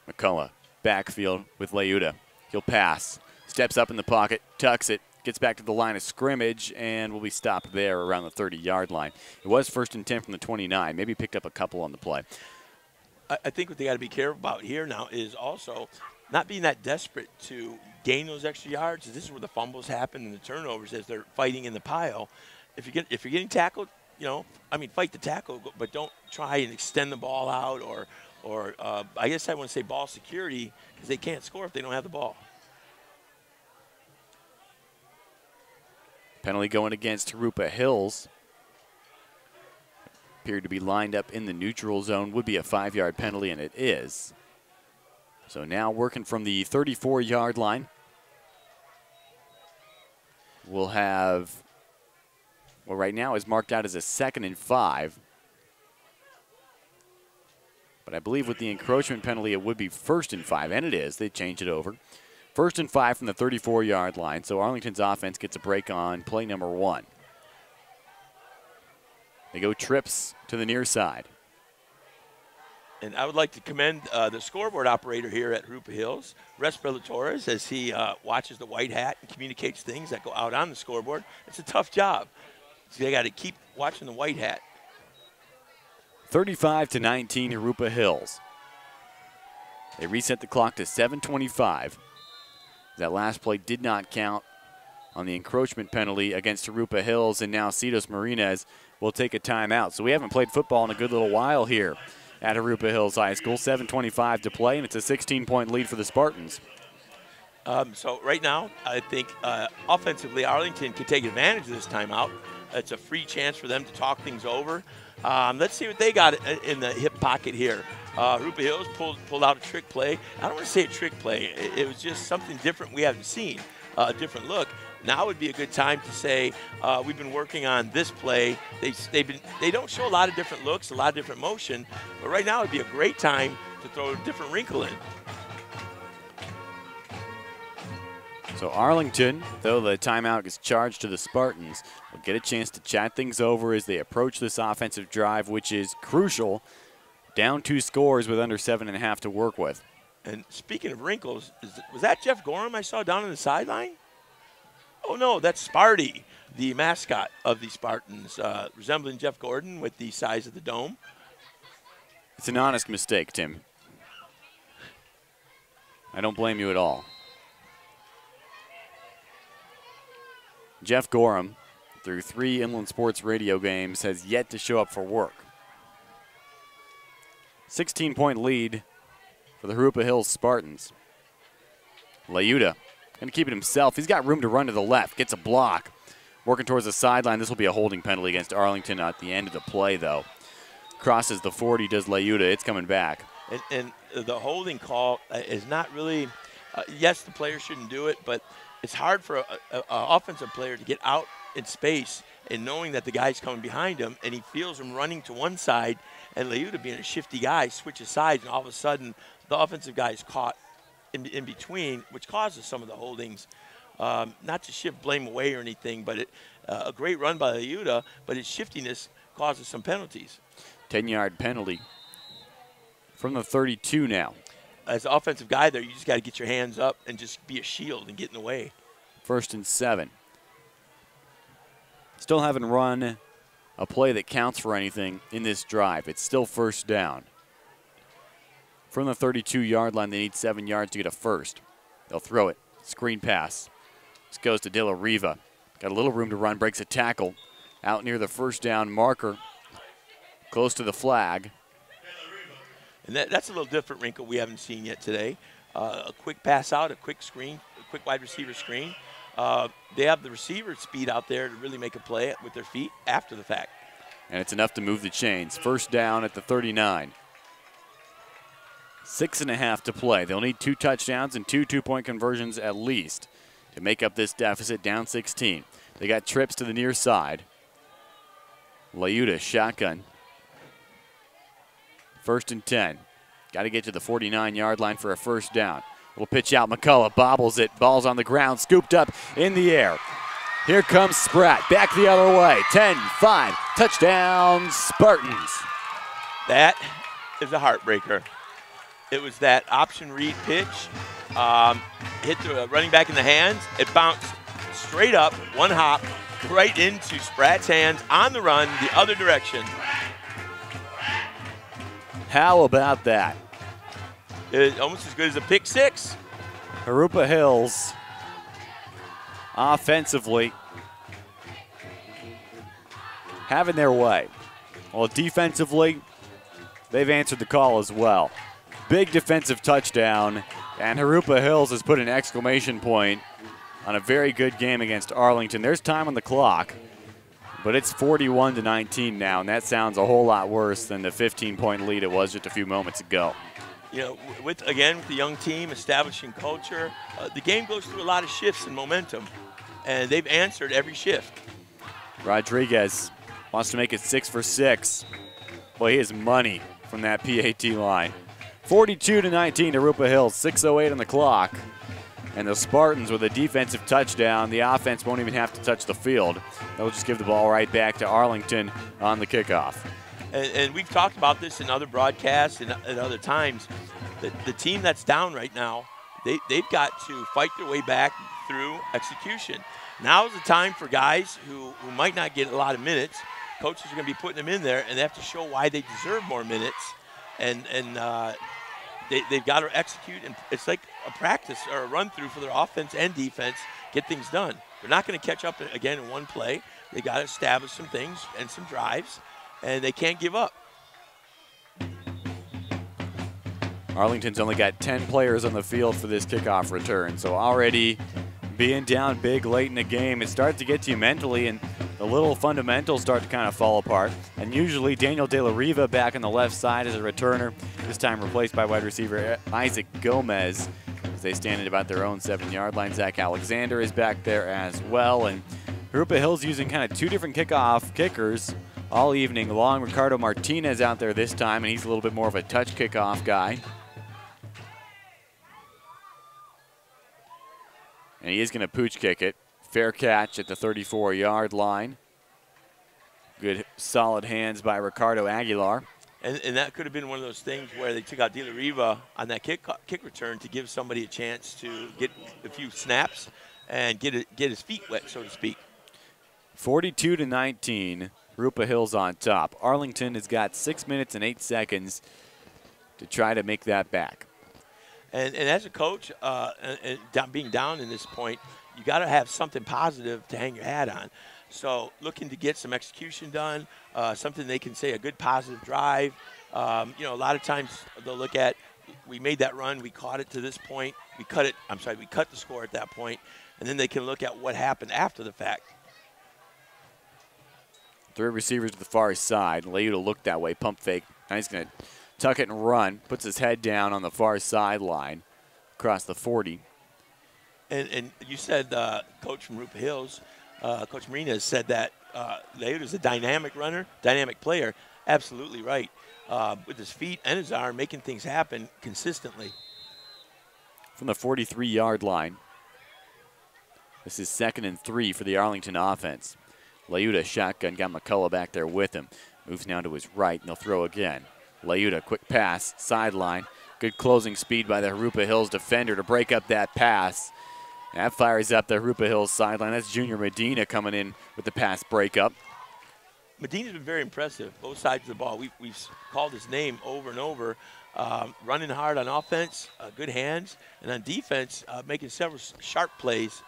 McCullough, backfield with Leuta. He'll pass. Steps up in the pocket, tucks it, gets back to the line of scrimmage, and will be stopped there around the 30-yard line. It was 1st and 10 from the 29. Maybe picked up a couple on the play. I think what they got to be careful about here now is also not being that desperate to gain those extra yards. This is where the fumbles happen and the turnovers as they're fighting in the pile. If you're getting tackled, fight the tackle, but don't try and extend the ball out or I guess I want to say ball security, because they can't score if they don't have the ball. Penalty going against Jurupa Hills. Appeared to be lined up in the neutral zone. Would be a 5-yard penalty, and it is. So now working from the 34-yard line. We'll have, well, right now is marked out as a 2nd and 5. But I believe with the encroachment penalty, it would be 1st and 5, and it is. They changed it over. 1st and 5 from the 34-yard line. So Arlington's offense gets a break on play number 1. They go trips to the near side. And I would like to commend the scoreboard operator here at Jurupa Hills, Respeto Torres, as he watches the white hat and communicates things that go out on the scoreboard. It's a tough job. So they got to keep watching the white hat. 35-19 Jurupa Hills. They reset the clock to 7:25. That last play did not count on the encroachment penalty against Jurupa Hills, and now Cedos Marinez will take a timeout. So we haven't played football in a good little while here at Jurupa Hills High School. 7:25 to play, and it's a 16-point lead for the Spartans. So right now, I think offensively, Arlington can take advantage of this timeout. It's a free chance for them to talk things over. Let's see what they got in the hip pocket here. Jurupa Hills pulled out a trick play. I don't want to say a trick play. It was just something different we haven't seen, a different look. Now would be a good time to say we've been working on this play. They don't show a lot of different looks, a lot of different motion, but right now would be a great time to throw a different wrinkle in. So Arlington, though the timeout gets charged to the Spartans, will get a chance to chat things over as they approach this offensive drive, which is crucial. Down 2 scores with under 7.5 to work with. And speaking of wrinkles, was that Jeff Gorham I saw down on the sideline? Oh, no, that's Sparty, the mascot of the Spartans, resembling Jeff Gordon with the size of the dome. It's an honest mistake, Tim. I don't blame you at all. Jeff Gorham, through 3 Inland Sports radio games, has yet to show up for work. 16-point lead for the Jurupa Hills Spartans. Layuta going to keep it himself. He's got room to run to the left. Gets a block. Working towards the sideline. This will be a holding penalty against Arlington at the end of the play, though. Crosses the 40, does Layuta. It's coming back. And the holding call is not really, yes, the player shouldn't do it, but it's hard for an offensive player to get out in space and knowing that the guy's coming behind him, and he feels him running to one side, and Layuta, being a shifty guy, switches sides, and all of a sudden the offensive guy is caught in between, which causes some of the holdings. Not to shift blame away or anything, but a great run by Layuta, but his shiftiness causes some penalties. 10-yard penalty from the 32 now. As an offensive guy there, you just got to get your hands up and just be a shield and get in the way. 1st and 7. Still haven't run a play that counts for anything in this drive. It's still 1st down. From the 32-yard line, they need 7 yards to get a first. They'll throw it. Screen pass. This goes to De La Riva. Got a little room to run, breaks a tackle. Out near the 1st down marker. Close to the flag. And that's a little different wrinkle we haven't seen yet today. A quick pass out, a quick screen, a quick wide receiver screen. They have the receiver speed out there to really make a play with their feet after the fact. And it's enough to move the chains. 1st down at the 39. 6.5 to play. They'll need 2 touchdowns and 2 two-point conversions at least to make up this deficit, down 16. They got trips to the near side. Layuta, shotgun. 1st and 10. Got to get to the 49-yard line for a 1st down. Little pitch out. McCullough bobbles it. Ball's on the ground. Scooped up in the air. Here comes Spratt. Back the other way. 10-5. Touchdown, Spartans. That is a heartbreaker. It was that option read pitch. Hit the running back in the hands. It bounced straight up, one hop, right into Spratt's hands on the run the other direction. How about that? It's almost as good as a pick 6. Jurupa Hills offensively having their way. Well, defensively, they've answered the call as well. Big defensive touchdown, and Jurupa Hills has put an exclamation point on a very good game against Arlington. There's time on the clock, but it's 41-19 now, and that sounds a whole lot worse than the 15-point lead it was just a few moments ago. You know, with the young team establishing culture, the game goes through a lot of shifts and momentum, and they've answered every shift. Rodriguez wants to make it 6 for 6. Boy, he has money from that PAT line. 42-19 to Jurupa Hills, 6:08 on the clock. And the Spartans with a defensive touchdown. The offense won't even have to touch the field. They'll just give the ball right back to Arlington on the kickoff. And we've talked about this in other broadcasts and at other times. The team that's down right now, they've got to fight their way back through execution. Now is the time for guys who might not get a lot of minutes. Coaches are going to be putting them in there, and they have to show why they deserve more minutes. And they've got to execute, and it's like a practice or a run-through for their offense and defense, get things done. They're not going to catch up again in one play. They got to establish some things and some drives, and they can't give up. Arlington's only got 10 players on the field for this kickoff return, so already being down big late in the game, it starts to get to you mentally, and the little fundamentals start to kind of fall apart. And usually Daniel De La Riva back on the left side as a returner, this time replaced by wide receiver Isaac Gomez as they stand at about their own 7-yard line. Zach Alexander is back there as well, and Jurupa Hills using kind of two different kickoff kickers all evening long. Ricardo Martinez out there this time, and he's a little bit more of a touch kickoff guy. And he is going to pooch kick it. Fair catch at the 34-yard line. Good solid hands by Ricardo Aguilar. And that could have been one of those things where they took out De La Riva on that kick return to give somebody a chance to get a few snaps and get his feet wet, so to speak. 42-19, Jurupa Hills on top. Arlington has got 6 minutes and 8 seconds to try to make that back. And as a coach, being down in this point, you got to have something positive to hang your hat on. So looking to get some execution done, something they can say a good positive drive. A lot of times they'll look at, we made that run, we caught it to this point, we cut the score at that point, and then they can look at what happened after the fact. 3 receivers to the far side. Leuda looked that way, pump fake. Now he's going to tuck it and run, puts his head down on the far sideline across the 40. And you said, Coach from Jurupa Hills, Coach Marina said that Leuda's a dynamic runner, dynamic player. Absolutely right. With his feet and his arm, making things happen consistently. From the 43-yard line, this is 2nd and 3 for the Arlington offense. Leuda shotgun, got McCullough back there with him. Moves now to his right, and they'll throw again. Leuda, quick pass, sideline. Good closing speed by the Jurupa Hills defender to break up that pass. That fires up the Jurupa Hills sideline. That's Junior Medina coming in with the pass breakup. Medina's been very impressive, both sides of the ball. We've called his name over and over. Running hard on offense, good hands, and on defense, making several sharp plays,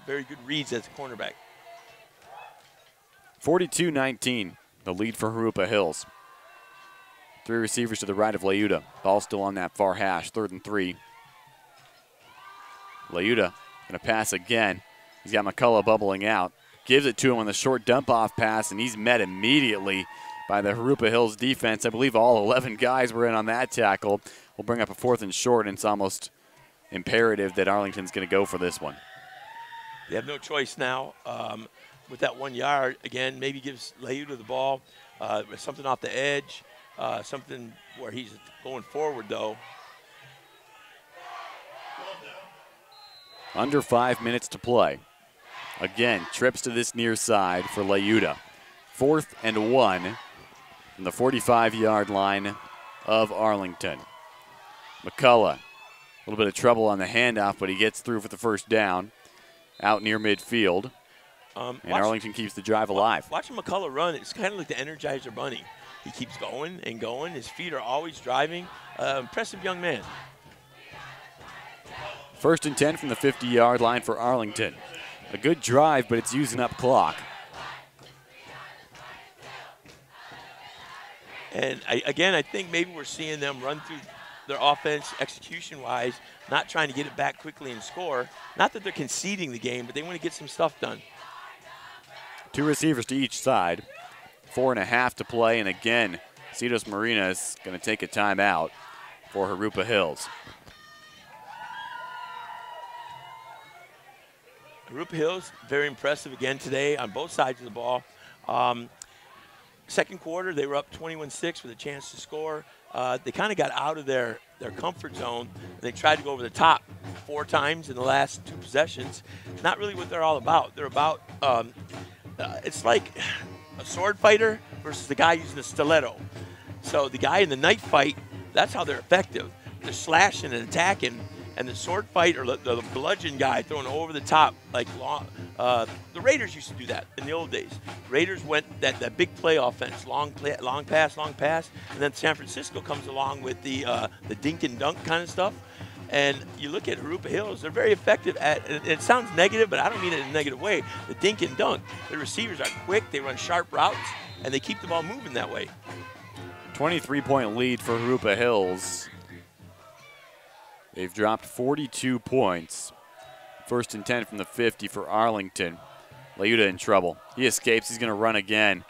very good reads as a cornerback. 42-19, the lead for Jurupa Hills. 3 receivers to the right of Leuda. Ball still on that far hash, 3rd and 3. Leuda going to pass again. He's got McCullough bubbling out. Gives it to him on the short dump-off pass, and he's met immediately by the Jurupa Hills defense. I believe all 11 guys were in on that tackle. We'll bring up a 4th and short, and it's almost imperative that Arlington's going to go for this one. They have no choice now. With that 1 yard, again, maybe gives Leuda the ball, something off the edge, something where he's going forward, though. Under 5 minutes to play. Again, trips to this near side for Leuda. 4th and 1 from the 45-yard line of Arlington. McCullough, a little bit of trouble on the handoff, but he gets through for the first down out near midfield. And Arlington keeps the drive alive. Watching McCullough run, it's kind of like the Energizer Bunny. He keeps going and going. His feet are always driving. Impressive young man. 1st and 10 from the 50-yard line for Arlington. A good drive, but it's using up clock. And I think maybe we're seeing them run through their offense execution-wise, not trying to get it back quickly and score. Not that they're conceding the game, but they want to get some stuff done. 2 receivers to each side. 4.5 to play, and again, Cedos Marina is going to take a timeout for Jurupa Hills. Jurupa Hills, very impressive again today on both sides of the ball. Second quarter, they were up 21-6 with a chance to score. They kind of got out of their comfort zone. They tried to go over the top 4 times in the last 2 possessions. Not really what they're all about. They're about, it's like a sword fighter versus the guy using the stiletto. So the guy in the knife fight, that's how they're effective. They're slashing and attacking. And the sword fight or the bludgeon guy throwing over the top, like long. The Raiders used to do that in the old days. Raiders went that big play offense, long pass, and then San Francisco comes along with the dink and dunk kind of stuff. And you look at Jurupa Hills, they're very effective at, it sounds negative, but I don't mean it in a negative way, the dink and dunk. The receivers are quick, they run sharp routes, and they keep the ball moving that way. 23-point lead for Jurupa Hills. They've dropped 42 points. 1st and 10 from the 50 for Arlington. Layuda in trouble. He escapes. He's going to run again.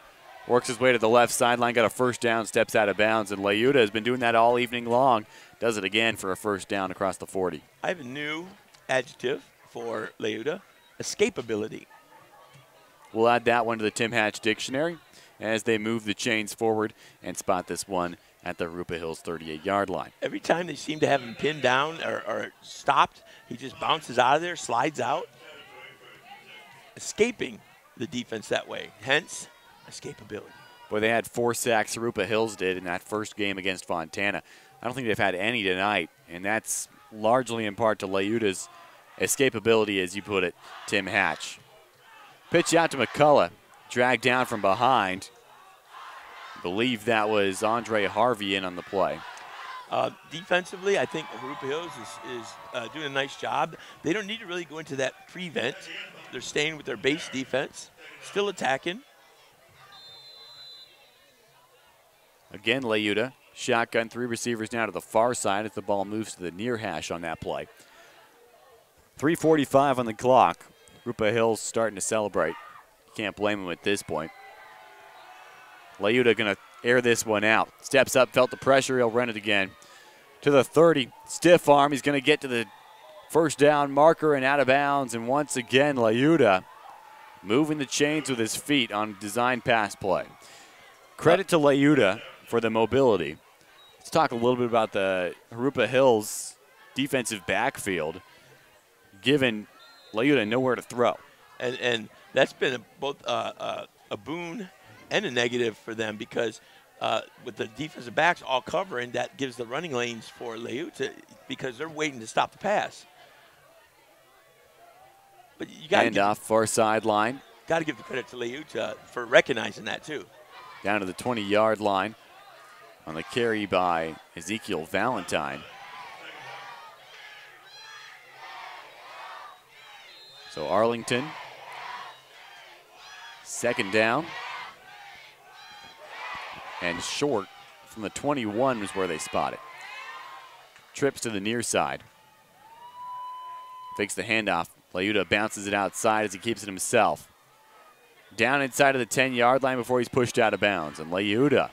Works his way to the left sideline, got a first down, steps out of bounds, and Layuda has been doing that all evening long. Does it again for a first down across the 40. I have a new adjective for Layuda, escapability. We'll add that one to the Tim Hatch dictionary as they move the chains forward and spot this one at the Jurupa Hills 38-yard line. Every time they seem to have him pinned down or stopped, he just bounces out of there, slides out, escaping the defense that way, hence escapability. Boy, they had 4 sacks, Jurupa Hills did, in that first game against Fontana. I don't think they've had any tonight, and that's largely in part to Layuda's escapability, as you put it, Tim Hatch. Pitch out to McCullough, dragged down from behind. Believe that was Andre Harvey in on the play. Defensively, I think Jurupa Hills is doing a nice job. They don't need to really go into that prevent. They're staying with their base defense, still attacking. Again, Layuda, shotgun, 3 receivers now to the far side as the ball moves to the near hash on that play. 3:45 on the clock. Jurupa Hills starting to celebrate. You can't blame them at this point. Layuda going to air this one out. Steps up, felt the pressure, he'll run it again. To the 30, stiff arm, he's going to get to the first down marker and out of bounds. And once again, Layuda moving the chains with his feet on design pass play. Credit to Layuda for the mobility. Let's talk a little bit about the Jurupa Hills defensive backfield, given Layuda nowhere to throw. And that's been both a boon and a negative for them because with the defensive backs all covering, that gives the running lanes for Layuda because they're waiting to stop the pass. But you got to off far sideline. Got to give the credit to Layuda for recognizing that too. Down to the 20-yard line on the carry by Ezekiel Valentine. So Arlington, 2nd down. And short from the 21 is where they spot it. Trips to the near side. Fakes the handoff. Layuda bounces it outside as he keeps it himself. Down inside of the 10-yard line before he's pushed out of bounds. And Layuda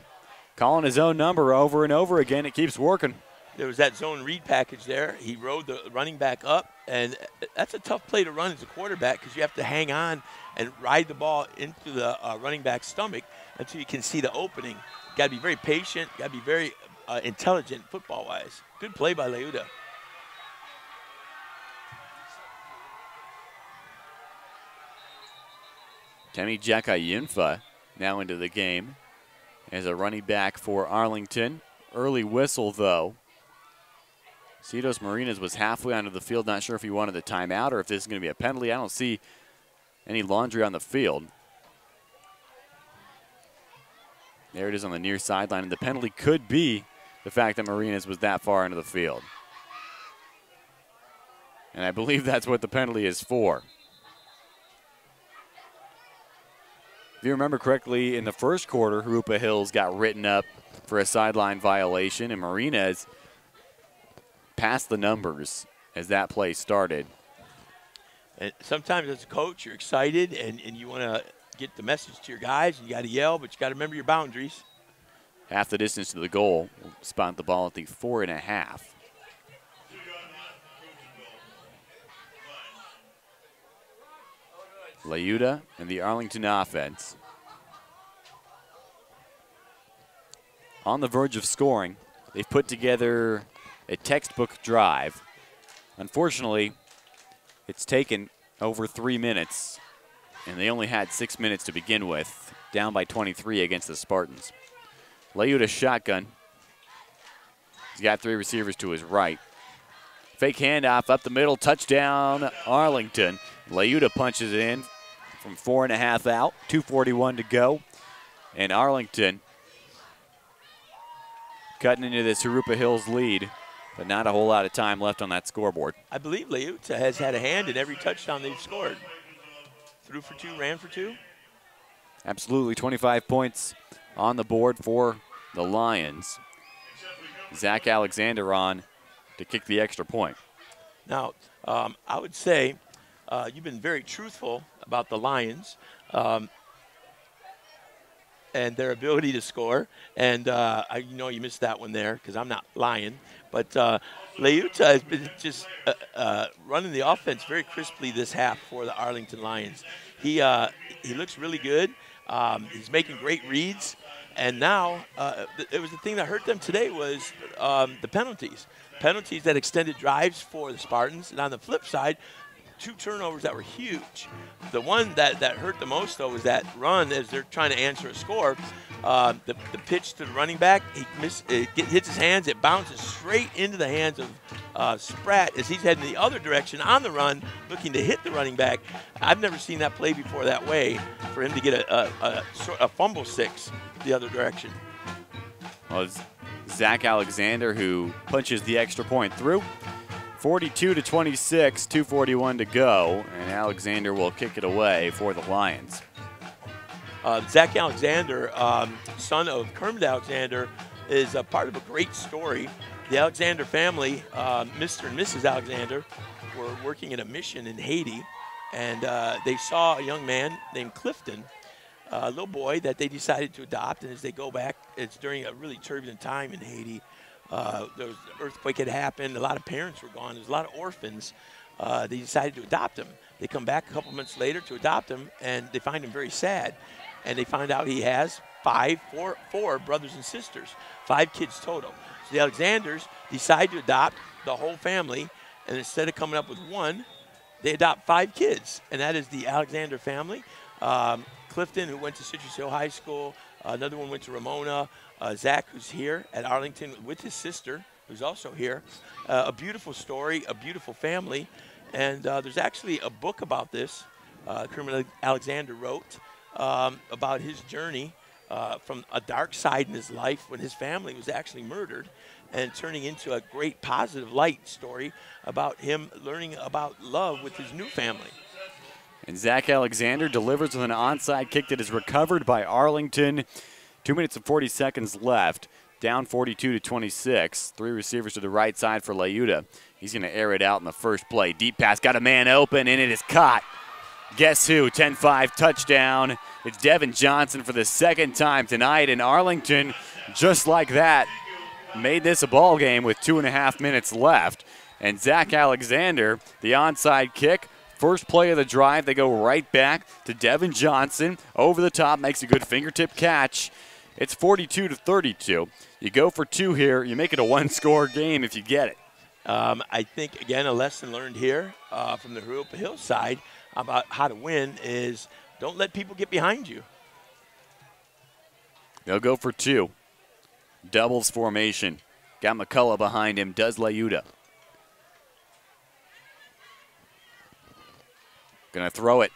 calling his own number over and over again. It keeps working. There was that zone read package there. He rode the running back up, and that's a tough play to run as a quarterback because you have to hang on and ride the ball into the running back's stomach until you can see the opening. Got to be very patient. Got to be very intelligent football-wise. Good play by Layuda. Temi Jakayinfa now into the game as a running back for Arlington. Early whistle, though. Citos Marinas was halfway onto the field. Not sure if he wanted the timeout or if this is going to be a penalty. I don't see any laundry on the field. There it is on the near sideline, and the penalty could be the fact that Marinas was that far into the field. And I believe that's what the penalty is for. If you remember correctly, in the first quarter, Jurupa Hills got written up for a sideline violation, and Marinas passed the numbers as that play started. And sometimes as a coach, you're excited, and you want to get the message to your guys, and you got to yell, but you got to remember your boundaries. Half the distance to the goal. We'll spot the ball at the 4.5. Layuda and the Arlington offense on the verge of scoring. They've put together a textbook drive. Unfortunately, it's taken over 3 minutes, and they only had 6 minutes to begin with. down by 23 against the Spartans. Layuta shotgun. He's got 3 receivers to his right. Fake handoff up the middle, touchdown Arlington. Layuta punches it in from 4.5 out, 2:41 to go. And Arlington cutting into this Jurupa Hills lead, but not a whole lot of time left on that scoreboard. I believe Layuta has had a hand in every touchdown they've scored. Threw for 2, ran for 2. Absolutely, 25 points on the board for the Lions. Zach Alexander on to kick the extra point. Now, I would say you've been very truthful about the Lions and their ability to score. And I know you missed that one there because I'm not lying. But Layuta has been just running the offense very crisply this half for the Arlington Lions. He looks really good. He's making great reads. And now, it was the thing that hurt them today was the penalties. Penalties that extended drives for the Spartans. And on the flip side, 2 turnovers that were huge. The one that hurt the most, though, was that run as they're trying to answer a score. The pitch to the running back, it hits his hands. It bounces straight into the hands of Spratt as he's heading the other direction on the run, looking to hit the running back. I've never seen that play before that way, for him to get a fumble 6 the other direction. Well, it's Zach Alexander who punches the extra point through. 42-26, 2:41 to go, and Alexander will kick it away for the Lions. Zach Alexander, son of Kermit Alexander, is a part of a great story. The Alexander family, Mr. and Mrs. Alexander, were working at a mission in Haiti, and they saw a young man named Clifton, a little boy that they decided to adopt. And as they go back, it's during a really turbulent time in Haiti. There was an earthquake had happened. A lot of parents were gone. There was a lot of orphans. They decided to adopt him. They come back a couple months later to adopt him, and they find him very sad. And they find out he has four brothers and sisters, 5 kids total. So the Alexanders decide to adopt the whole family, and instead of coming up with 1, they adopt 5 kids, and that is the Alexander family. Clifton, who went to Citrus Hill High School, another one went to Ramona. Zach, who's here at Arlington with his sister, who's also here. A beautiful story, a beautiful family. And there's actually a book about this Kermit Alexander wrote about his journey from a dark side in his life when his family was actually murdered, and turning into a great positive light story about him learning about love with his new family. And Zach Alexander delivers with an onside kick that is recovered by Arlington. 2 minutes and 40 seconds left. Down 42-26. 3 receivers to the right side for Layuta. He's going to air it out in the first play. Deep pass, got a man open, and it is caught. Guess who? 10-5 touchdown. It's Devin Johnson for the second time tonight. And Arlington, just like that, made this a ball game with 2.5 minutes left. And Zach Alexander, the onside kick, first play of the drive, they go right back to Devin Johnson. Over the top, makes a good fingertip catch. It's 42-32. You go for 2 here. You make it a 1-score game if you get it. I think, again, a lesson learned here from the Jurupa Hills side about how to win is don't let people get behind you. They'll go for 2. Doubles formation. Got McCullough behind him. Does Layuta. Gonna throw it.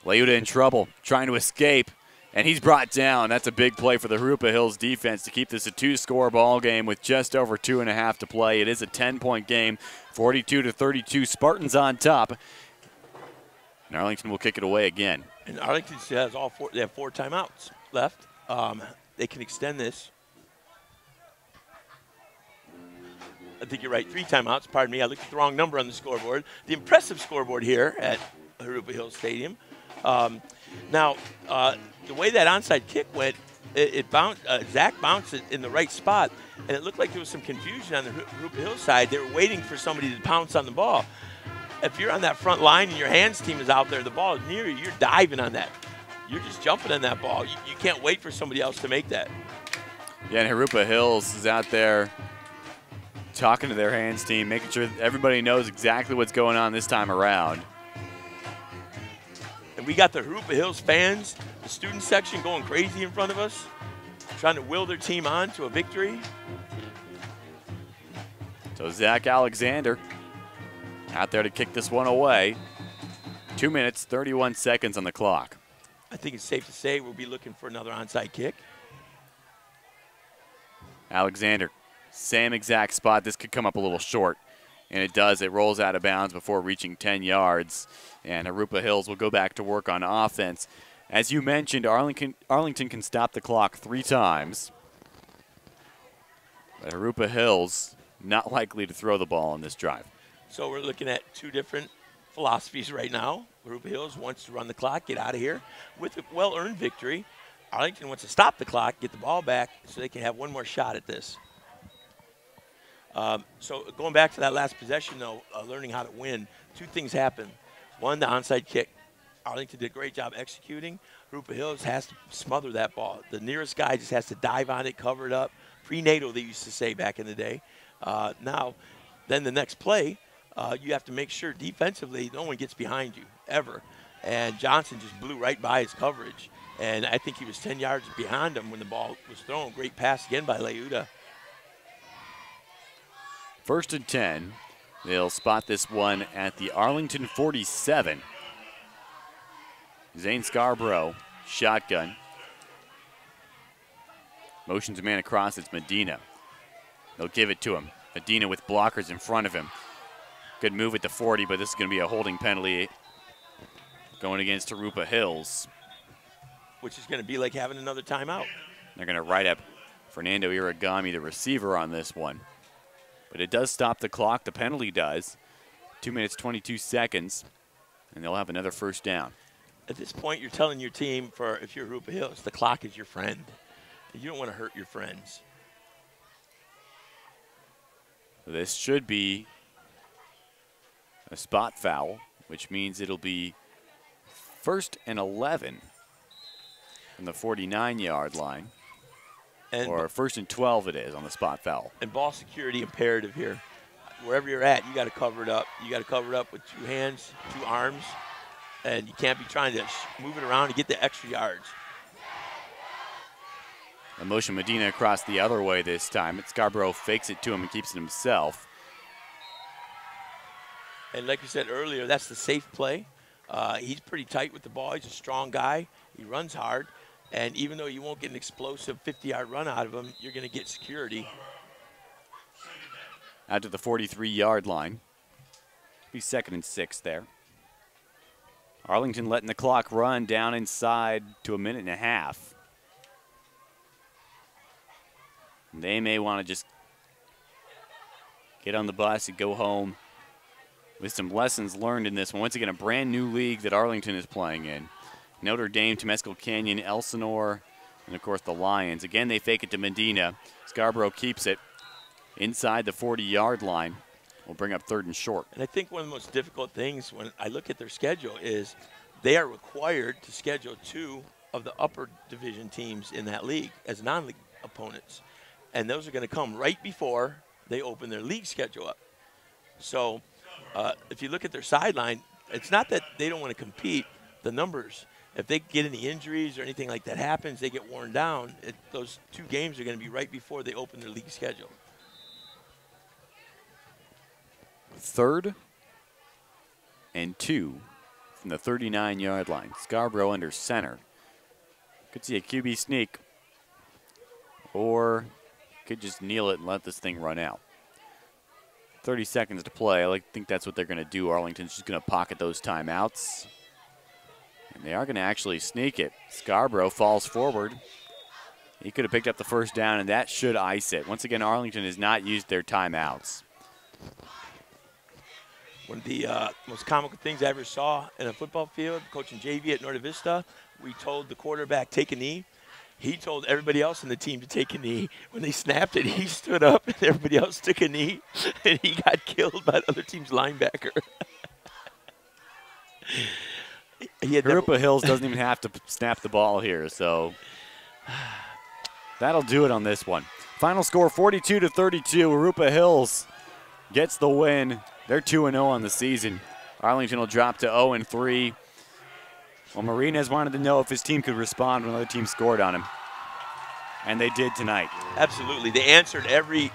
Layuta in trouble, trying to escape, and he's brought down. That's a big play for the Jurupa Hills defense to keep this a 2-score ball game with just over 2.5 to play. It is a 10-point game, 42-32. Spartans on top. And Arlington will kick it away again. And Arlington still has they have 4 timeouts left. They can extend this. I think you're right, 3 timeouts. Pardon me, I looked at the wrong number on the scoreboard. The impressive scoreboard here at Jurupa Hills Stadium. Now, the way that onside kick went, it bounced. Zach bounced it in the right spot, and it looked like there was some confusion on the Jurupa Hills side. They were waiting for somebody to pounce on the ball. If you're on that front line and your hands team is out there, the ball is near you, you're diving on that. You're just jumping on that ball. You can't wait for somebody else to make that. Yeah, and Jurupa Hills is out there talking to their hands team, making sure everybody knows exactly what's going on this time around. And we got the Jurupa Hills fans The student section going crazy in front of us, trying to will their team on to a victory. So Zach Alexander out there to kick this one away. 2 minutes, 31 seconds on the clock. I think it's safe to say we'll be looking for another onside kick. Alexander, same exact spot. This could come up a little short, and it does. It rolls out of bounds before reaching 10 yards, and Jurupa Hills will go back to work on offense. As you mentioned, Arlington can stop the clock 3 times, but Jurupa Hills not likely to throw the ball on this drive. So we're looking at 2 different philosophies right now. Jurupa Hills wants to run the clock, get out of here with a well-earned victory. Arlington wants to stop the clock, get the ball back so they can have one more shot at this. So going back to that last possession, though, learning how to win, 2 things happen. One, the onside kick. Arlington did a great job executing. Jurupa Hills has to smother that ball. The nearest guy just has to dive on it, cover it up. Prenatal, they used to say back in the day. Now, then the next play, you have to make sure defensively no one gets behind you, ever. And Johnson just blew right by his coverage. And I think he was 10 yards behind him when the ball was thrown. Great pass again by Leuda. 1st and 10. They'll spot this one at the Arlington 47. Zane Scarborough, shotgun. Motions a man across, it's Medina. They'll give it to him. Medina with blockers in front of him. Good move at the 40, but this is going to be a holding penalty going against Jurupa Hills. Which is going to be like having another timeout. They're going to write up Fernando Iragami, the receiver, on this one. But it does stop the clock. The penalty does. 2 minutes, 22 seconds, and they'll have another 1st down. At this point, you're telling your team, if you're Jurupa Hills, the clock is your friend. You don't want to hurt your friends. This should be a spot foul, which means it'll be 1st and 11 from the 49-yard line. And or 1st and 12 it is on the spot foul. And ball security imperative here. Wherever you're at, you got to cover it up. You got to cover it up with 2 hands, 2 arms, and you can't be trying to move it around to get the extra yards. A motion Medina across the other way this time. Scarborough fakes it to him and keeps it himself. And like you said earlier, that's the safe play. He's pretty tight with the ball. He's a strong guy. He runs hard. And even though you won't get an explosive 50-yard run out of him, you're going to get security. Out to the 43-yard line. Be 2nd and 6 there. Arlington letting the clock run down inside to 1.5 minutes. They may want to just get on the bus and go home with some lessons learned in this one. Once again, a brand new league that Arlington is playing in. Notre Dame, Temescal Canyon, Elsinore, and of course the Lions. Again, they fake it to Medina. Scarborough keeps it inside the 40-yard line. We'll bring up 3rd and short. And I think one of the most difficult things when I look at their schedule is they are required to schedule 2 of the upper division teams in that league as non-league opponents. And those are going to come right before they open their league schedule up. So if you look at their sideline, it's not that they don't want to compete. The numbers, if they get any injuries or anything like that happens, they get worn down. Those 2 games are going to be right before they open their league schedule. 3rd and 2 from the 39-yard line. Scarborough under center. Could see a QB sneak, or could just kneel it and let this thing run out. 30 seconds to play. I think that's what they're going to do. Arlington's just going to pocket those timeouts. And they are going to actually sneak it. Scarborough falls forward. He could have picked up the 1st down, and that should ice it. Once again, Arlington has not used their timeouts. One of the most comical things I ever saw in a football field, coaching JV at Norte Vista, we told the quarterback, take a knee. He told everybody else in the team to take a knee. When they snapped it, he stood up, and everybody else took a knee, and he got killed by the other team's linebacker. Jurupa Hills doesn't even have to snap the ball here, so that'll do it on this one. Final score, 42-32. Jurupa Hills gets the win. They're 2-0 on the season. Arlington will drop to 0-3. Well, Marinez wanted to know if his team could respond when another team scored on him. And they did tonight. Absolutely. They answered every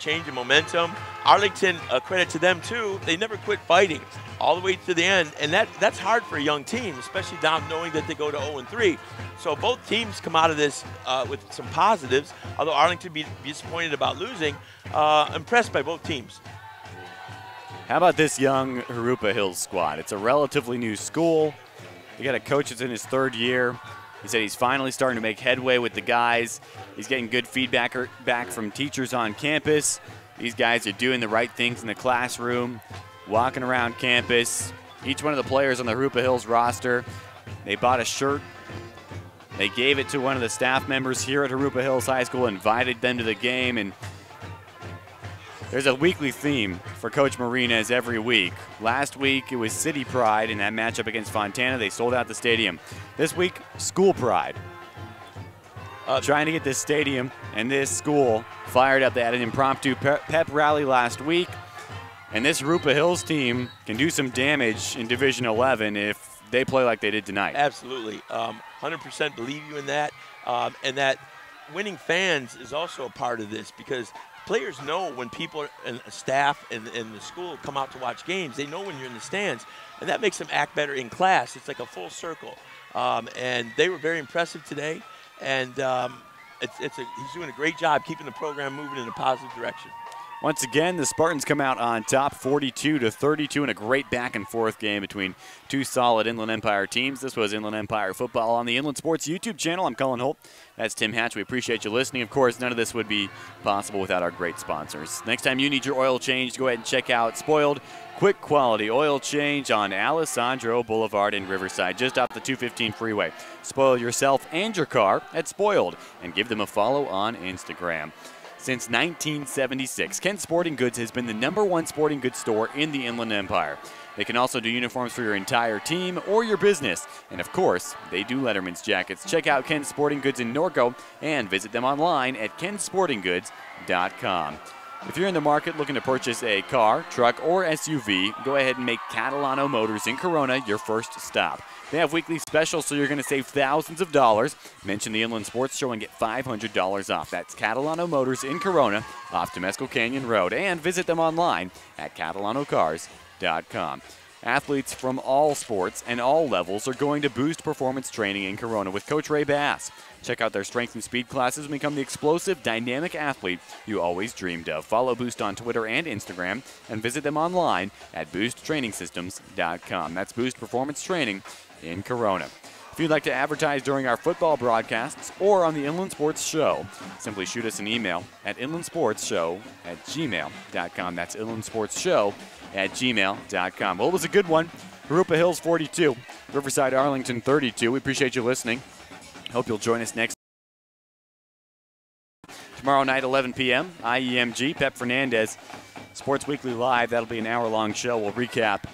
change in momentum. Arlington, credit to them, too. They never quit fighting all the way to the end. And that's hard for a young team, especially down knowing that they go to 0-3. So both teams come out of this with some positives, although Arlington be disappointed about losing. Impressed by both teams. How about this young Jurupa Hills squad? It's a relatively new school. You got a coach that's in his 3rd year. He said he's finally starting to make headway with the guys. He's getting good feedback back from teachers on campus. These guys are doing the right things in the classroom, walking around campus. Each one of the players on the Jurupa Hills roster, they bought a shirt. They gave it to one of the staff members here at Jurupa Hills High School, invited them to the game, and there's a weekly theme for Coach Marinez every week. Last week, it was City Pride in that matchup against Fontana. They sold out the stadium. This week, School Pride. Trying to get this stadium and this school fired up. They had an impromptu pep rally last week. And this Jurupa Hills team can do some damage in Division 11 if they play like they did tonight. Absolutely. 100% believe you in that. And that winning fans is also a part of this, because players know when people and staff and the school come out to watch games. They know when you're in the stands, and that makes them act better in class. It's like a full circle. And they were very impressive today, and he's doing a great job keeping the program moving in a positive direction. Once again, the Spartans come out on top 42-32 in a great back-and-forth game between two solid Inland Empire teams. This was Inland Empire football on the Inland Sports YouTube channel. I'm Cullen Holt. That's Tim Hatch. We appreciate you listening. Of course, none of this would be possible without our great sponsors. Next time you need your oil changed, go ahead and check out Spoiled Quick Quality Oil Change on Alessandro Boulevard in Riverside, just off the 215 freeway. Spoil yourself and your car at Spoiled, and give them a follow on Instagram. Since 1976, Kent Sporting Goods has been the #1 sporting goods store in the Inland Empire. They can also do uniforms for your entire team or your business. And of course, they do Letterman's jackets. Check out Kent Sporting Goods in Norco and visit them online at kentsportinggoods.com. If you're in the market looking to purchase a car, truck, or SUV, go ahead and make Catalano Motors in Corona your first stop. They have weekly specials, so you're going to save thousands of dollars. Mention the Inland Sports Show and get $500 off. That's Catalano Motors in Corona off Temescal Canyon Road. And visit them online at catalanocars.com. Athletes from all sports and all levels are going to Boost Performance Training in Corona with Coach Ray Bass. Check out their strength and speed classes and become the explosive, dynamic athlete you always dreamed of. Follow Boost on Twitter and Instagram and visit them online at boosttrainingsystems.com. That's Boost Performance Training in Corona. If you'd like to advertise during our football broadcasts or on the Inland Sports Show, simply shoot us an email at inlandsportsshow@gmail.com. That's inlandsportsshow@gmail.com. Well, it was a good one. Jurupa Hills 42, Riverside Arlington 32. We appreciate you listening. Hope you'll join us next tomorrow night, 11 p.m. IEMG, Pep Fernandez, Sports Weekly Live. That'll be an hour-long show. We'll recap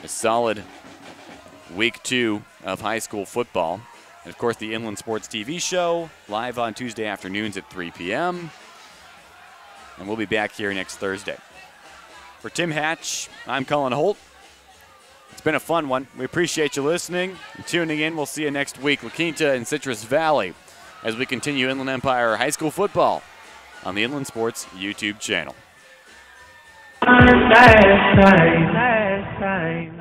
a solid Week 2 of high school football. And, of course, the Inland Sports TV show, live on Tuesday afternoons at 3 p.m. And we'll be back here next Thursday. For Tim Hatch, I'm Cullen Holt. It's been a fun one. We appreciate you listening and tuning in. We'll see you next week. La Quinta and Citrus Valley as we continue Inland Empire high school football on the Inland Sports YouTube channel. Last time.